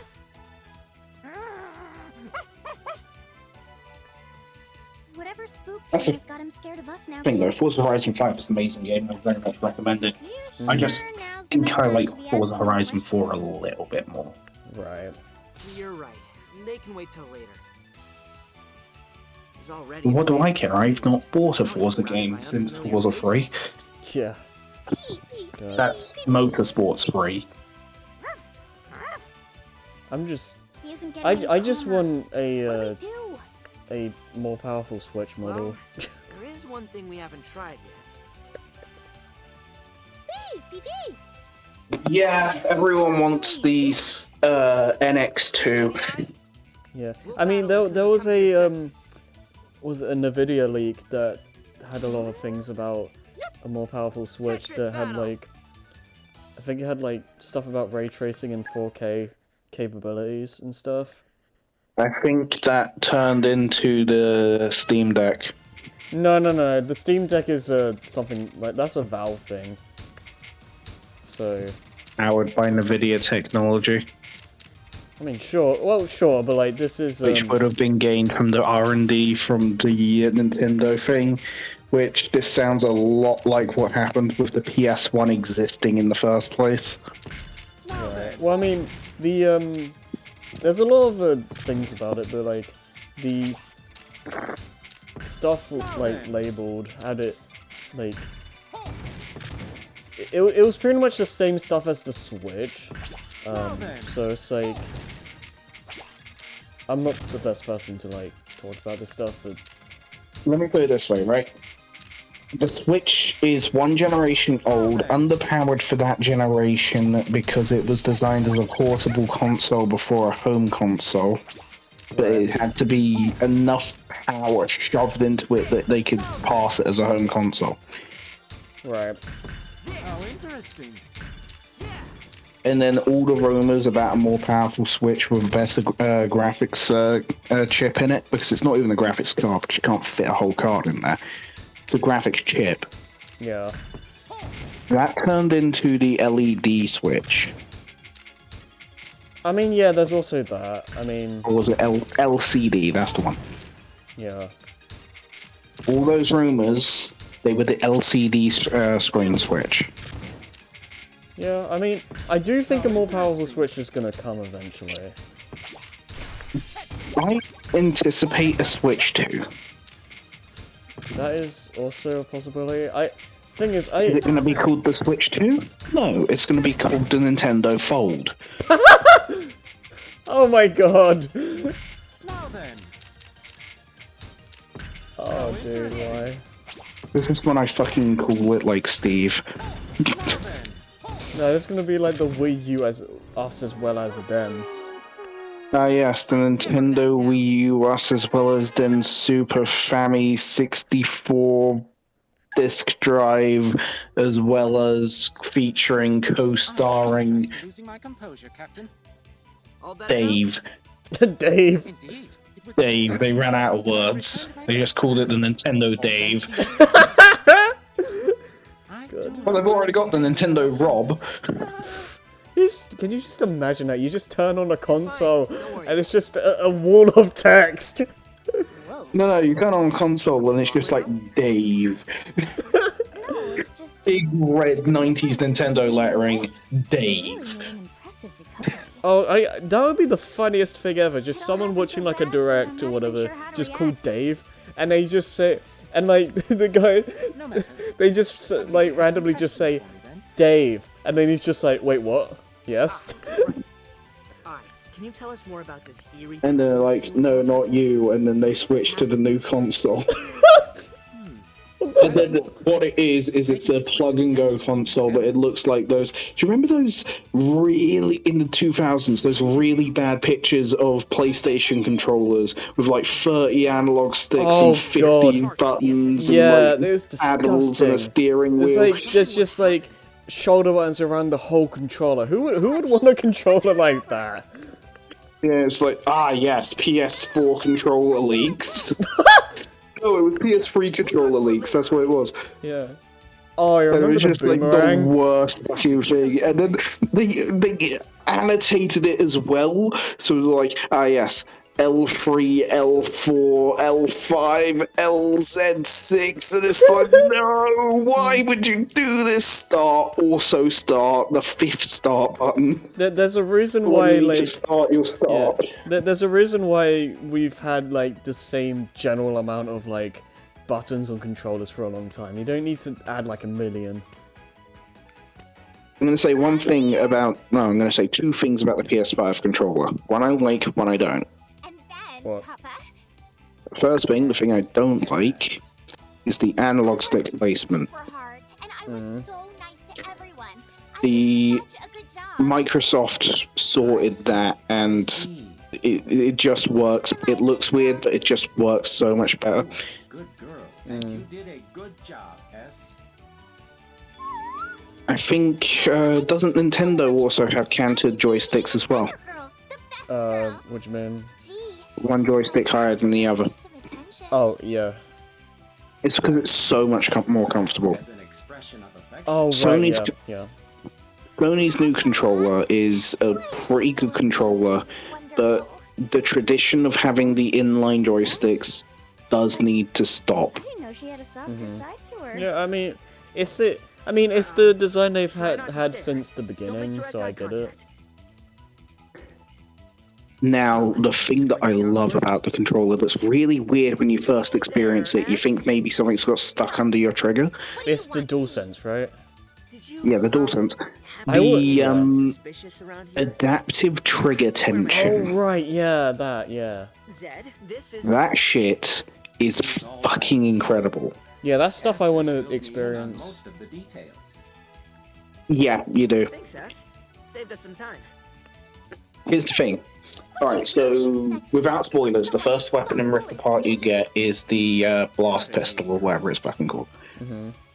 Whatever spooked That's him a has got him scared of us now. Thing though, too. Forza Horizon 5 is an amazing game, I very much recommend it. You I just sure now's the think best I time like to be Forza asking Horizon 4 a questions? little bit more. Right. You're right. They can wait till later. He's already What do I afraid. care? I've not bought a Now he's Forza surrounded game by since unfamiliar Forza 3. faces. Yeah. God. That's Motorsports 3. I'm just. He isn't getting any I just calmer. want What do we do? a more powerful Switch model. Well, there is one thing we haven't tried yet. Beep, beep, beep. Yeah, everyone wants these NX2. Yeah. I mean, there was a was it a Nvidia leak that had a lot of things about a more powerful Switch that had like, I think it had like stuff about ray tracing and 4K capabilities and stuff. I think that turned into the Steam Deck. No. The Steam Deck is something like, that's a Valve thing. So, Powered by Nvidia technology, I mean, sure. Well, sure, but like this is which would have been gained from the R&D from the Nintendo thing, which this sounds a lot like what happened with the PS1 existing in the first place. right. Well, I mean, the there's a lot of things about it, but like the stuff like labeled had it like it was pretty much the same stuff as the Switch. So it's like, I'm not the best person to like talk about this stuff, but Let me put it this way, right? The Switch is one generation old, underpowered for that generation because it was designed as a portable console before a home console. But it had to be enough power shoved into it that they could pass it as a home console. right. How interesting. And then all the rumors about a more powerful Switch with a better graphics chip in it, because it's not even a graphics card, because you can't fit a whole card in there. It's a graphics chip. Yeah. That turned into the LED Switch. I mean, yeah, there's also that. I mean, Or was it LCD? That's the one. yeah. All those rumors, they were the LCD screen Switch. Yeah, I mean, I do think a more powerful Switch is gonna come eventually. I anticipate a Switch 2. That is also a possibility. Thing is, Is it going to be called the Switch 2? No, it's going to be called the Nintendo Fold. Oh my god! Now then. Oh dude, why? This is when I fucking call it like Steve. Now then. No, it's gonna be like the Wii U as us as well as them. Ah, yes, the Nintendo Wii U, us as well as then Super Family 64 disc drive, as well as featuring co-starring Losing my composure, Captain. All better now? Dave. Dave. Indeed. It was Dave, they ran out of words. They just called it the Nintendo Dave. Well, they've already got the Nintendo Rob. Can you just imagine that? You just turn on a console and it's just a wall of text. No, you turn on console and it's just like Dave. No, it's just Big red 90s Nintendo lettering, Dave. really made an impressive recovery. Oh, that would be the funniest thing ever. Just someone watching like a direct or whatever, just called Dave, and they just say, and like the guy, they just like randomly just say, Dave, and then he's just like, wait, what? Yes. Alright, can you tell us more about this eerie And they're process? like, no, not you, and then they switch to the new console. And then what it is it's a plug-and-go console, but it looks like those... Do you remember those really, in the 2000s, those really bad pictures of PlayStation controllers with like 30 analog sticks Oh, and 50 God. buttons Yeah, and it was like paddles and a disgusting. steering It's wheel? like there's just like shoulder buttons around the whole controller. Who would want a controller like that? Yeah, it's like, ah yes, PS4 controller leaks. No, it was PS3 controller leaks, that's what it was. Yeah. Oh, I And it remember was the just like the boomerang. worst fucking thing. And then they annotated it as well. So it was like, ah yes, L3, L4, L5, LZ6, and it's like, no, why would you do this? Start, also start, the 5th start button. There's a reason When why you need like to start, you'll start. there's a reason why we've had like the same general amount of like buttons on controllers for a long time. You don't need to add like a million. I'm going to say one thing about, no, I'm going to say 2 things about the PS5 controller. One I like, one I don't. And then, What? Papa, First thing, the thing I don't like, is the analog stick placement. super hard, and I was so nice to everyone. I The did such a good job. Microsoft sorted that, and it just works. It looks weird, but it just works so much better. Good girl. And you did a good job, S. I think, doesn't Nintendo also have canted joysticks as well? Girl, the best girl. What do you mean? Gee, One joystick higher than the other. give some attention. Oh yeah. It's because it's so much more comfortable. As an expression of affection. Oh right. Sony's Yeah. Sony's new controller is a pretty good controller, but Wonderful. the tradition of having the inline joysticks does need to stop. I didn't know she had a softer side to her. Yeah, I mean, it's the design they've had since the Don't make beginning, direct so eye I get it. contact. Now, the thing that I love about the controller that's really weird when you first experience it, you think maybe something's got stuck under your trigger. What do you It's the want to say? DualSense, right? Did you, Yeah, the DualSense. I would- The yeah. suspicious around here? adaptive trigger Oh tension. right, yeah, that, yeah. Zed, this is That shit is fucking incredible. Yeah, that's stuff I want to Filled me in on experience. most of the details. Yeah, you do. Thanks, S. Saved us some time. Here's the thing. Alright, so without spoilers, the first weapon in Rift Apart you get is the blast pistol or whatever it's fucking called.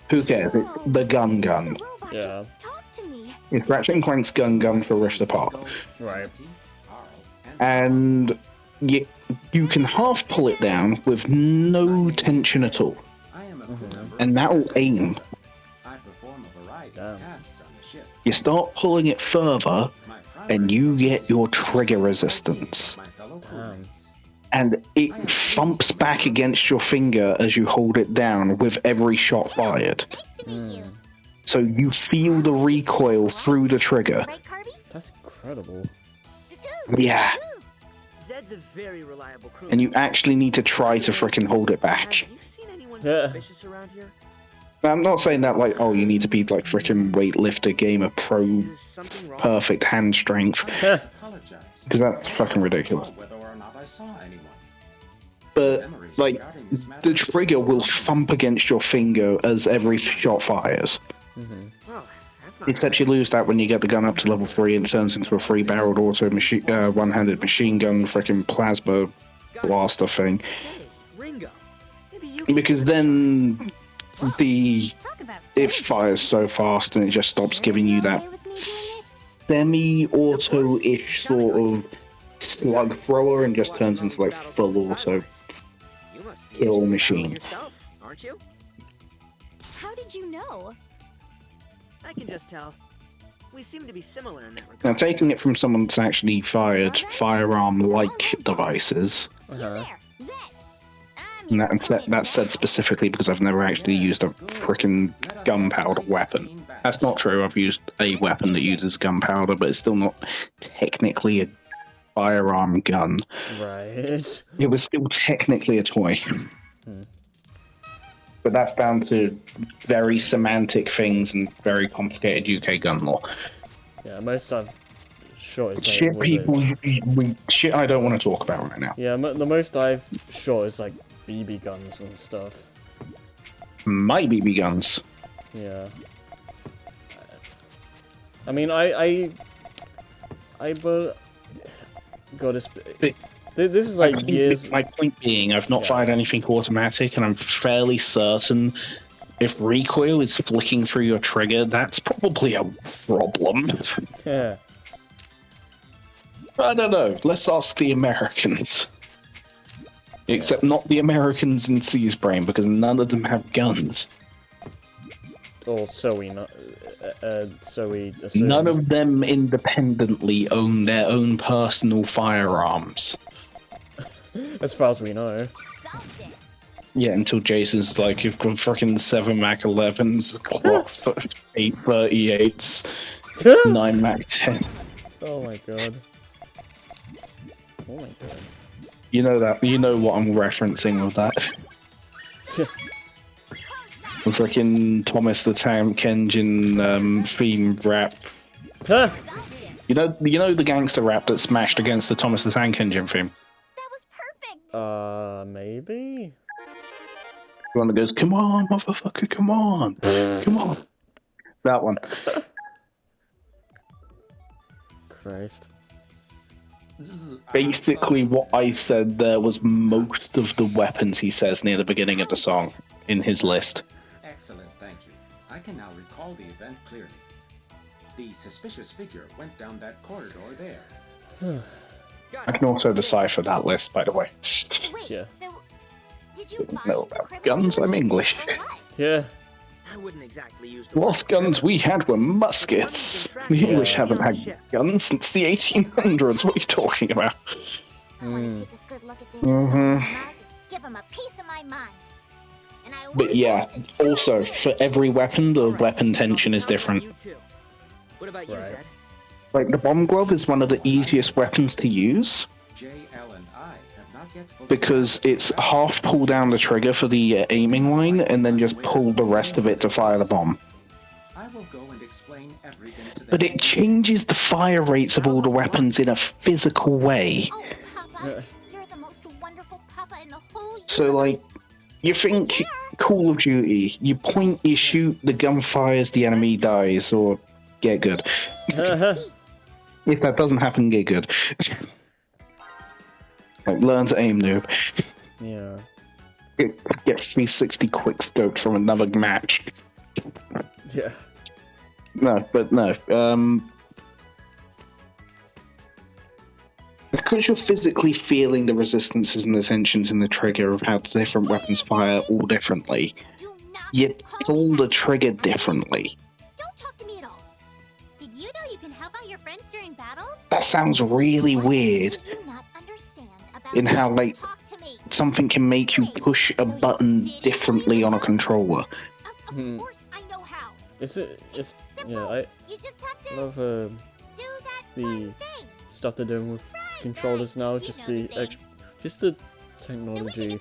Who cares? It's the gun. The robot Yeah. just talked to me. It's Ratchet and Clank's gun for Rift Apart. Right. And you can half pull it down with no tension at all. I am a crew member And that'll aim. I perform a variety Damn. of tasks on the ship. You start pulling it further, My primary and you focus get is your to trigger assist resistance. my fellow Damn. crewmates. And it thumps back against your finger as you hold it down with every shot fired. Nice to meet you. So you feel the recoil through the trigger. Right, Carby? That's incredible. Yeah. Zed's a very reliable crew. And you actually need to try to frickin' hold it back. Have you seen anyone Yeah. suspicious around here? I'm not saying that like, oh, you need to be like frickin' weightlifter, gamer, pro, Is something wrong? perfect hand strength. I apologize. Because that's fucking ridiculous. Whether or not I saw anyone. But, like, the trigger will thump against your finger as every shot fires. Well, Except you lose that when you get the gun up to level 3 and it turns into a 3-barreled auto machine, one-handed machine gun, freaking plasma blaster thing. Because then it fires so fast and it just stops giving you that semi-auto-ish sort of slug thrower and just turns into like full auto kill machine. Aren't you? How did you know? I can just tell. We seem to be similar in that regard. Now, taking it from someone that's actually fired firearm-like devices, and that's said specifically because I've never actually used a frickin' gunpowder weapon. That's not true. I've used a weapon that uses gunpowder, but it's still not technically a firearm gun. Right. It was still technically a toy. But that's down to very semantic things and very complicated UK gun law. Yeah, most I've shot is like... Shit shit I don't want to talk about right now. Yeah, the most I've shot is like BB guns and stuff. My BB guns. Yeah. I mean, I got this. This is like years. My point being, I've not fired anything automatic, and I'm fairly certain if recoil is flicking through your trigger, that's probably a problem. Yeah. I don't know. Let's ask the Americans. Except not the Americans in C's brain, because none of them have guns. Or so we know. So we assume. None of them independently own their own personal firearms. As far as we know. Yeah, until Jason's like, you've got fucking 7 Mac 11s, 8 38s, 9 Mac 10. Oh my god. Oh my god. You know what I'm referencing with that. The freaking Thomas the Tank Engine theme rap. Huh. You know the gangster rap that smashed against the Thomas the Tank Engine theme? Maybe? The one that goes, come on, motherfucker, come on. Come on. That one. Christ. Basically, what I said there was most of the weapons he says near the beginning of the song in his list. Excellent, thank you. I can now recall the event clearly. The suspicious figure went down that corridor there. I can also decipher that list, by the way. Wait, Yeah. so did you find No, the about criminal guns, you were I'm chasing, English. or what? Yeah. I wouldn't exactly use The last guns we had were muskets. The English haven't had guns since the 1800s. What are you talking about? I want to take a good look at their soul mug, give them a piece of my mind. And I But yeah, also, for every weapon, the weapon tension is different. You too. What about you, Right. Zed? Like, the bomb glove is one of the easiest weapons to use, JL and I have not yet fully because it's half pull down the trigger for the aiming line, and then just pull the rest of it to fire the bomb. I will go and explain everything to them. But it changes the fire rates of all the weapons in a physical way. Oh, Papa, you're the most wonderful Papa in the whole universe. So, like, you think Call of Duty, you point, you shoot, the gun fires, the enemy dies, or get good. If that doesn't happen, get good. Like, learn to aim, noob. Yeah. Get 360 quick scoped from another match. Yeah. No, but no. Because you're physically feeling the resistances and the tensions in the trigger of how the different weapons fire all differently, you pull the trigger differently. Don't talk to me at all. Did you know you can help out your friends during battles? That sounds really What weird do you not understand about in how, like, talk to me? something can make you push a button differently on a controller. Of course I know how. It's Simple. yeah, I You just have to love do that the one thing. stuff they're doing with controllers now, just the just the technology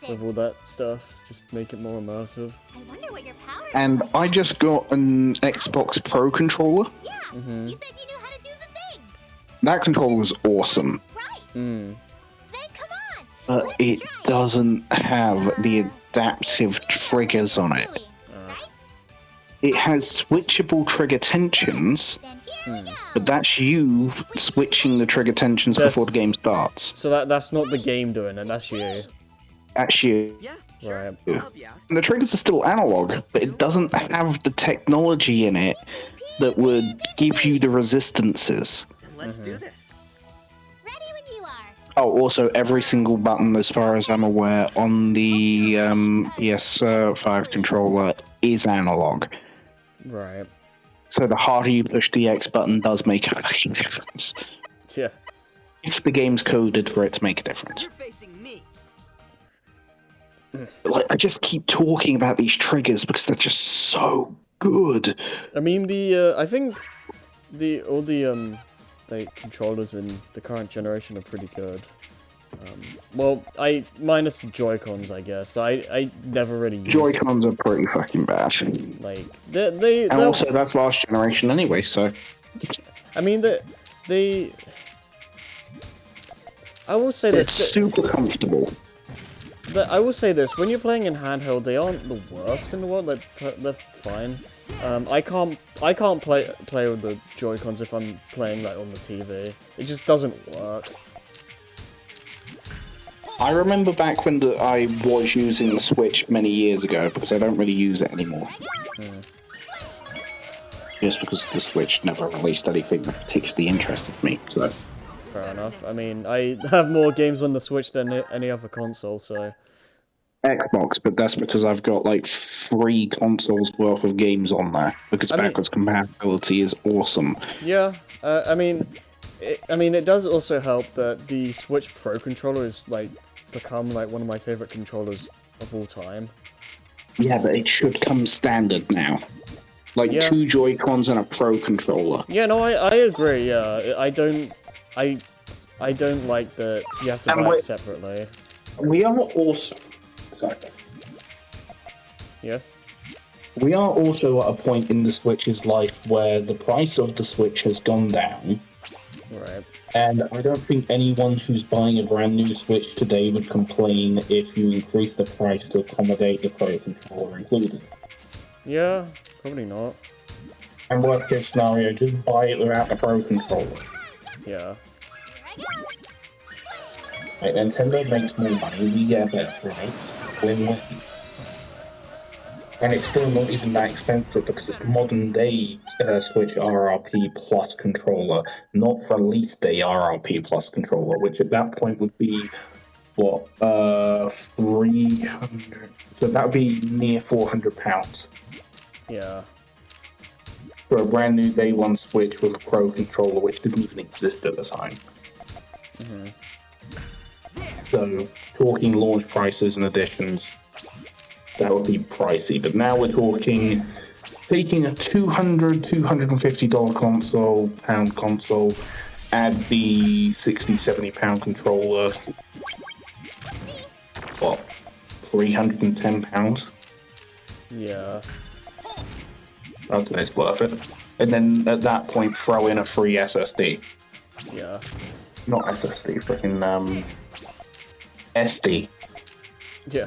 of all that stuff, just make it more immersive. I wonder what your power is. And I just got an Xbox Pro controller. Yeah, you said you knew how to do the thing. That controller is awesome, Right. Hmm. Then come on. but let's it try it. doesn't have the adaptive triggers on it. Really, right? it has switchable trigger tensions, Then here we go. but that's you switching the trigger tensions before the game starts. So that's not the game doing it, that's you. That's you. Yeah, sure. Right. I'll help you out. And the triggers are still analog, but it doesn't have the technology in it that would give you the resistances. Then let's do this. Ready when you are. Oh, also, every single button, as far as I'm aware, on the PS5 controller is analog. Right. So the harder you push the X button does make a fucking difference. Yeah. If the game's coded for it to make a difference. You're facing me. Like, I just keep talking about these triggers because they're just so good. I mean, I think all the like controllers in the current generation are pretty good. Well, minus the Joy-Cons, I guess. I never really used Joy-Cons are pretty fucking bad. like And they're also, that's last generation anyway, so... I mean they I will say They're this. super comfortable. I will say this: when you're playing in handheld, they aren't the worst in the world. They're fine. I can't play with the Joy-Cons if I'm playing like on the TV. It just doesn't work. I remember back when I was using the Switch many years ago, because I don't really use it anymore. Just because the Switch never released anything that particularly interested me, so... Fair enough. I mean, I have more games on the Switch than any other console, so... Xbox, but that's because I've got like 3 consoles worth of games on there, because backwards compatibility is awesome. Yeah, I mean, it does also help that the Switch Pro controller is like become like one of my favorite controllers of all time. Yeah, but it should come standard now. Like 2 Joy-Cons and a Pro controller. Yeah, no, I agree. Yeah, I don't like that you have to buy it separately. We are also... Yeah. We are also at a point in the Switch's life where the price of the Switch has gone down. Right. And I don't think anyone who's buying a brand new Switch today would complain if you increase the price to accommodate the Pro controller included. Yeah, probably not. And worst case scenario, just buy it without the Pro controller. Yeah. Like, Nintendo makes more money, we get better rights, win-win. And it's still not even that expensive because it's modern day Switch RRP Plus controller, not release day RRP Plus controller, which at that point would be, what, 300? So that would be near £400. Yeah. For a brand new day one Switch with a Pro controller, which didn't even exist at the time. So, talking launch prices and additions, that would be pricey. But now we're talking taking a $250 console, add the £60-70 controller, what, £310? Yeah. I'd say it's worth it. And then at that point, throw in a free SSD. Yeah. Not SSD, freaking SD. Yeah.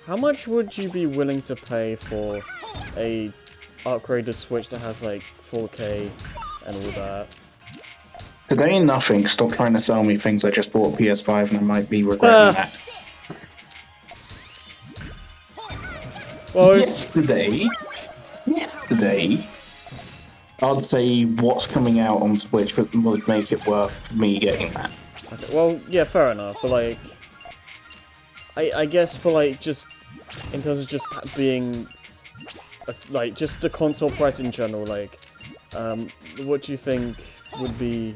How much would you be willing to pay for a upgraded Switch that has like 4K and all that? Today nothing. Stop trying to sell me things. I just bought a PS5 and I might be regretting that. Well, yesterday, I'd say what's coming out on Switch would make it worth me getting that. Okay, well, yeah, fair enough, but like, I guess for like just in terms of just being like just the console price in general, like, what do you think would be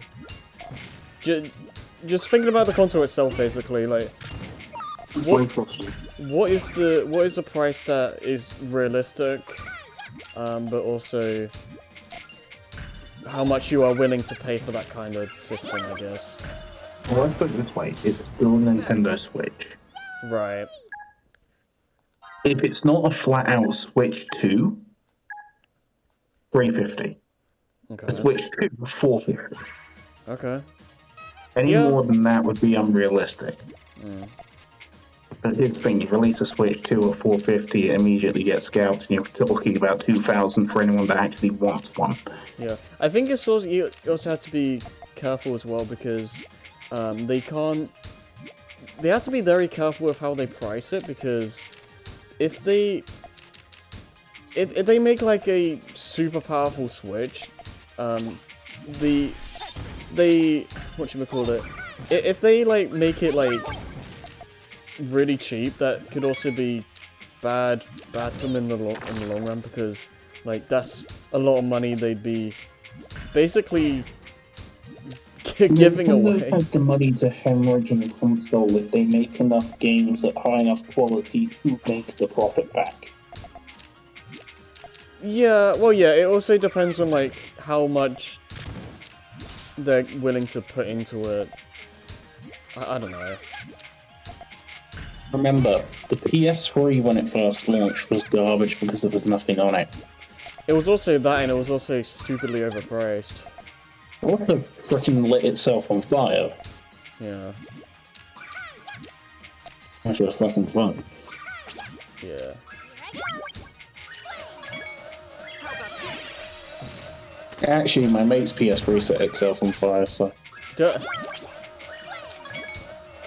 just thinking about the console itself, basically, like, what is the price that is realistic, but also how much you are willing to pay for that kind of system, I guess. Well, let's put it this way, it's still a Nintendo Switch. Right. If it's not a flat-out Switch 2, $350. Okay. A Switch 2, $450. Okay. Any more than that would be unrealistic. Here's the thing, you release a Switch 2 at 450, it immediately gets scalped, and you're talking about 2,000 for anyone that actually wants one. Yeah, I think it's also, you also have to be careful as well because they have to be very careful with how they price it because if they make like a super powerful Switch, if they like make it like really cheap, that could also be bad for them in the long run because like that's a lot of money they'd be basically giving away. Nintendo has the money to hemorrhage on the console if they make enough games at high enough quality to make the profit back. Yeah, well, yeah, it also depends on like how much they're willing to put into it. I don't know. Remember, the PS3 when it first launched was garbage because there was nothing on it. It was also that, and it was also stupidly overpriced. It also freaking lit itself on fire. Yeah. Which was fucking fun. Yeah. Actually, my mate's PS3 set itself on fire, so...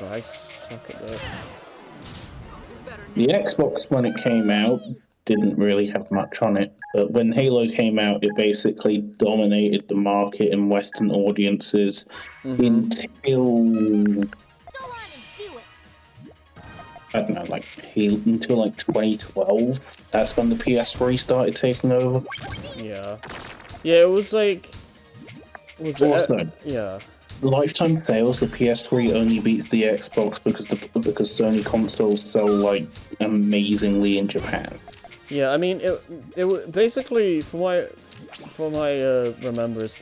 I suck at this. The Xbox, when it came out, didn't really have much on it, but when Halo came out, it basically dominated the market in Western audiences until... I don't know, like, until like 2012. That's when the PS3 started taking over. Yeah. Yeah, it was like... yeah. Lifetime sales, the PS3 only beats the Xbox because Sony consoles sell like amazingly in Japan. Yeah, I mean it was basically from my remember it's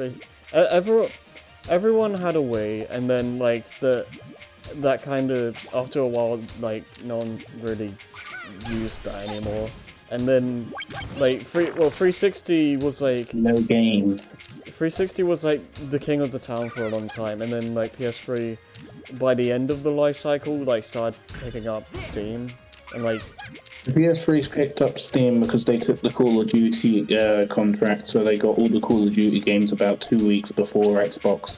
everyone had a Wii, and then like that kind of after a while like no one really used that anymore, and then like 360 was like no game. 360 was like the king of the town for a long time, and then like PS3 by the end of the life cycle like started picking up steam, and like the PS3's picked up steam because they took the Call of Duty contract, so they got all the Call of Duty games about 2 weeks before Xbox.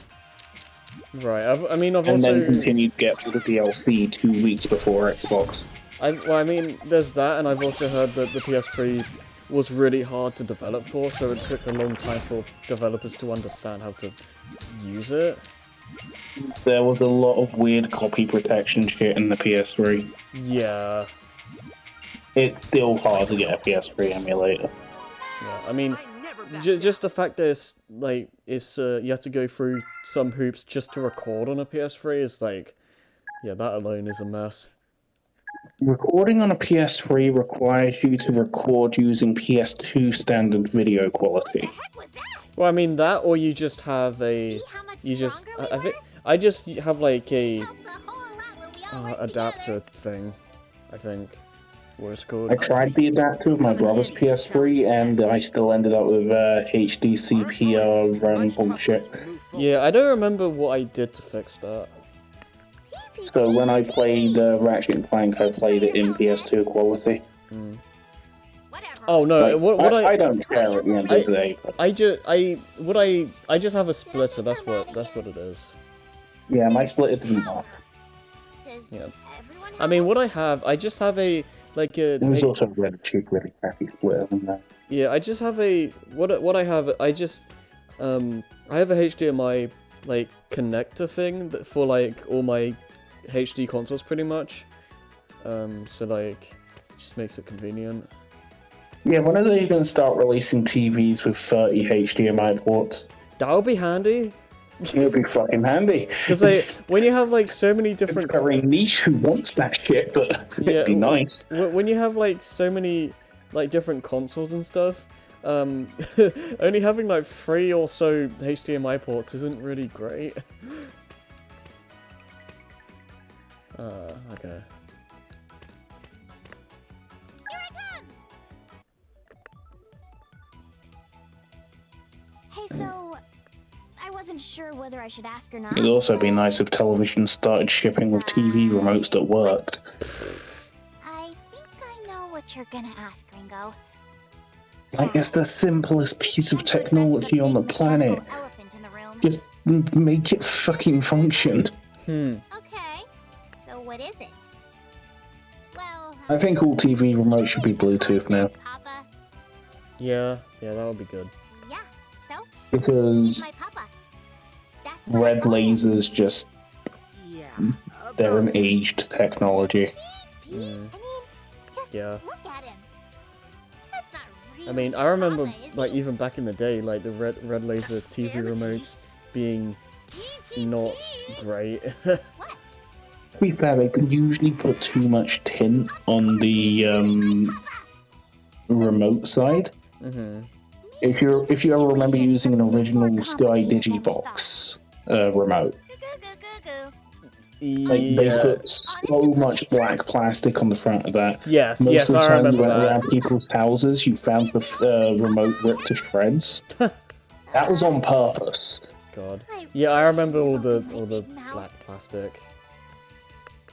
Right, I've also... And then continued to get all the DLC 2 weeks before Xbox. I mean, there's that, and I've also heard that the PS3 was really hard to develop for, so it took a long time for developers to understand how to use it. There was a lot of weird copy protection shit in the PS3. Yeah. It's still hard to get a PS3 emulator. Yeah, I mean, just the fact that it's, like, you have to go through some hoops just to record on a PS3 is, like, yeah, that alone is a mess. Recording on a PS3 requires you to record using PS2 standard video quality. Well, I mean that, or you just have a, I just have like a adapter thing, I think, what it's called. I tried the adapter with my brother's PS3, and I still ended up with HD CPR run bullshit. Yeah, I don't remember what I did to fix that. So when I played Ratchet & Clank, I played it in PS2 quality. Mm. Oh no! Like, I don't care at the end of the day. But... I just have a splitter. That's what it is. Yeah, my splitter didn't work. Yeah. I mean, I just have a like a. There's also a really cheap, really crappy splitter than that. Yeah, I just have a what I have. I have a HDMI like connector thing for like all my HD consoles pretty much. So like, just makes it convenient. Yeah, when are they going to start releasing TVs with 30 HDMI ports? That'll be handy. It'll be fucking handy. Because when you have like so many different... It's very niche who wants that shit, but it'd be nice. When you have like so many like different consoles and stuff, only having like 3 or so HDMI ports isn't really great. Okay. Hey, so I wasn't sure whether I should ask or not. It'd also be nice if television started shipping with TV remotes that worked. what you're gonna ask, Ringo. Like, it's the simplest piece of technology on the planet. Elephant in the room. Just make it fucking function. Okay, so what is it? Well, I think all TV remotes should be Bluetooth now. Papa. Yeah, that would be good. Yeah, so Because my Papa. That's what red I call him. lasers just, Yeah. they're an about- aged technology. Pete, I mean, just Yeah. look at him. That's not really I mean, I remember, Papa, is like, he? even back in the day, like, the red laser TV remotes being not great. What? To be fair, they can usually put too much tint on the remote side. Mm-hmm. If you ever remember using an original Sky Digibox remote, like they Yeah. put so much black plastic on the front of that. Yes, Most yes, of the I time you remember went that. around people's houses, you found the remote ripped to shreds. That was on purpose. God. Yeah, I remember all the Big mouth. black plastic.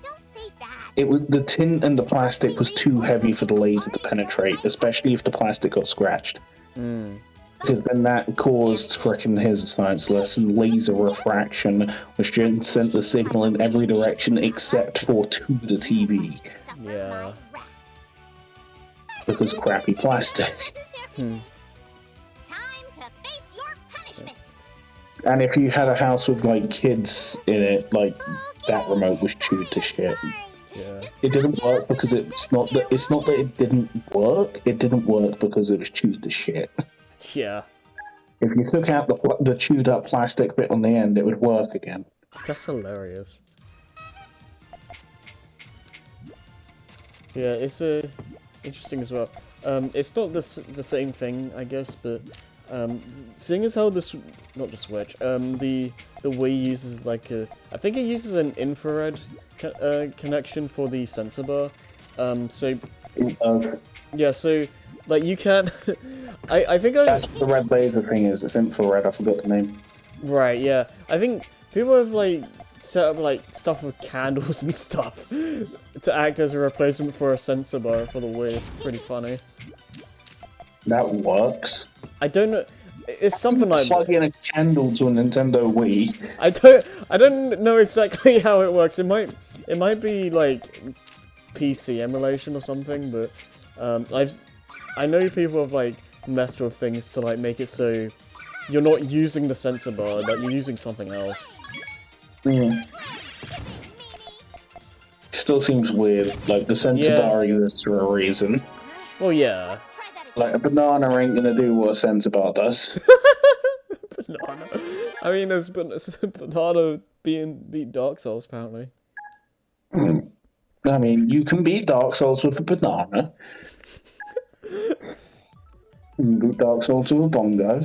Don't say that. It was the tint and the plastic was too heavy for the laser to penetrate, especially if the plastic got scratched. Mm. Because then that caused, frickin' here's a science lesson, laser refraction, which then sent the signal in every direction except for to the TV, Yeah. because crappy plastic. Hmm. Time to face your punishment. And if you had a house with, like, kids in it, like, that remote was chewed to shit. Yeah. It didn't work because it's not that it didn't work, it didn't work because it was chewed to shit. Yeah. If you took out the chewed up plastic bit on the end, it would work again. That's hilarious. Yeah, it's interesting as well. It's not the same thing, I guess, but seeing as how this, not the Switch, the Wii uses like I think it uses an infrared connection for the sensor bar. So yeah, so like you can, I think That's what the red laser thing is. It's infrared. I forgot the name. Right, yeah. I think people have like set up like stuff with candles and stuff to act as a replacement for a sensor bar for the Wii. It's pretty funny. That works. I don't know. It's something like Plug in a candle to a Nintendo Wii. I don't know exactly how it works. It might be like PC emulation or something, but I know people have like messed with things to like make it so you're not using the sensor bar, that you're using something else. Still seems weird. Like the sensor Yeah. bar exists for a reason. Well, yeah. Like a banana ain't gonna do what a sensor bar does. Banana. I mean, there's banana beat Dark Souls apparently. I mean, you can beat Dark Souls with a banana. You can beat Dark Souls with a bongo.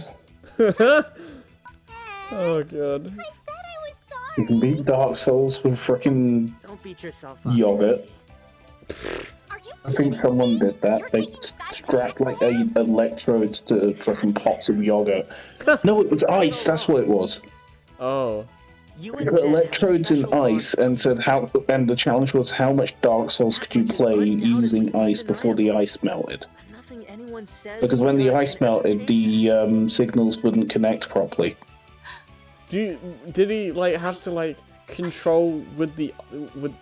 Oh god. I said I was sorry. You can beat Dark Souls with frickin' Don't beat yourself up. yogurt. Are you I think someone did that. They strapped like electrodes to fucking pots of yogurt. No, it was ice. That's what it was. Oh. You They and put Zen have a electrodes in special ice bond. and said and the challenge was how much Dark Souls could you play using ice before the ice melted. Nothing anyone says Because when the or does ice can ever melted, change the signals wouldn't connect properly. Did he like have to like control with what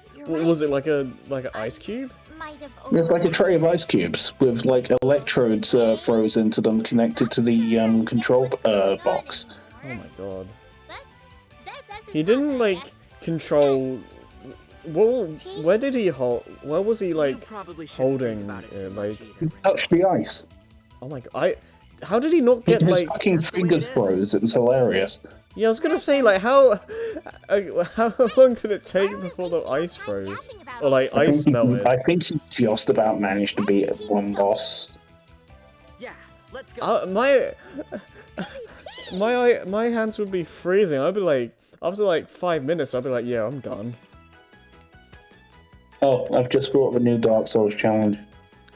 was it, like an ice cube? Might have It's like a tray of ice cubes with like electrodes frozen into them connected to the control box. Oh my god. But that doesn't He didn't bother like us. control. Well, where did he hold? Where was he You like probably shouldn't think holding about it too it? much Like, either, Touch the ice. oh my god! How did he not get His like? fucking That's the way fingers it is. froze. It was hilarious. Yeah, I was gonna say like how long did it take before the ice froze or like ice melted? I think he just about managed to beat one boss. Yeah, let's go. My hands would be freezing. I'd be like, after like 5 minutes, I'd be like, yeah, I'm done. Oh, I've just thought of a new Dark Souls challenge.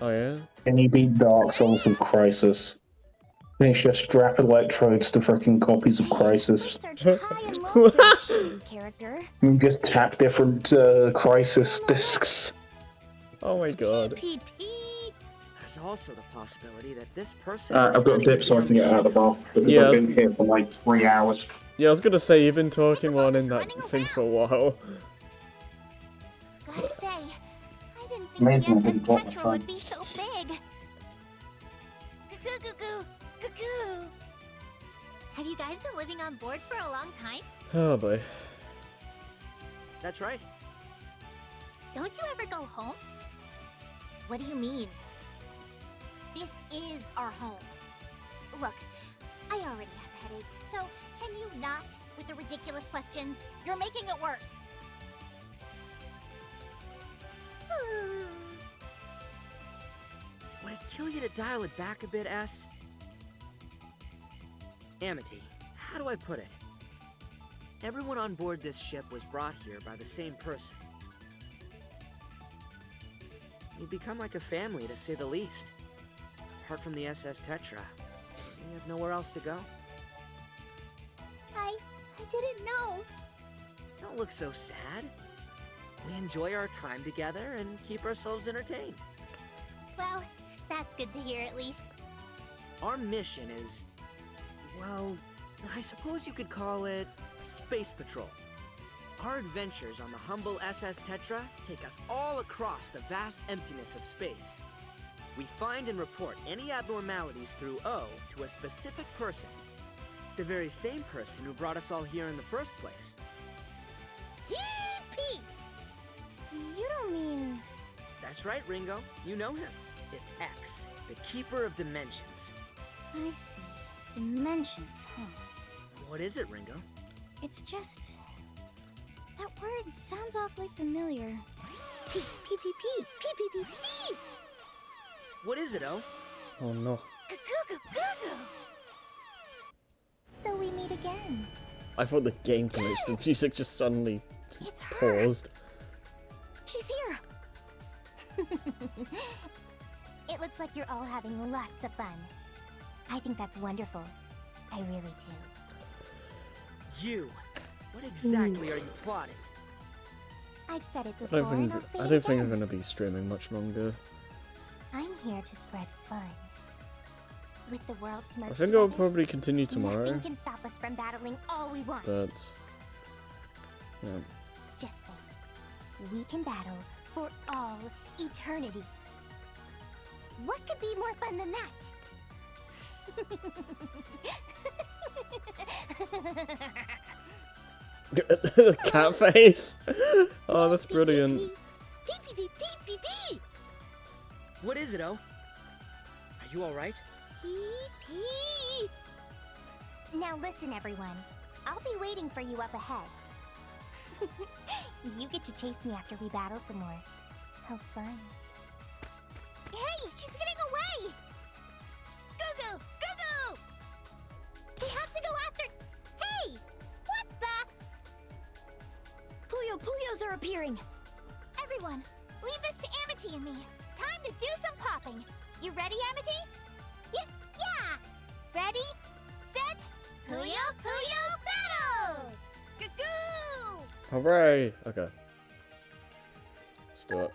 Oh yeah. Can you beat Dark Souls with Crisis? Finish just strap electrodes to freaking copies of Crisis. Research high and low for this character. You just tap different Crisis discs. Oh my god. Pee pee. There's also the possibility that this person. I've got dips so I can get out of the bath because Yeah, I've been here for like 3 hours. Yeah, I was gonna say, you've been talking on in that thing for a while. Gotta say, I didn't think Amazing I the didn't SS drop my Tetra would phone. be so big. Goo-goo, goo-goo. Have you guys been living on board for a long time? Oh boy. That's right. Don't you ever go home? What do you mean? This is our home. Look, I already have a headache, so can you not with the ridiculous questions? You're making it worse. Would it kill you to dial it back a bit, S? Amity, how do I put it? Everyone on board this ship was brought here by the same person. We've become like a family, to say the least. Apart from the SS Tetra, we have nowhere else to go. I didn't know. Don't look so sad. We enjoy our time together and keep ourselves entertained. Well, that's good to hear at least. Our mission is, well, I suppose you could call it Space Patrol. Our adventures on the humble SS Tetra take us all across the vast emptiness of space. We find and report any abnormalities through O to a specific person. The very same person who brought us all here in the first place. Hee-pee! You don't mean... That's right, Ringo. You know him. It's X, the Keeper of Dimensions. I see. Dimensions, huh? What is it, Ringo? It's just... that word sounds awfully familiar. P, P, P, P, P, P, P, P! What is it, O? Oh no. Goo-goo-goo-goo! So we meet again. I thought the game glitched. The music just suddenly It's her! paused. She's here! It looks like you're all having lots of fun. I think that's wonderful. I really do. You. What exactly are you plotting? I've said it I before, don't and think I'll say I it don't think I'm again. gonna be streaming much longer. I'm here to spread fun. With the world I merged think I'll together, probably continue tomorrow, nothing can stop us from battling all we want. but yeah. Just think, we can battle for all eternity. What could be more fun than that? Cat face. Oh, that's brilliant. Pee, pee, pee, pee, pee, pee. What is it, O? Are you alright? Pee, pee. Now listen, everyone. I'll be waiting for you up ahead. You get to chase me after we battle some more. How fun. Hey, she's getting away! Goo-goo! Goo-goo! We have to go after... Hey! What the... Puyos are appearing. Everyone, leave this to Amity and me. Time to do some popping. You ready, Amity? Yeah! Ready, set, Puyo battle! Goo-goo! Hooray! Okay. Let's do it.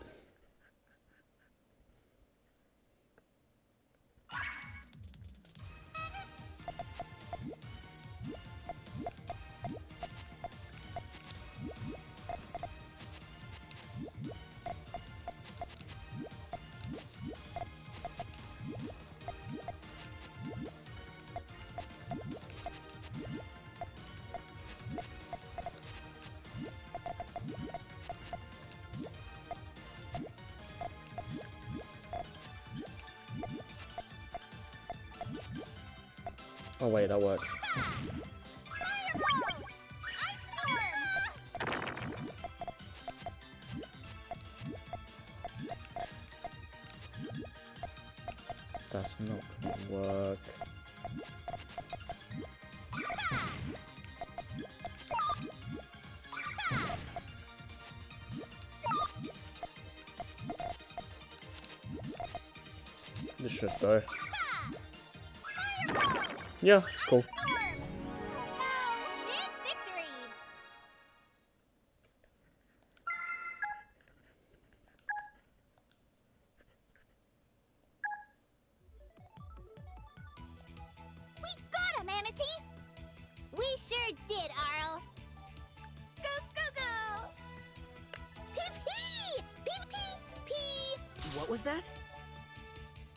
Oh wait, that works. That's not gonna work. This should though. Yeah, cool. Big victory! Amity? We sure did, Arl. Go, go, go! Pee-pee! Pee-pee-pee! What was that?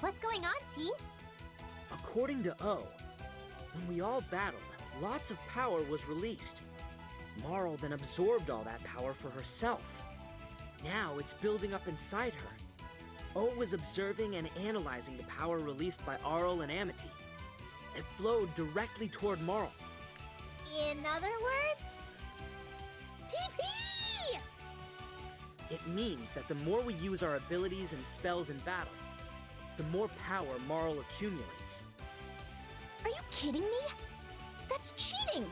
What's going on, T? According to O, when we all battled, lots of power was released. Marl then absorbed all that power for herself. Now it's building up inside her. O was observing and analyzing the power released by Arl and Amity. It flowed directly toward Marl. In other words? Pee-pee! It means that the more we use our abilities and spells in battle, the more power Marl accumulates. Are you kidding me? That's cheating!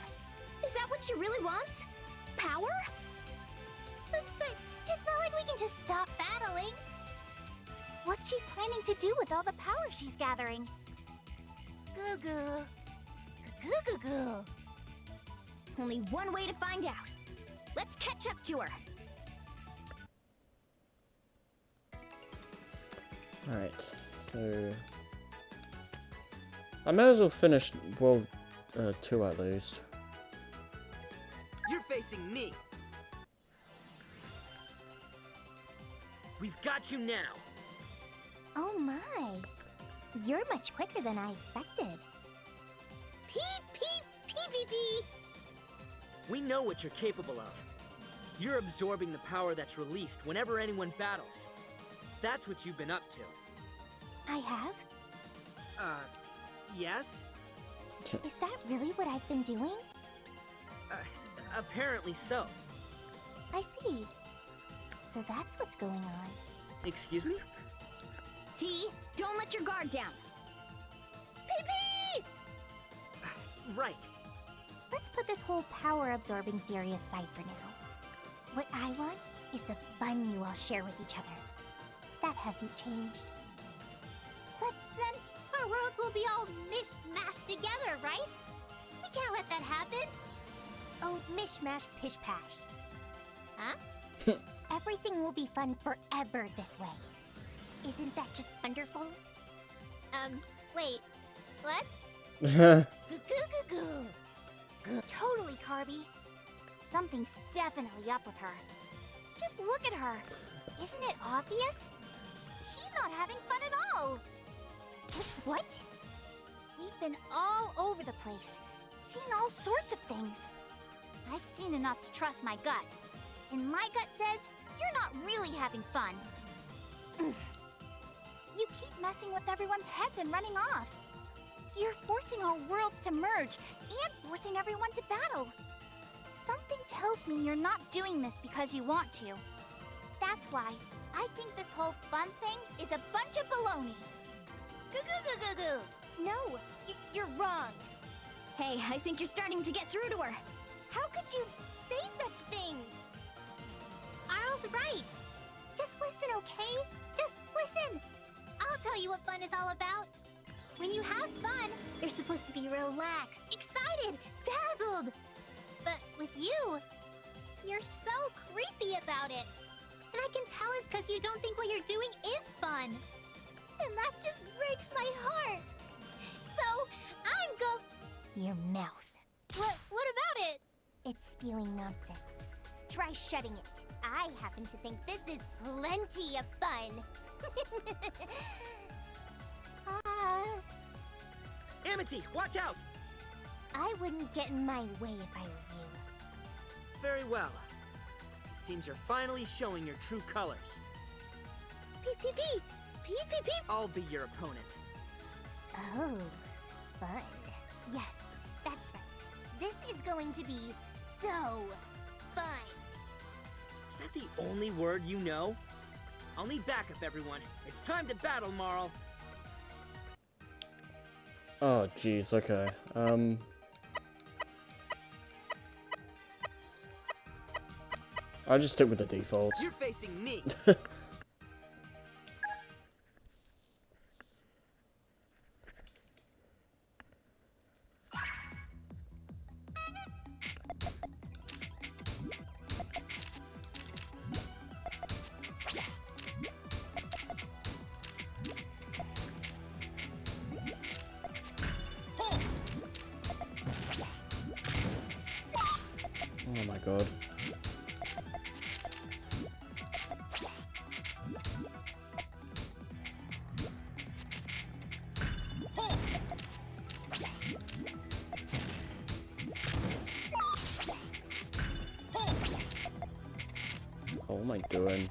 Is that what she really wants? Power? But it's not like we can just stop battling. What's she planning to do with all the power she's gathering? Goo goo. Goo goo goo. Only one way to find out. Let's catch up to her. Alright, so... I may as well finish World 2 at least. You're facing me. We've got you now. Oh my. You're much quicker than I expected. Peep, peep, peep, peep, peep. We know what you're capable of. You're absorbing the power that's released whenever anyone battles. That's what you've been up to. I have? Yes? Is that really what I've been doing? Apparently so. I see. So that's what's going on. Excuse me? T, don't let your guard down. Pee-pee! Right. Let's put this whole power-absorbing theory aside for now. What I want is the fun you all share with each other. That hasn't changed. But then our worlds will be all mishmashed together, right? We can't let that happen. Oh, mishmash pish-pash. Huh? Everything will be fun forever this way. Isn't that just wonderful? Wait. What? Totally, Carby. Something's definitely up with her. Just look at her. Isn't it obvious? She's not having fun at all. What? We've been all over the place, seen all sorts of things. I've seen enough to trust my gut. And my gut says you're not really having fun. You keep messing with everyone's heads and running off. You're forcing our worlds to merge and forcing everyone to battle. Something tells me you're not doing this because you want to. That's why I think this whole fun thing is a bunch of baloney. No, you're wrong. Hey, I think you're starting to get through to her. How could you say such things? Arl's right. Just listen, okay? Just listen. I'll tell you what fun is all about. When you have fun, you're supposed to be relaxed, excited, dazzled. But with you, you're so creepy about it. And I can tell it's because you don't think what you're doing is fun. And that just breaks my heart. So, Your mouth. What about it? It's spewing nonsense. Try shutting it. I happen to think this is plenty of fun. Amity, watch out! I wouldn't get in my way if I were you. Very well. It seems you're finally showing your true colors. Peep, peep, peep! Peep, peep, peep! I'll be your opponent. Oh, fun. Yes, that's right. This is going to be so fun. Is that the only word you know? I'll need backup, everyone. It's time to battle, Marl. Oh, jeez, okay. I'll just stick with the defaults. You're facing me. Oh my god. What am I doing?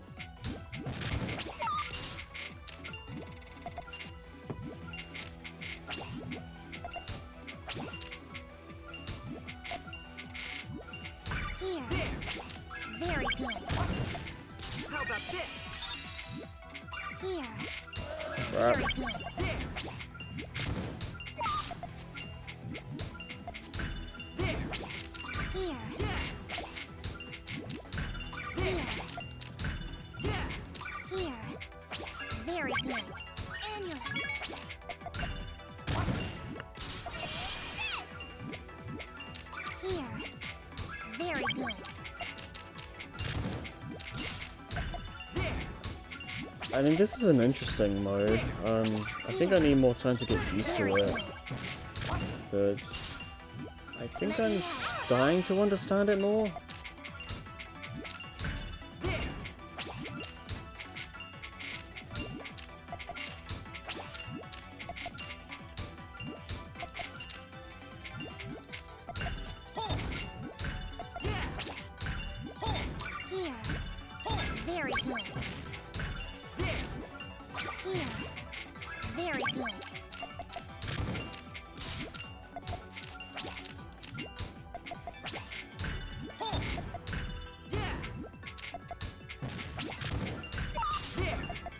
Here. Very good. How about this? Here. Crap. Very good. Here. Here. Here. Very good. Amulet. Here. Very good. I mean, this is an interesting mode. I think I need more time to get used to it. But I think I'm starting to understand it more. Here. Very good. Here. Very good.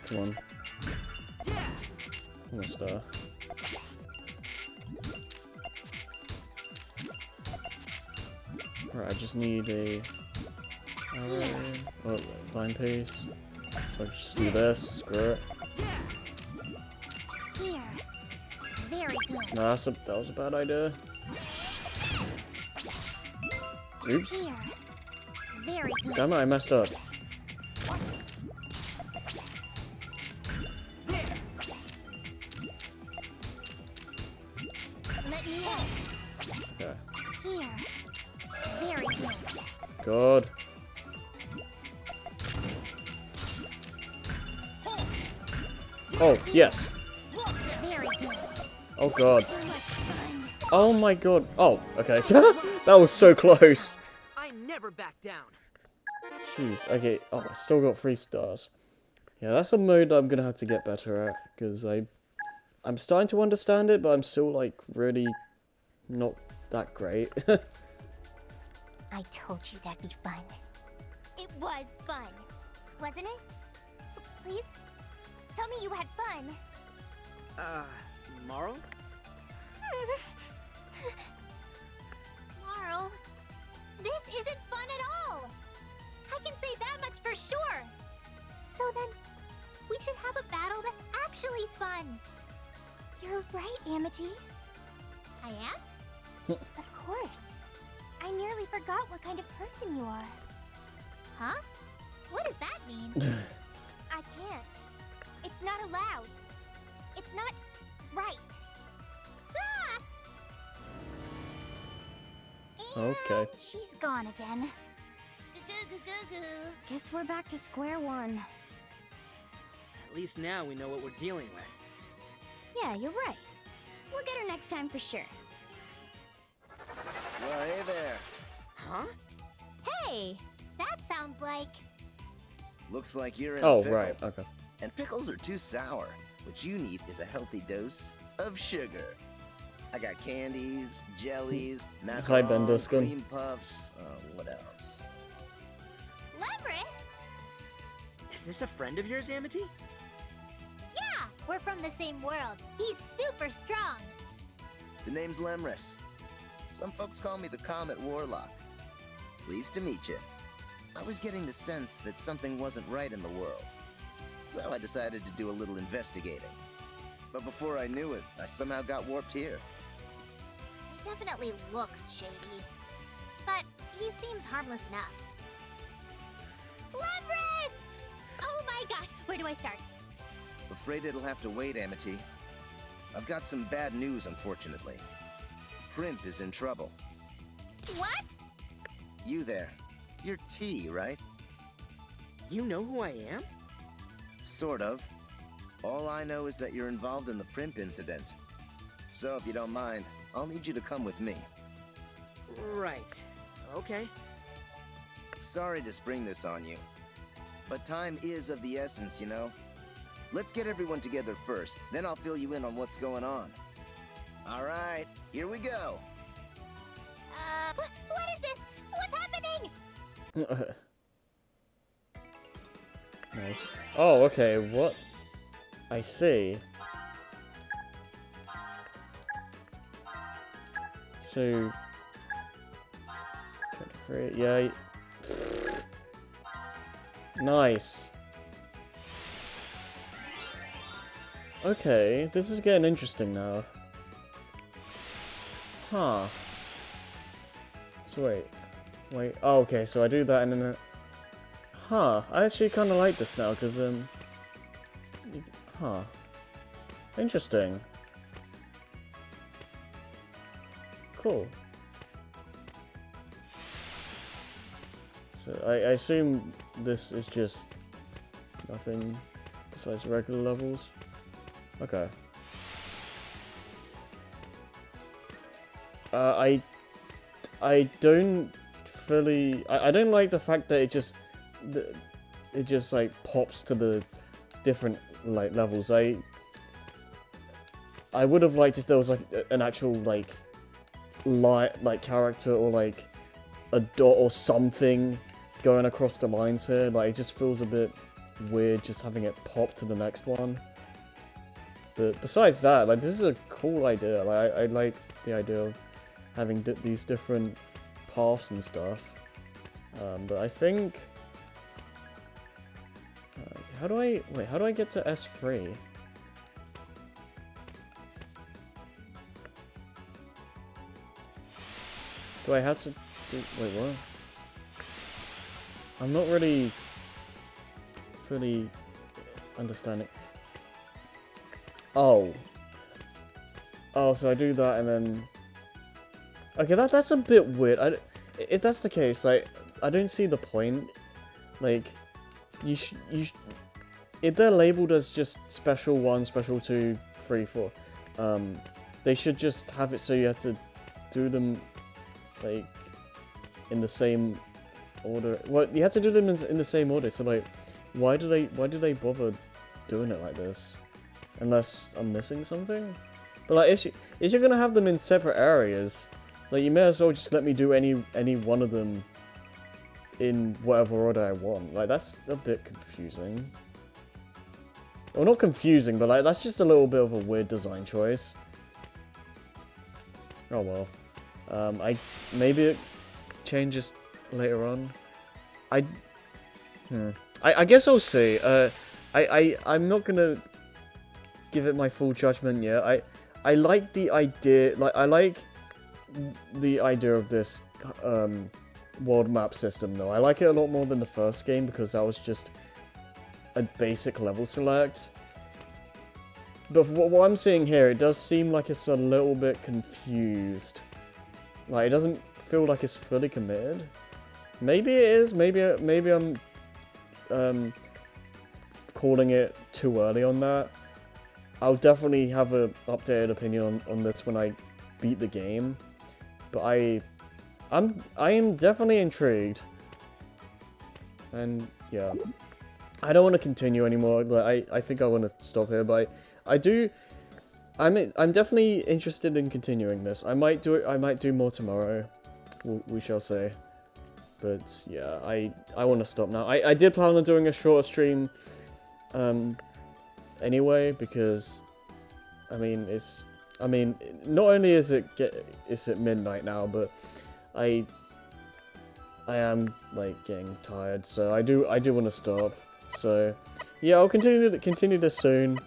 Come on. Almost there. Alright, I just need a... Oh, line pace. So I just do this, screw it. Here. Very good. No, that was a bad idea. Oops. Here. Very good. Damn it, I messed up. Let me in. Okay. Here. Very good. God. Oh, yes. Very good. Oh god. Too much fun. Oh my god. Oh, okay. That was so close. I never back down. Jeez. Okay. Oh, I still got 3 stars. Yeah, that's a mode that I'm gonna have to get better at, because I'm starting to understand it, but I'm still, like, really not that great. I told you that'd be fun. It was fun, wasn't it? Please? Tell me you had fun. Marl? Marl, this isn't fun at all. I can say that much for sure. So then, we should have a battle that's actually fun. You're right, Amity. I am? Of course. I nearly forgot what kind of person you are. Huh? What does that mean? I can't. It's not allowed. It's not right. Ah! Okay. And she's gone again. Guess we're back to square one. At least now we know what we're dealing with. Yeah, you're right. We'll get her next time for sure. Well, hey there. Huh? Hey, that sounds like... Looks like you're in a Oh, pickle. right. Okay. And pickles are too sour. What you need is a healthy dose of sugar. I got candies, jellies, Hi, Ben macarons, Duskin. cream puffs. What else? Lemris? Is this a friend of yours, Amity? Yeah, we're from the same world. He's super strong. The name's Lemris. Some folks call me the Comet Warlock. Pleased to meet you. I was getting the sense that something wasn't right in the world. So I decided to do a little investigating. But before I knew it, I somehow got warped here. He definitely looks shady. But he seems harmless enough. Lemris! Oh my gosh, where do I start? Afraid it'll have to wait, Amity. I've got some bad news, unfortunately. Primp is in trouble. What? You there. You're T, right? You know who I am? Sort of. All I know is that you're involved in the Primp incident. So if you don't mind, I'll need you to come with me. Right. Okay. Sorry to spring this on you, but time is of the essence, you know? Let's get everyone together first, then I'll fill you in on what's going on. All right, here we go. What is this? What's happening? Nice. Oh, okay, what? I see. So... 23, yeah. Nice. Okay, this is getting interesting now. Huh. So wait. Oh, okay, so I do that and then... Huh, I actually kind of like this now, because, Huh. Interesting. Cool. So, I assume this is just nothing besides regular levels. Okay. I don't fully... I don't like the fact that it just like pops to the different like levels. I would have liked if there was like an actual like character or like a dot or something going across the lines here. Like it just feels a bit weird just having it pop to the next one. But besides that, like this is a cool idea. Like I like the idea of having these different paths and stuff. But I think how do I get to S3? Do I have to do, wait, what? I'm not really fully understanding. Oh, so I do that and then... Okay, that's a bit weird. If that's the case, like, I don't see the point. Like, if they're labeled as just Special 1, Special 2, 3, 4, they should just have it so you have to do them, like, in the same order. Well, you have to do them in the same order, so, like, why do they bother doing it like this? Unless I'm missing something? But, like, if you're gonna have them in separate areas, like, you may as well just let me do any one of them in whatever order I want. Like, that's a bit confusing. Well, not confusing, but, like, that's just a little bit of a weird design choice. Oh, well. Maybe it changes later on. I guess I'll see. I'm not gonna give it my full judgment yet. I like the idea, like, I like the idea of this, world map system, though. I like it a lot more than the first game, because that was just a basic level select. But for what I'm seeing here, it does seem like it's a little bit confused. Like, it doesn't feel like it's fully committed. Maybe it is, maybe I'm, calling it too early on that. I'll definitely have an updated opinion on this when I beat the game. But I am definitely intrigued. And yeah, I don't want to continue anymore. Like I think I want to stop here, but I'm definitely interested in continuing this. I might do it. I might do more tomorrow. We shall see. But yeah, I want to stop now. I did plan on doing a shorter stream, anyway, because I mean not only is it midnight now, but I am like getting tired, so I do want to stop. So yeah, I'll continue this soon,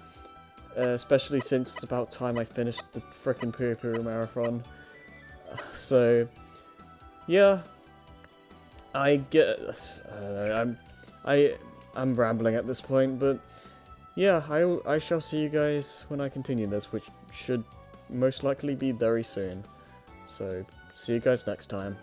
especially since it's about time I finished the frickin' Puyo marathon. So yeah, I'm rambling at this point, but yeah, I shall see you guys when I continue this, which should most likely be very soon. So see you guys next time.